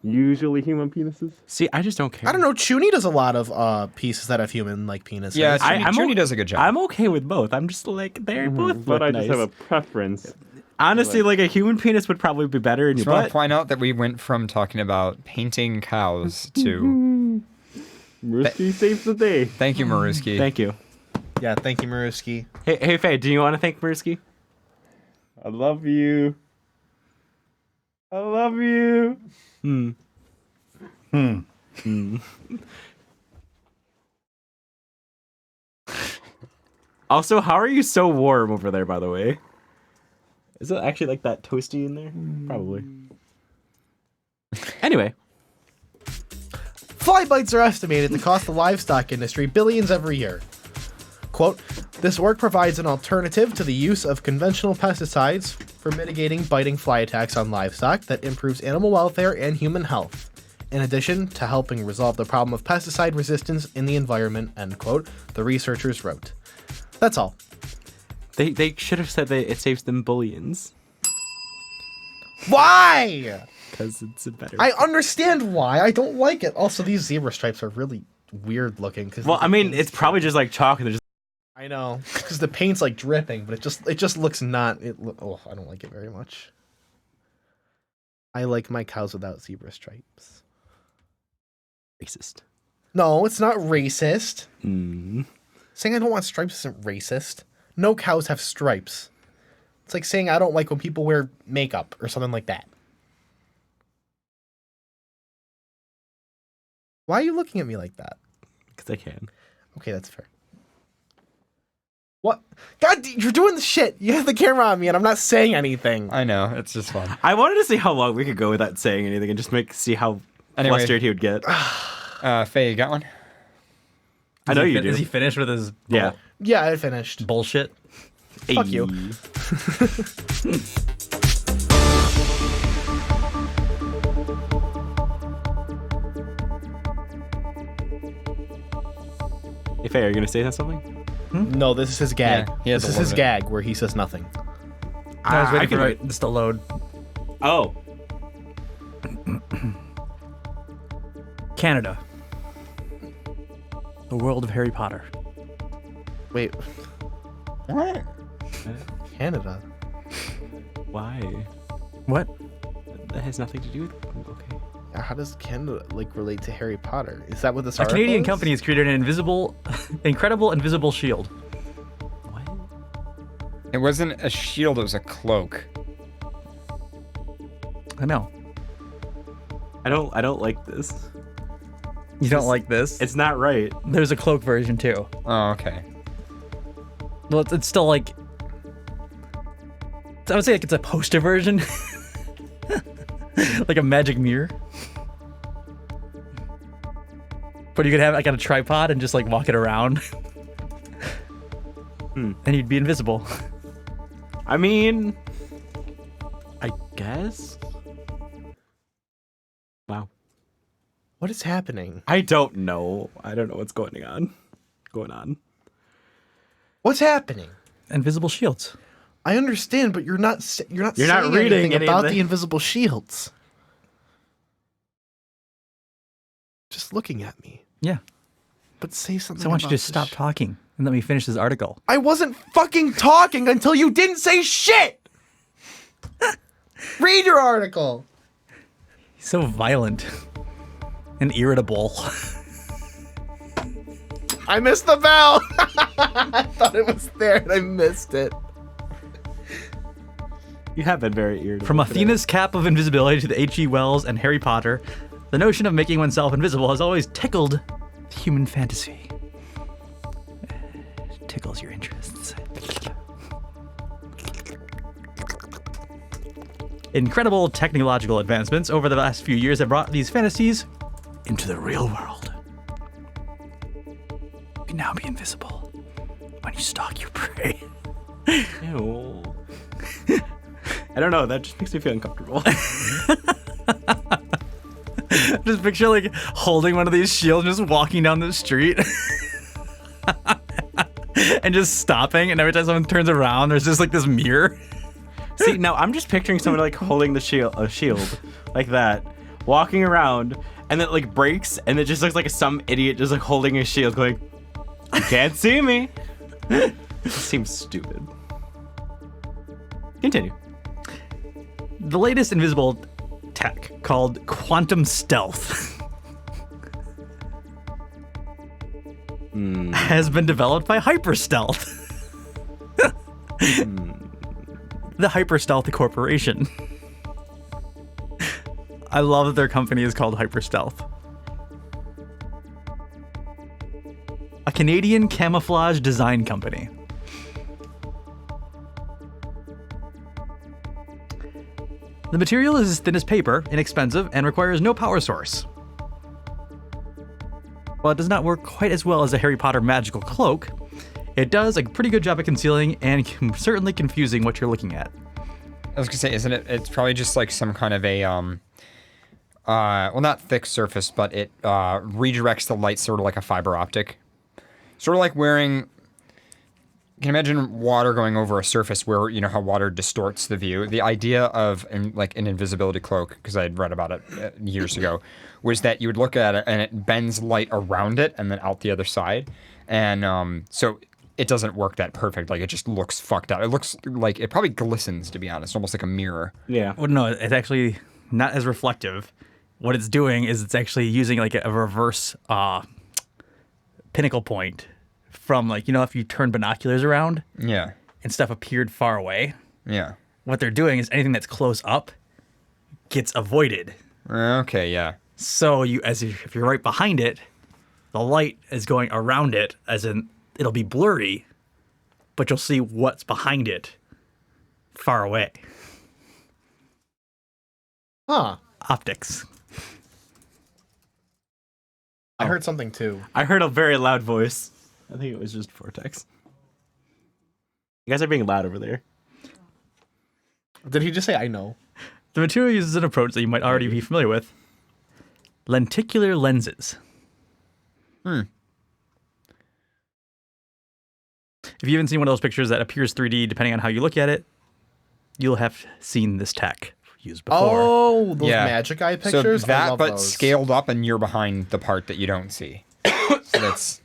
usually human penises. See, I just don't care. I don't know. Chuni does a lot of pieces that have human like penises. Yeah, I'm Junie does a good job. I'm okay with both. I'm just like they're both. But look I nice. just have a preference. Honestly, like a human penis would probably be better in your Just want to butt. point out that we went from talking about painting cows to... Maruski saves the day. Thank you, Maruski. Thank you. Yeah, thank you, Maruski. Hey, Faye, do you want to thank Maruski? I love you. I love you. Also, how are you so warm over there, by the way? Is it actually like that toasty in there? Probably. Anyway. Fly bites are estimated to cost the livestock industry billions every year. Quote, this work provides an alternative to the use of conventional pesticides for mitigating biting fly attacks on livestock that improves animal welfare and human health, in addition to helping resolve the problem of pesticide resistance in the environment, end quote, the researchers wrote. That's all. They should have said that it saves them billions. Why? Because it's a better... I understand why. I don't like it. Also, these zebra stripes are really weird looking. Well, I mean, it's probably just like chalk and they're just... I know, because the paint's like dripping, but it just looks not. I don't like it very much. I like my cows without zebra stripes. Racist. No, it's not racist. Mm. Saying I don't want stripes isn't racist. No cows have stripes. It's like saying I don't like when people wear makeup or something like that. Why are you looking at me like that? Because I can. Okay, that's fair. What? God, you're doing the shit. You have the camera on me and I'm not saying anything. I know, it's just fun. I wanted to see how long we could go without saying anything and just see how flustered he would get. Faye, you got one? I know you do. Is he finished with his Yeah. Yeah, I finished. bullshit? Fuck you. Hey, Faye, are you going to say something? No, this is his gag. Yeah, he has this is a his little gag where he says nothing. I was waiting can for this to load. Oh. Canada. The world of Harry Potter. Wait. What? Canada. Why? What? That has nothing to do with. Okay. How does Canada relate to Harry Potter? Is that what this A article Canadian is? company has created an incredible invisible shield. What? It wasn't a shield, it was a cloak. I know. I don't like this. You don't like this? It's not right. There's a cloak version too. Oh, okay. Well, it's still like. I would say like it's a poster version. Like a magic mirror. But you could have it like on a tripod and just like walk it around. And you'd be invisible. I mean, I guess. Wow. What is happening? I don't know. I don't know what's going on. What's happening? Invisible shields. I understand, but you're not saying reading anything about anything. the invisible shields. Just looking at me. Yeah. But say something. So I want you about to stop talking and let me finish this article. I wasn't fucking talking until you didn't say shit. Read your article. He's so violent and irritable. I missed the bell. I thought it was there and I missed it. You have been very irritable. From today. Athena's cap of invisibility to the H.G. Wells and Harry Potter, the notion of making oneself invisible has always tickled human fantasy. It tickles your interests. Incredible technological advancements over the last few years have brought these fantasies into the real world. You can now be invisible when you stalk your prey. Ew. I don't know. That just makes me feel uncomfortable. Just picture like holding one of these shields, just walking down the street, and just stopping. And every time someone turns around, there's just like this mirror. See, now I'm just picturing someone like holding a shield like that, walking around, and then it like breaks, and it just looks like some idiot just like holding a shield, going, "You can't see me." It seems stupid. Continue. The latest invisible tech, called quantum stealth, has been developed by Hyperstealth. The Hyperstealth Corporation. I love that their company is called Hyperstealth. A Canadian camouflage design company. The material is as thin as paper, inexpensive, and requires no power source. While it does not work quite as well as a Harry Potter magical cloak, it does a pretty good job at concealing and certainly confusing what you're looking at. I was gonna say, isn't it? It's probably just like some kind of a well, not thick surface, but it redirects the light sort of like a fiber optic, sort of like wearing. You can imagine water going over a surface where, you know, how water distorts the view. The idea of like an invisibility cloak, because I had read about it years ago, was that you would look at it and it bends light around it and then out the other side. And so it doesn't work that perfect. Like, it just looks fucked up. It looks like it probably glistens, to be honest, almost like a mirror. Yeah. Well, no, it's actually not as reflective. What it's doing is it's actually using like a reverse pinnacle point. From, like, you know, if you turn binoculars around, Yeah. and stuff appeared far away, Yeah. what they're doing is anything that's close up gets avoided. Okay, yeah. So if you're right behind it, the light is going around it, as in it'll be blurry, but you'll see what's behind it far away. Huh. Optics. I heard something too. I heard a very loud voice. I think it was just Vortex. You guys are being loud over there. Did he just say I know? The material uses an approach that you might already be familiar with. Lenticular lenses. If you haven't seen one of those pictures that appears 3D depending on how you look at it, you'll have seen this tech used before. Oh, those magic eye pictures? So that, I love but those. scaled up, and you're behind the part that you don't see. So that's...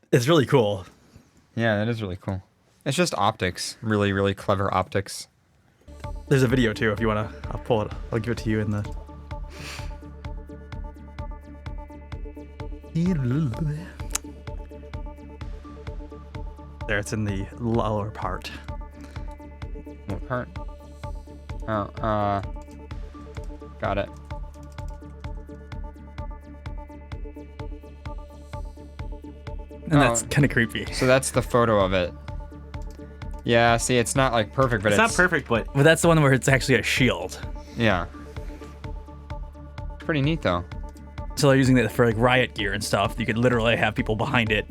It's really cool. Yeah, that is really cool. It's just optics. Really, really clever optics. There's a video too if you want to. I'll pull it. I'll give it to you in the. There, it's in the lower part. What part? Oh, got it. And that's kind of creepy. So that's the photo of it. Yeah, see, it's not like perfect, but It's not perfect, but that's the one where it's actually a shield. Yeah. Pretty neat though. So they're using it for like riot gear and stuff. You could literally have people behind it.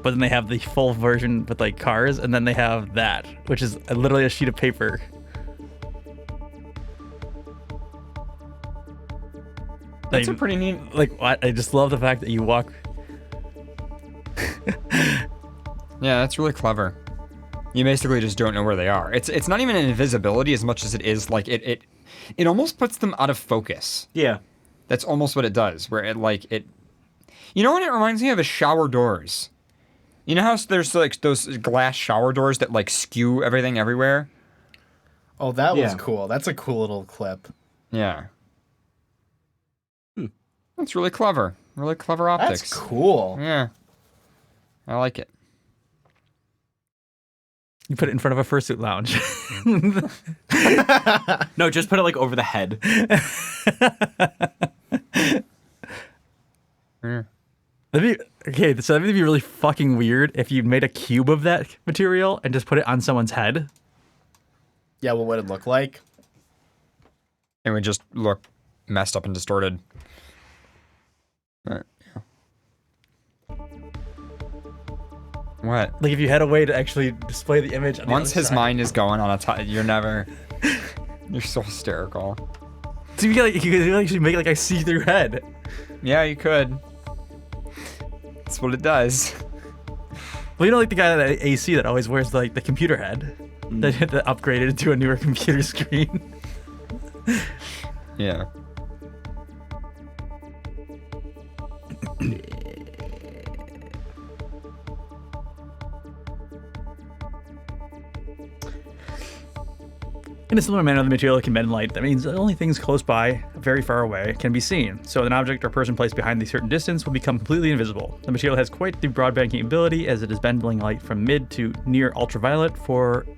But then they have the full version with like cars, and then they have that, which is literally a sheet of paper. That's a pretty neat. Like, I just love the fact that you walk. Yeah, that's really clever. You basically just don't know where they are. It's not even an invisibility as much as it is like it almost puts them out of focus. Yeah. That's almost what it does, where it. You know what it reminds me of is shower doors. You know how there's like those glass shower doors that like skew everything everywhere? Oh, that was cool. That's a cool little clip. Yeah. That's really clever. Really clever optics. That's cool. Yeah. I like it. You put it in front of a fursuit lounge. No, just put it like over the head. So that'd be really fucking weird if you made a cube of that material and just put it on someone's head. Yeah, what would it look like? It would just look messed up and distorted. Right. What? Like if you had a way to actually display the image. On Once the his side. mind is going on a you're never. You're so hysterical. So you could actually make like a see-through head. Yeah, you could. That's what it does. Well, you know, like the guy at AC that always wears like the computer head that upgraded to a newer computer screen. Yeah. In a similar manner, the material can bend light. That means that only things close by, very far away, can be seen. So an object or person placed behind a certain distance will become completely invisible. The material has quite the broadband capability, as it is bending light from mid to near ultraviolet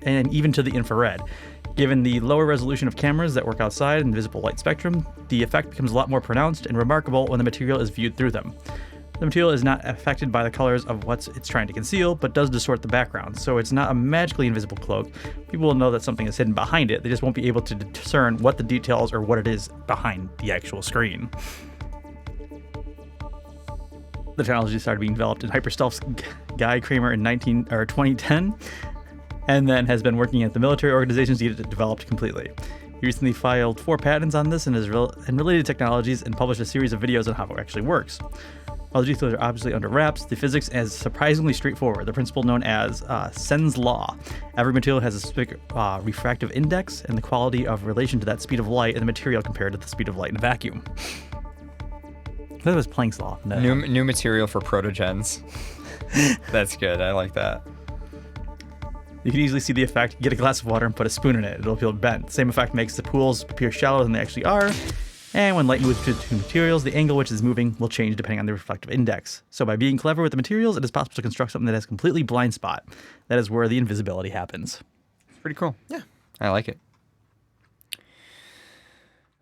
and even to the infrared. Given the lower resolution of cameras that work outside in the visible light spectrum, the effect becomes a lot more pronounced and remarkable when the material is viewed through them. The material is not affected by the colors of what it's trying to conceal, but does distort the background, so it's not a magically invisible cloak. People will know that something is hidden behind it, they just won't be able to discern what the details or what it is behind the actual screen. The technology started being developed in Hyperstealth's Guy Kramer in 2010, and then has been working at the military organizations to get it developed completely. He recently filed 4 patents on this and related technologies, and published a series of videos on how it actually works. While the details are obviously under wraps, the physics is surprisingly straightforward. The principle known as Sen's law. Every material has a specific refractive index and the quality of relation to that speed of light and the material compared to the speed of light in a vacuum. That was Planck's law. No. New material for protogens. That's good. I like that. You can easily see the effect. Get a glass of water and put a spoon in it. It'll feel bent. Same effect makes the pools appear shallower than they actually are. And when light moves between two materials, the angle which is moving will change depending on the reflective index. So by being clever with the materials, it is possible to construct something that has a completely blind spot. That is where the invisibility happens. It's pretty cool. Yeah. I like it.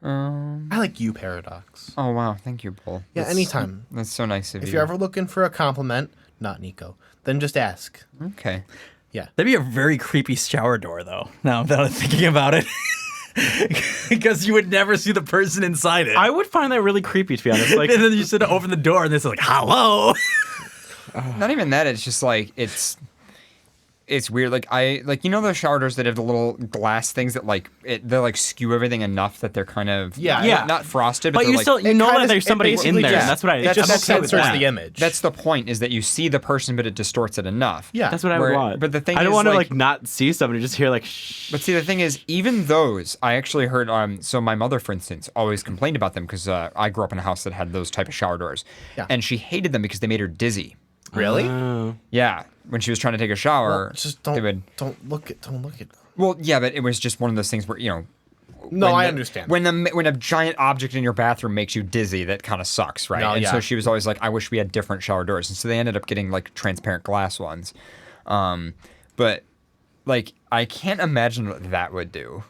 I like you, Paradox. Oh, wow. Thank you, Paul. Yeah, anytime. That's so nice of you. If you're ever looking for a compliment, not Nico, then just ask. Okay. Yeah. That'd be a very creepy shower door, though, now that I'm thinking about it. Because you would never see the person inside it. I would find that really creepy, to be honest. Like, and then you sit to open the door and it's like, hello. Not even that. It's just like, it's weird. Like you know those shower doors that have the little glass things that they like skew everything enough that they're kind of not frosted, but you still know that there's somebody in there. And that's what it just censors the image. That's the point, is that you see the person, but it distorts it enough. Yeah, that's what I would want. But the thing I don't is, want to like not see somebody, just hear like shh. But see, the thing is, even those, I actually heard. So my mother, for instance, always complained about them because I grew up in a house that had those type of shower doors, and she hated them because they made her dizzy. Really? Yeah. when she was trying to take a shower, Well, just they would. don't look at. Well, yeah, but it was just one of those things where No, when I the- understand. When a giant object in your bathroom makes you dizzy, that kind of sucks, right? No, and yeah. so she was always like, I wish we had different shower doors. And so they ended up getting like transparent glass ones. But like, I can't imagine what that would do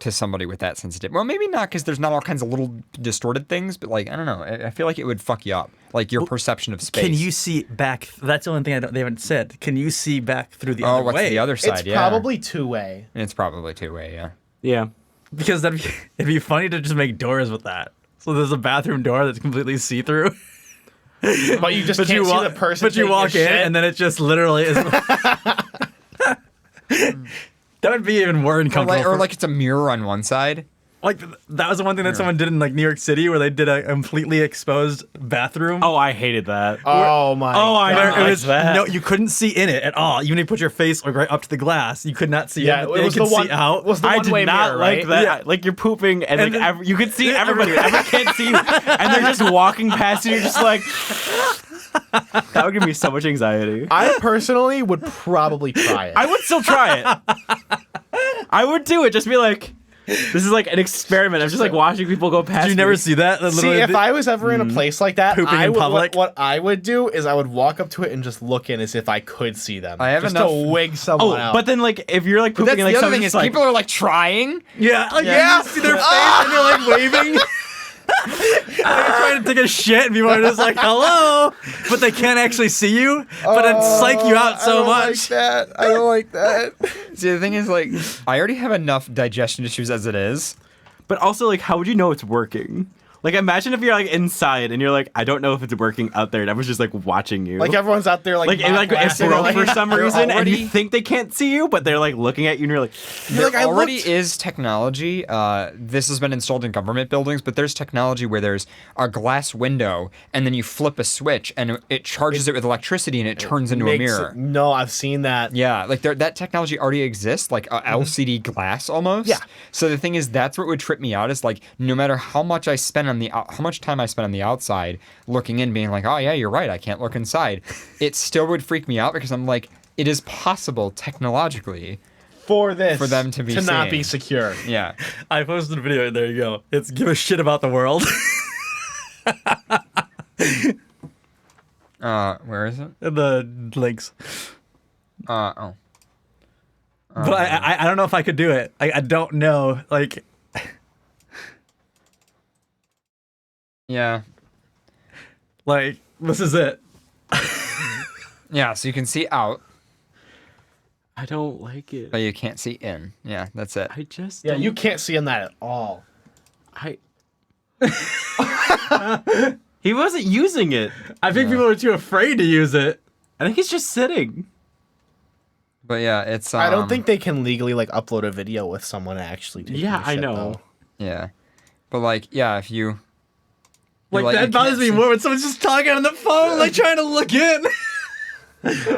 to somebody with that sensitivity. Well, maybe not, because there's not all kinds of little distorted things, but like, I don't know. I feel like it would fuck you up. Like your perception of space. Can you see back? That's the only thing they haven't said. Can you see back through the other way? what's the other side? It's probably two-way. It's probably two-way, yeah. Yeah. Because it'd be funny to just make doors with that. So there's a bathroom door that's completely see-through. But you just can't see the person. But you taking walk a in, shit. and then it just literally is. That would be even more uncomfortable. Or like it's a mirror on one side. Like that was the one thing that someone did in like New York City, where they did a completely exposed bathroom. Oh, I hated that. Oh my. I God. didn't like that. No, you couldn't see in it at all. Even if you put your face like right up to the glass, you could not see. Yeah, in, it was you the could one. see out. Was the I one-way did not mirror, like right? that. Yeah. Like you're pooping and And like then- you could see everybody. Everyone can't see you, and they're just walking past you. You're just like, that would give me so much anxiety. I personally would probably try it. I would still try it. I would do it. Just be like, this is like an experiment. I'm just like watching people go past. Did you me. never see that? See, if I was ever in a place like that, Pooping I in would, public? what I would do is I would walk up to it and just look in as if I could see them. I have just enough- to wig someone Oh, out. but then like if you're like But pooping, that's and, like the other someone's thing just is like, people are like trying. yeah, like Yeah. you see their face and they're like waving. Like, you're trying to take a shit and people are just like, hello, but they can't actually see you, but it psych you out so much. I don't like that. See, the thing is, like, I already have enough digestion issues as it is. But also, like, how would you know it's working? Like, imagine if you're like inside and you're like, I don't know if it's working out there, and everyone's just like watching you. Like everyone's out there, like it blasting, broke like, for some They're reason, and already- you think they can't see you, but they're like looking at you, and you're like, There I already looked- is technology. This has been installed in government buildings, but there's technology where there's a glass window, and then you flip a switch, and it charges it with electricity, and it turns into a makes mirror. it- no, I've seen that. Yeah, like that technology already exists, like a LCD glass almost. Yeah. So the thing is, that's what would trip me out. Is like no matter how much I spend on how much time I spend on the outside looking in, being like, oh yeah, you're right, I can't look inside. It still would freak me out because I'm like, it is possible technologically For this, for them to be not be seeing. secure. Yeah. I posted a video. There you go. It's give a shit about the world. Where is it? The links. Oh. But I don't know if I could do it. I don't know. Like, Yeah. this is it. Yeah, so you can see out, I don't like it. but you can't see in. Yeah, that's it. I just Yeah, don't- you can't see in that at all. I. He wasn't using it. I think people are too afraid to use it. I think he's just sitting. But yeah, it's. I don't think they can legally like upload a video with someone actually taking Yeah, a I shit, know. though. Yeah, but like, yeah, if you. Like, like, that you bothers can't me see- more when someone's just talking on the phone, like trying to look in.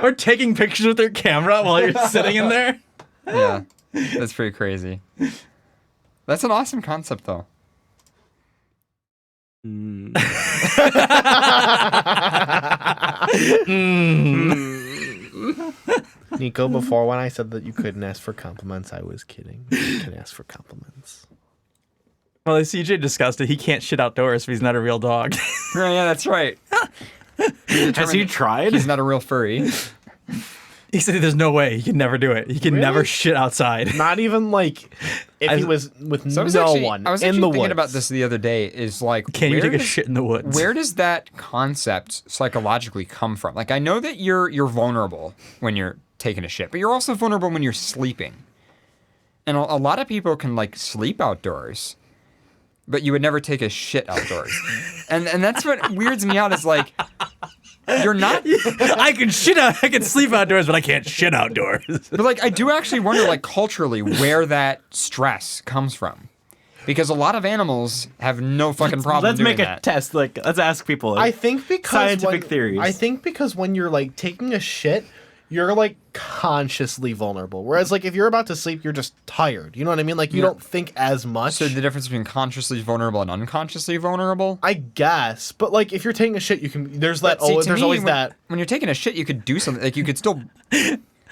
Or taking pictures with their camera while you're sitting in there. Yeah, that's pretty crazy. That's an awesome concept, though. Nico, before when I said that you couldn't ask for compliments, I was kidding. You can ask for compliments. Well, as CJ discussed it, he can't shit outdoors if he's not a real dog. Yeah, that's right. Has he tried? He's not a real furry. He said there's no way. He can never do it. He can never shit outside. Not even like if he was with So I was no actually, one I was in actually the thinking woods. about this the other day. Is like, Can you where take a does- shit in the woods? Where does that concept psychologically come from? Like, I know that you're vulnerable when you're taking a shit, but you're also vulnerable when you're sleeping. And a lot of people can like sleep outdoors, but you would never take a shit outdoors. and that's what weirds me out is like, you're not. I can shit out. I can sleep outdoors, but I can't shit outdoors. But like, I do actually wonder, like, culturally, where that stress comes from, because a lot of animals have no fucking problem Let's doing make a that. test. Like, let's ask people. Like, I think because scientific when, theories. I think because when you're like taking a shit, you're like consciously vulnerable. Whereas like if you're about to sleep, you're just tired. You know what I mean? Like you don't think as much. So the difference between consciously vulnerable and unconsciously vulnerable? I guess. But like if you're taking a shit, you can there's that See, to there's me, always when, that when you're taking a shit, you could do something. Like you could still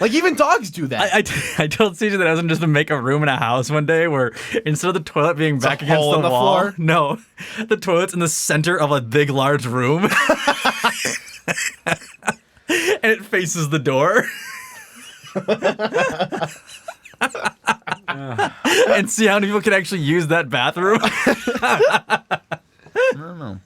like even dogs do that. I told CJ that I was gonna just make a room in a house one day where instead of the toilet being back a against hole the in the wall, floor? no, the toilet's in the center of a big, large room, and it faces the door. And see how many people can actually use that bathroom. I don't know.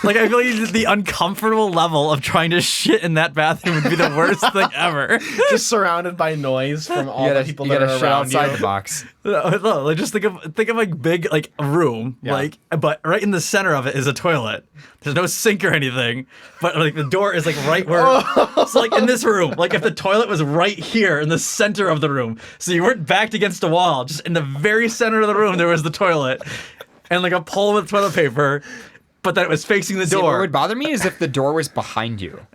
Like, I feel like the uncomfortable level of trying to shit in that bathroom would be the worst thing ever. Just surrounded by noise from all the people that are shit around outside you. the box. No, like just think of like big like a room, Yeah. like but right in the center of it is a toilet. There's no sink or anything, but like the door is like right where. So like in this room, like if the toilet was right here in the center of the room, so you weren't backed against a wall, just in the very center of the room there was the toilet, and like a pole with toilet paper, but that it was facing the See, what door. would bother me is if the door was behind you.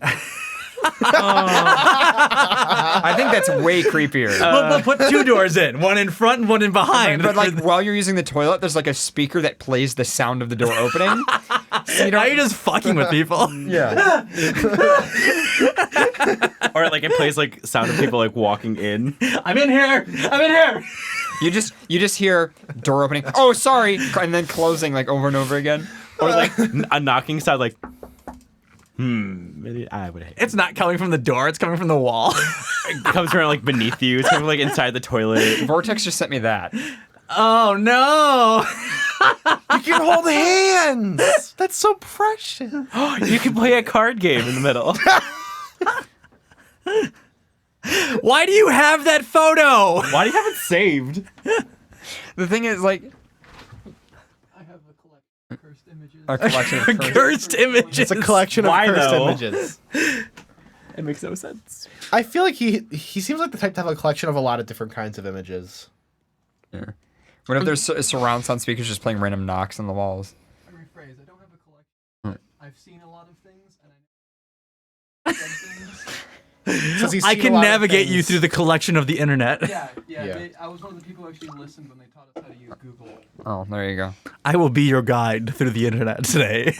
I think that's way creepier. We'll put two doors in, one in front and one in behind. But like while you're using the toilet, there's like a speaker that plays the sound of the door opening. So now you're just fucking with people. Yeah. Or like it plays like sound of people like walking in. I'm in here. I'm in here. You just hear door opening. Oh, sorry, and then closing like over and over again. Or like a knocking sound like, maybe I would hate it. It's not coming from the door. It's coming from the wall. It comes around like beneath you. It's coming like inside the toilet. Vortex just sent me that. Oh no. You can hold hands. That's so precious. You can play a card game in the middle. Why do you have that photo? Why do you have it saved? The thing is, like, a collection of Cursed images. It's a collection of Why, cursed though? images. It makes no sense. I feel like he seems like the type to have a collection of a lot of different kinds of images. Yeah. What if there's surround sound speakers just playing random knocks on the walls? I rephrase. I don't have a collection. I've seen a lot of things, and I know Says he's I seen a can lot of navigate you things. through the collection of the internet. Yeah. I was one of the people who actually listened when they taught us how to use Google. Oh, there you go. I will be your guide through the internet today.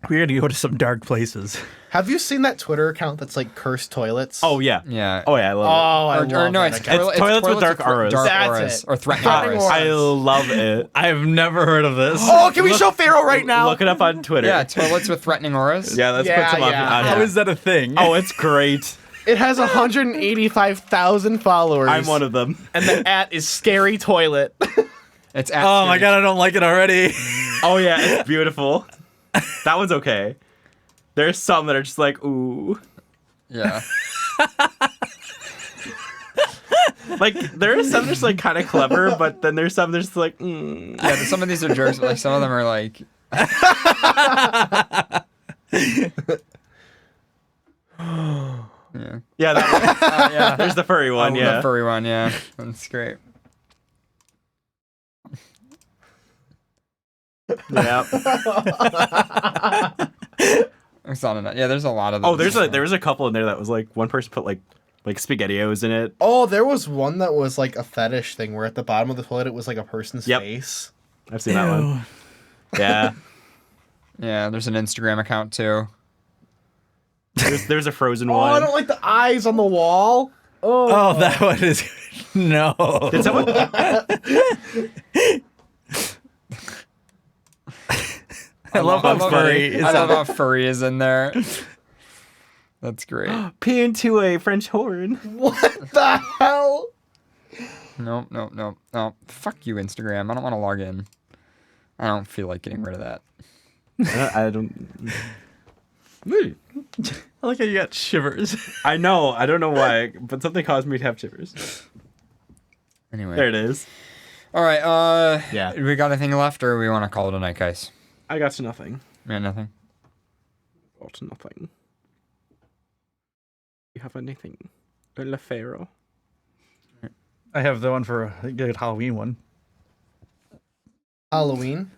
We're gonna go to some dark places. Have you seen that Twitter account that's like cursed toilets? Oh yeah. Yeah. Oh yeah, I love I Or love no, that it's, account. Toilets with dark auras. Dark That's auras it. or threatening Threatening auras. auras. I love it. I have never heard of this. Oh, can we show Pharaoh right now? Look it up on Twitter. Yeah, toilets with threatening auras. Yeah, let's Yeah, put some yeah. on How here. is that a thing? Oh, it's great. It has 185,000 followers. I'm one of them. And the @ is scary toilet. It's at Oh my scary. god, I don't like it already. Oh yeah, it's beautiful. That one's okay. There's some that are just like, ooh. Yeah. Like there are some that's like kind of clever, but then there's some that's like, Yeah, some of these are jerks, but like some of them are like. Yeah. Yeah, that one. Yeah. There's the furry one. Oh, Yeah. the furry one. Yeah, that's great. Yeah. It's not enough. Yeah, there's a lot of. Oh, those. there was a couple in there that was like one person put like SpaghettiOs in it. Oh, there was one that was like a fetish thing where at the bottom of the toilet it was like a person's Yep. face. I've seen that one. Yeah. Yeah, there's an Instagram account too. There's a Frozen Oh, one. I don't like the eyes on the wall. Oh, that one is no. Did someone? I love how furry is I love on how furry is in there. That's great. Pee into a French horn. What the hell? Nope. Fuck you, Instagram. I don't want to log in. I don't feel like getting rid of that. I don't. I like how you got shivers. I know. I don't know why, but something caused me to have shivers. Anyway. There it is. All right. Yeah. We got anything left, or we want to call it a night, guys? I got to nothing. Yeah, nothing. Got nothing. You have anything? Le Pharaoh. I have the one for a good Halloween one. Halloween?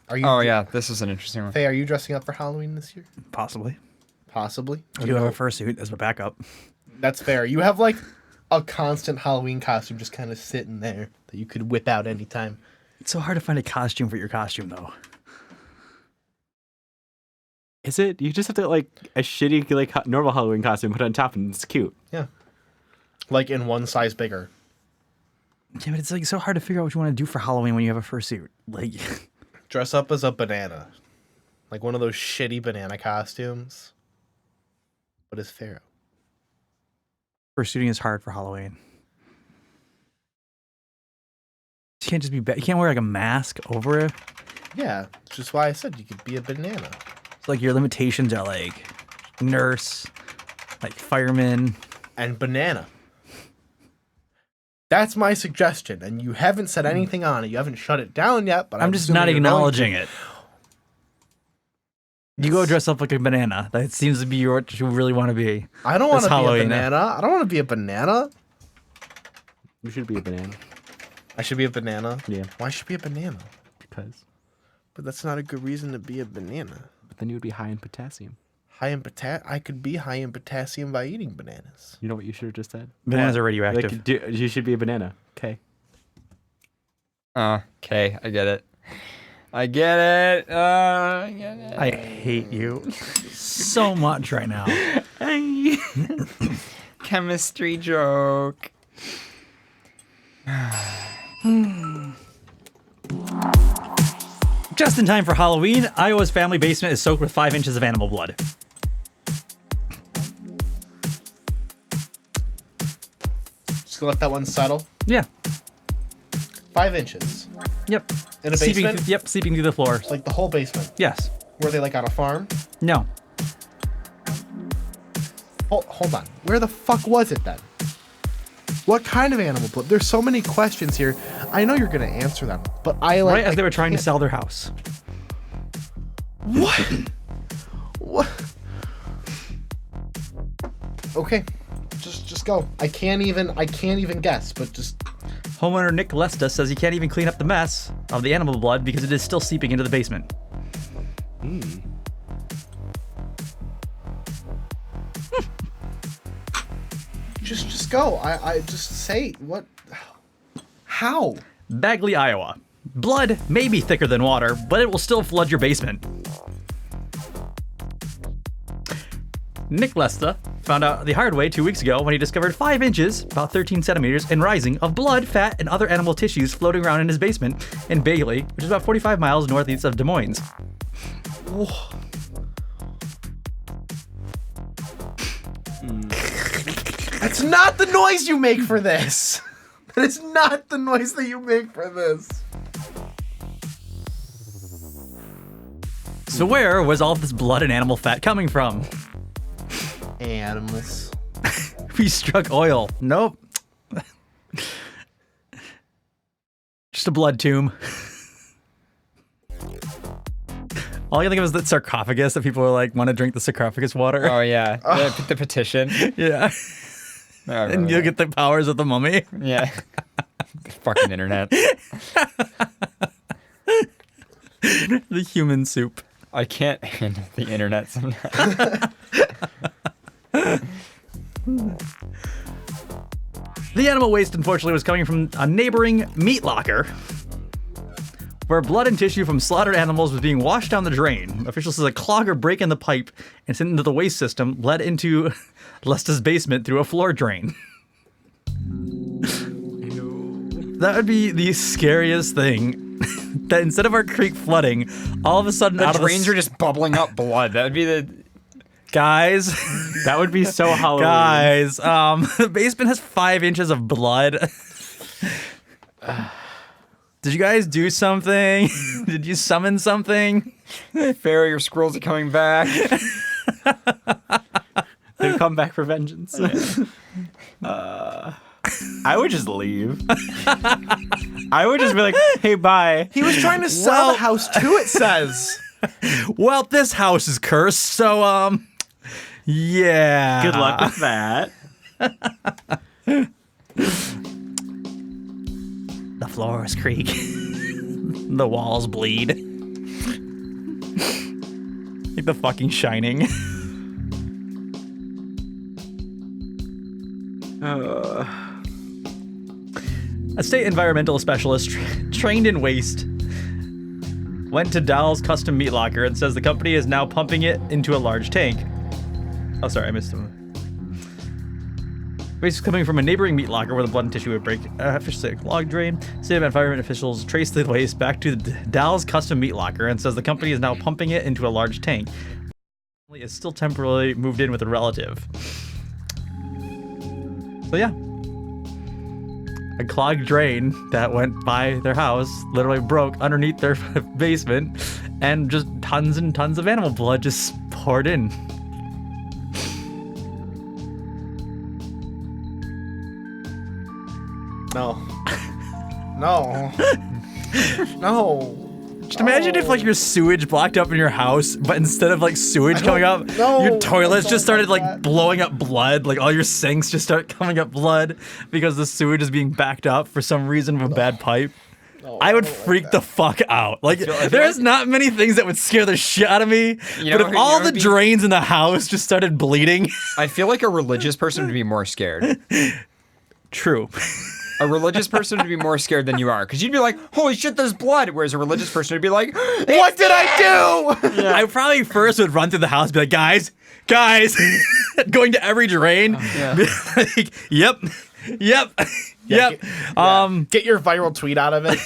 Are you? Oh yeah, this is an interesting one. Faye, are you dressing up for Halloween this year? Possibly. Possibly. You do have a fursuit as a backup. That's fair. You have like a constant Halloween costume just kind of sitting there that you could whip out anytime. It's so hard to find a costume for your costume, though. Is it? You just have to like a shitty like normal Halloween costume put on top and it's cute. Yeah. Like in one size bigger. Yeah, but it's like so hard to figure out what you want to do for Halloween when you have a fursuit. Like, dress up as a banana. Like one of those shitty banana costumes. But as Pharaoh. fursuiting is hard for Halloween. You can't just be, you can't wear like a mask over it. Yeah, which is why I said you could be a banana. It's like your limitations are like nurse, like fireman. And banana. That's my suggestion, and you haven't said anything on it. You haven't shut it down yet, but I'm just not acknowledging it. You go dress up like a banana. That seems to be what you really want to be. I don't want to be a banana. I don't want to be a banana. You should be a banana. I should be a banana? Yeah. Why should I be a banana? Because. But that's not a good reason to be a banana. But then you would be high in potassium. High in I could be high in potassium by eating bananas. You know what you should have just said? Bananas are radioactive. Like, you should be a banana. Okay. Okay, I get it. I get it. I get it. I hate you so much right now. Chemistry joke. Just in time for Halloween, Iowa's family basement is soaked with 5 inches of animal blood. Just gonna let that one settle. Yeah. 5 inches. Yep. In a basement? Seeping through the floor. Like the whole basement? Yes. Were they like on a farm? No. Hold on. Where the fuck was it then? What kind of animal blood? There's so many questions here. I know you're gonna answer them, but right as they were trying to sell their house. What? What? Okay, just go. I can't even guess, but just. Homeowner Nick Lesta says he can't even clean up the mess of the animal blood because it is still seeping into the basement. Just go. I just say what. How? Bagley, Iowa. Blood may be thicker than water, but it will still flood your basement. Nick Lesta found out the hard way 2 weeks ago when he discovered 5 inches, about 13 centimeters, and rising of blood, fat, and other animal tissues floating around in his basement in Bagley, which is about 45 miles northeast of Des Moines. That's not the noise you make for this. That is not the noise that you make for this. So where was all this blood and animal fat coming from? Animals. We struck oil. Nope. Just a blood tomb. All I can think of is that sarcophagus that people are like want to drink the sarcophagus water. Oh yeah, the petition. Yeah. And you'll get the powers of the mummy. Yeah. Fucking internet. The human soup. I can't handle the internet sometimes. The animal waste, unfortunately, was coming from a neighboring meat locker, where blood and tissue from slaughtered animals was being washed down the drain. Officials says a clog or break in the pipe and sent into the waste system led into Lesta's basement through a floor drain. That would be the scariest thing. That instead of our creek flooding, all of a sudden the out drains of the are just bubbling up blood. That would be the guys. That would be so Halloween. Guys, the basement has 5 inches of blood. Did you guys do something? Did you summon something? Pharaoh, your squirrels are coming back. They've come back for vengeance. I would just leave. I would just be like, hey, bye. He was trying to sell the house too, it says. Well, this house is cursed, so, yeah. Good luck with that. The floors creak. The walls bleed. Like the fucking Shining. A state environmental specialist trained in waste went to Dahl's custom meat locker and says the company is now pumping it into a large tank. Oh, sorry, I missed him. Waste is coming from a neighboring meat locker where the blood and tissue would break officially a log drain. State environment officials traced the waste back to Dahl's custom meat locker and says the company is now pumping it into a large tank. Is still temporarily moved in with a relative. So yeah. A clogged drain that went by their house literally broke underneath their basement, and just tons and tons of animal blood just poured in. No. No. No. Just imagine if like your sewage blocked up in your house, but instead of like sewage coming up, your toilets just started like blowing up blood. Like all your sinks just start coming up blood because the sewage is being backed up for some reason of a bad pipe. I would freak the fuck out. Like there's not many things that would scare the shit out of me. But if all the drains in the house just started bleeding, I feel like a religious person would be more scared. True. A religious person would be more scared than you are, because you'd be like, holy shit, there's blood, whereas a religious person would be like, what did I do? Yeah. I probably first would run through the house and be like, guys, going to every drain. Be like, yep. Get your viral tweet out of it.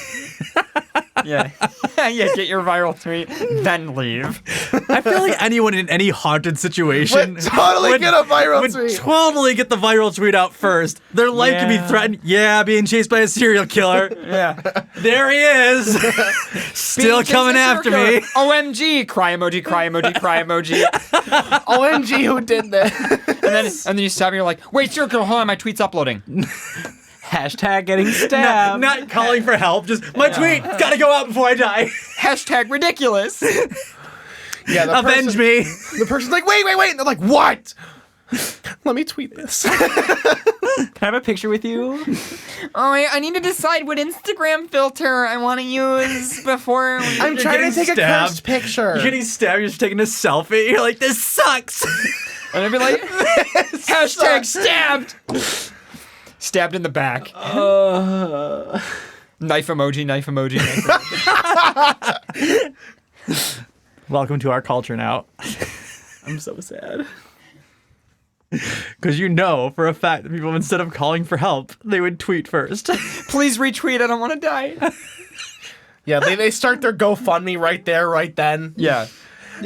Yeah, get your viral tweet, then leave. I feel like anyone in any haunted situation would totally get a viral tweet. Would totally get the viral tweet out first. Their life could be threatened. Yeah, being chased by a serial killer. Yeah. There he is. Still coming after me. OMG, cry emoji, cry emoji, cry emoji. OMG, who did that? and then you stop and you're like, wait, serial killer, hold on, my tweet's uploading. Hashtag getting stabbed. Not calling for help, just my tweet gotta go out before I die. Hashtag ridiculous. Yeah, avenge me. The person's like, wait. And they're like, what? Let me tweet this. Can I have a picture with you? Oh, I need to decide what Instagram filter I want to use before I'm trying to take a cursed picture. You're getting stabbed, you're just taking a selfie. You're like, this sucks. And I'd be like, hashtag stabbed. Stabbed in the back. Knife emoji, knife emoji, knife emoji. Welcome to our culture now. I'm so sad. Because you know for a fact that people, instead of calling for help, they would tweet first. Please retweet, I don't want to die. Yeah, they start their GoFundMe right there, right then. Yeah.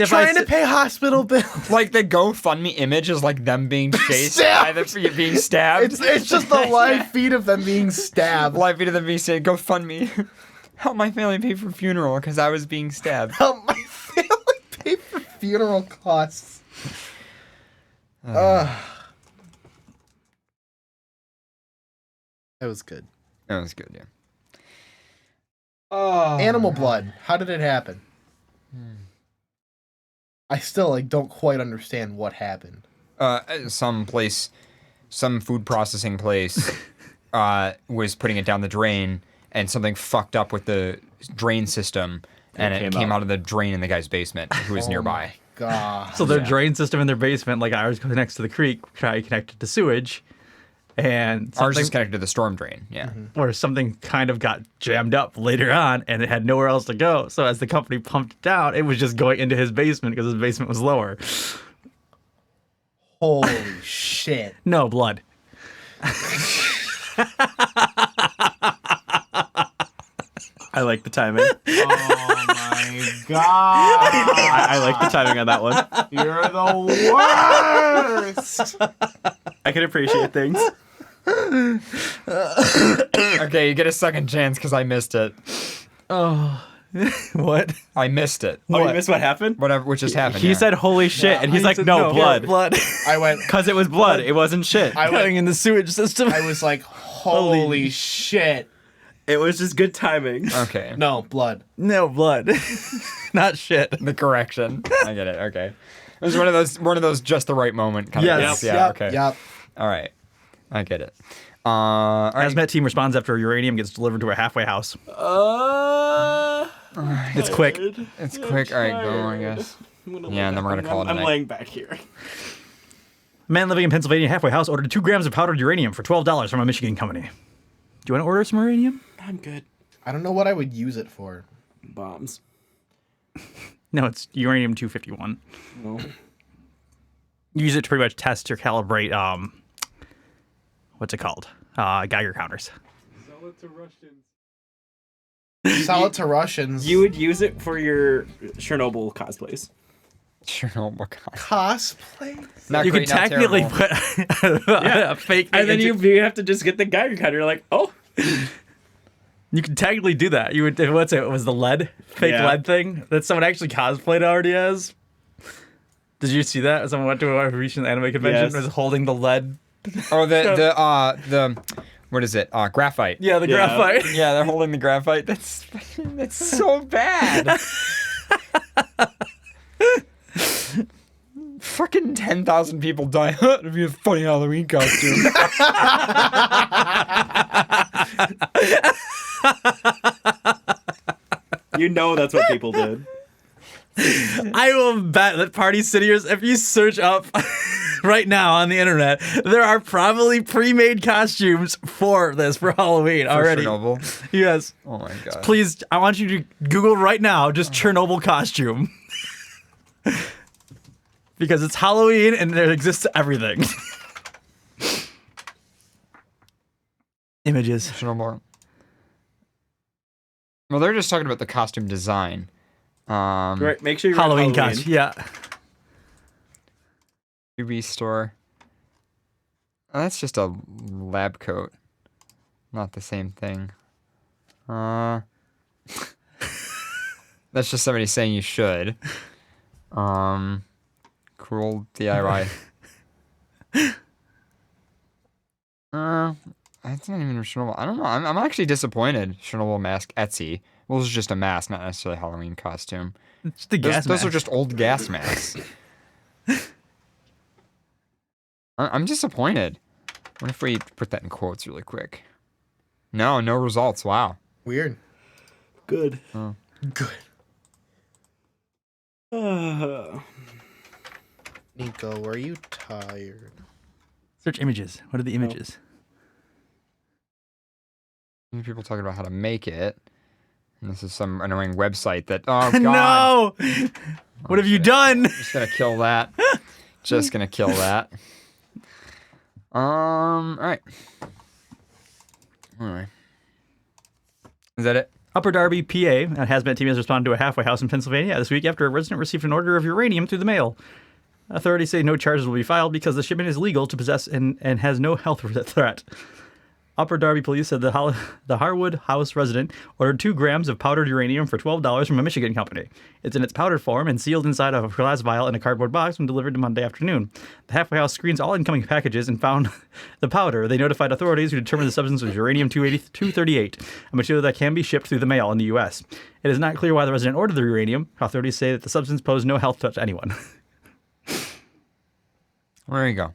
Trying to pay hospital bills. Like the GoFundMe image is like them being chased by being stabbed. It's just the live feed of them being stabbed. Live feed of them being stabbed. GoFundMe. Help my family pay for funeral because I was being stabbed. Help my family pay for funeral costs. That was good. That was good, yeah. Animal blood. How did it happen? I still don't quite understand what happened. Some food processing place was putting it down the drain, and something fucked up with the drain system, and it came out of the drain in the guy's basement, who was nearby. My God. So their drain system in their basement, like ours, connects to the creek, connected to sewage, and ours is connected to the storm drain. Yeah. Or something kind of got jammed up later on, and it had nowhere else to go. So as the company pumped it down, it was just going into his basement because his basement was lower. Holy shit! No blood. I like the timing. Oh my God! I like the timing on that one. You're the worst. I can appreciate things. Okay, you get a second chance because I missed it. Oh. What? I missed it. Oh, you missed what happened? Whatever, which just happened. He said, holy shit, and he's like, said, no, blood. Blood. I went, because it was blood. It wasn't shit. Going in the sewage system. I was like, holy shit. It was just good timing. Okay. No, blood. No blood. Not shit. The correction. I get it. Okay. It was one of those just the right moment kind of things. Yeah. Yep, Okay. Yep. All right. I get it. All right. Hazmat team responds after uranium gets delivered to a halfway house. It's quick. It's quick. All right, go, I guess. Yeah, and then we're going to call it a I'm night. laying back here. Man living in Pennsylvania halfway house ordered 2 grams of powdered uranium for $12 from a Michigan company. Do you want to order some uranium? I'm good. I don't know what I would use it for. Bombs. No, it's uranium-251. No. You use it to pretty much test or calibrate, what's it called? Geiger counters. Sell it to Russians. Sell it to Russians. You would use it for your Chernobyl cosplays. Chernobyl cosplay? Not You great, could not technically terrible. put a fake thing And then into- you have to just get the Geiger counter. You're like, oh. You can technically do that. You would. What's it? Was the lead fake Yeah. lead thing that someone actually cosplayed already as? Did you see that? Someone went to a recent anime convention Yes. and was holding the lead. Oh, the what is it? Graphite. Yeah, the graphite. Yeah, they're holding the graphite. That's so bad. Fucking 10,000 people die. It'd be a funny Halloween costume. You know that's what people did. I will bet that Party Cityers, if you search up right now on the internet, there are probably pre-made costumes for this for Halloween already. Chernobyl? Yes. Oh my god. Please, I want you to Google right now just Chernobyl costume. Because it's Halloween and there exists everything. Images. Chernobyl. Well, they're just talking about the costume design. Right, make sure you're Halloween costume. Yeah. UV store. Oh, that's just a lab coat. Not the same thing. That's just somebody saying you should. Cool DIY. That's not even a Chernobyl. I don't know. I'm actually disappointed. Chernobyl mask Etsy. Well, this is just a mask, not necessarily a Halloween costume. It's the gas Those are mask. just old gas masks. I'm disappointed. What if we put that in quotes really quick? No results. Wow. Weird. Good. Oh. Good. Nico, are you tired? Search images. What are the images? People talking about how to make it. And this is some annoying website that. Oh god. No! What have you done? Just gonna kill that. Just gonna kill that. All right. Anyway. Is that it? Upper Darby, PA, a hazmat team has responded to a halfway house in Pennsylvania this week after a resident received an order of uranium through the mail. Authorities say no charges will be filed because the shipment is legal to possess and has no health threat. Upper Darby police said the Harwood House resident ordered 2 grams of powdered uranium for $12 from a Michigan company. It's in its powdered form and sealed inside of a glass vial in a cardboard box when delivered Monday afternoon. The halfway house screens all incoming packages and found the powder. They notified authorities who determined the substance was uranium-238, a material that can be shipped through the mail in the U.S. It is not clear why the resident ordered the uranium. Authorities say that the substance posed no health threat to anyone. There you go.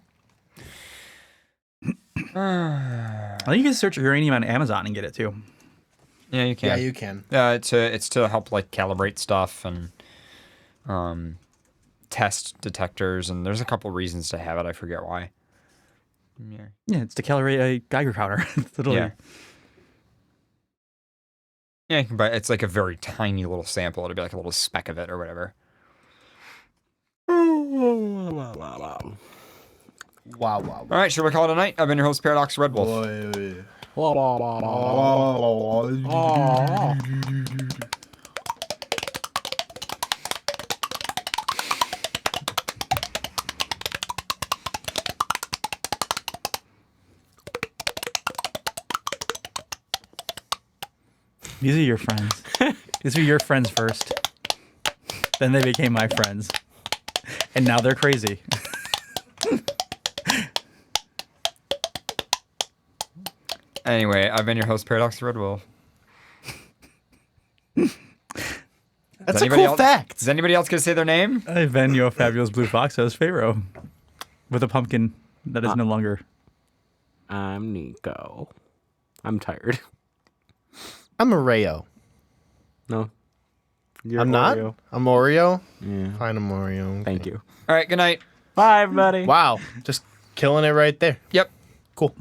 I think you can search uranium on Amazon and get it too. Yeah, you can. Yeah, you can. It's to help like calibrate stuff and test detectors, and there's a couple reasons to have it. I forget why. Yeah, it's to calibrate a Geiger counter. Literally. Yeah. Yeah, you can buy. It's like a very tiny little sample. It'll be like a little speck of it or whatever. Wow. All right, should we call it a night? I've been your host, Paradox Red Wolf. These are your friends. These are your friends first. Then they became my friends. And now they're crazy. Anyway, I've been your host, Paradox Red Wolf. That's a cool fact. Is anybody else going to say their name? I've been your fabulous blue fox as Pharaoh. With a pumpkin that is no longer. I'm Nico. I'm tired. I'm a Rayo. No. You're I'm not? Oreo. I'm Oreo? Yeah. Fine, I'm Oreo. Okay. Thank you. All right, good night. Bye, everybody. Wow. Just Killing it right there. Yep. Cool.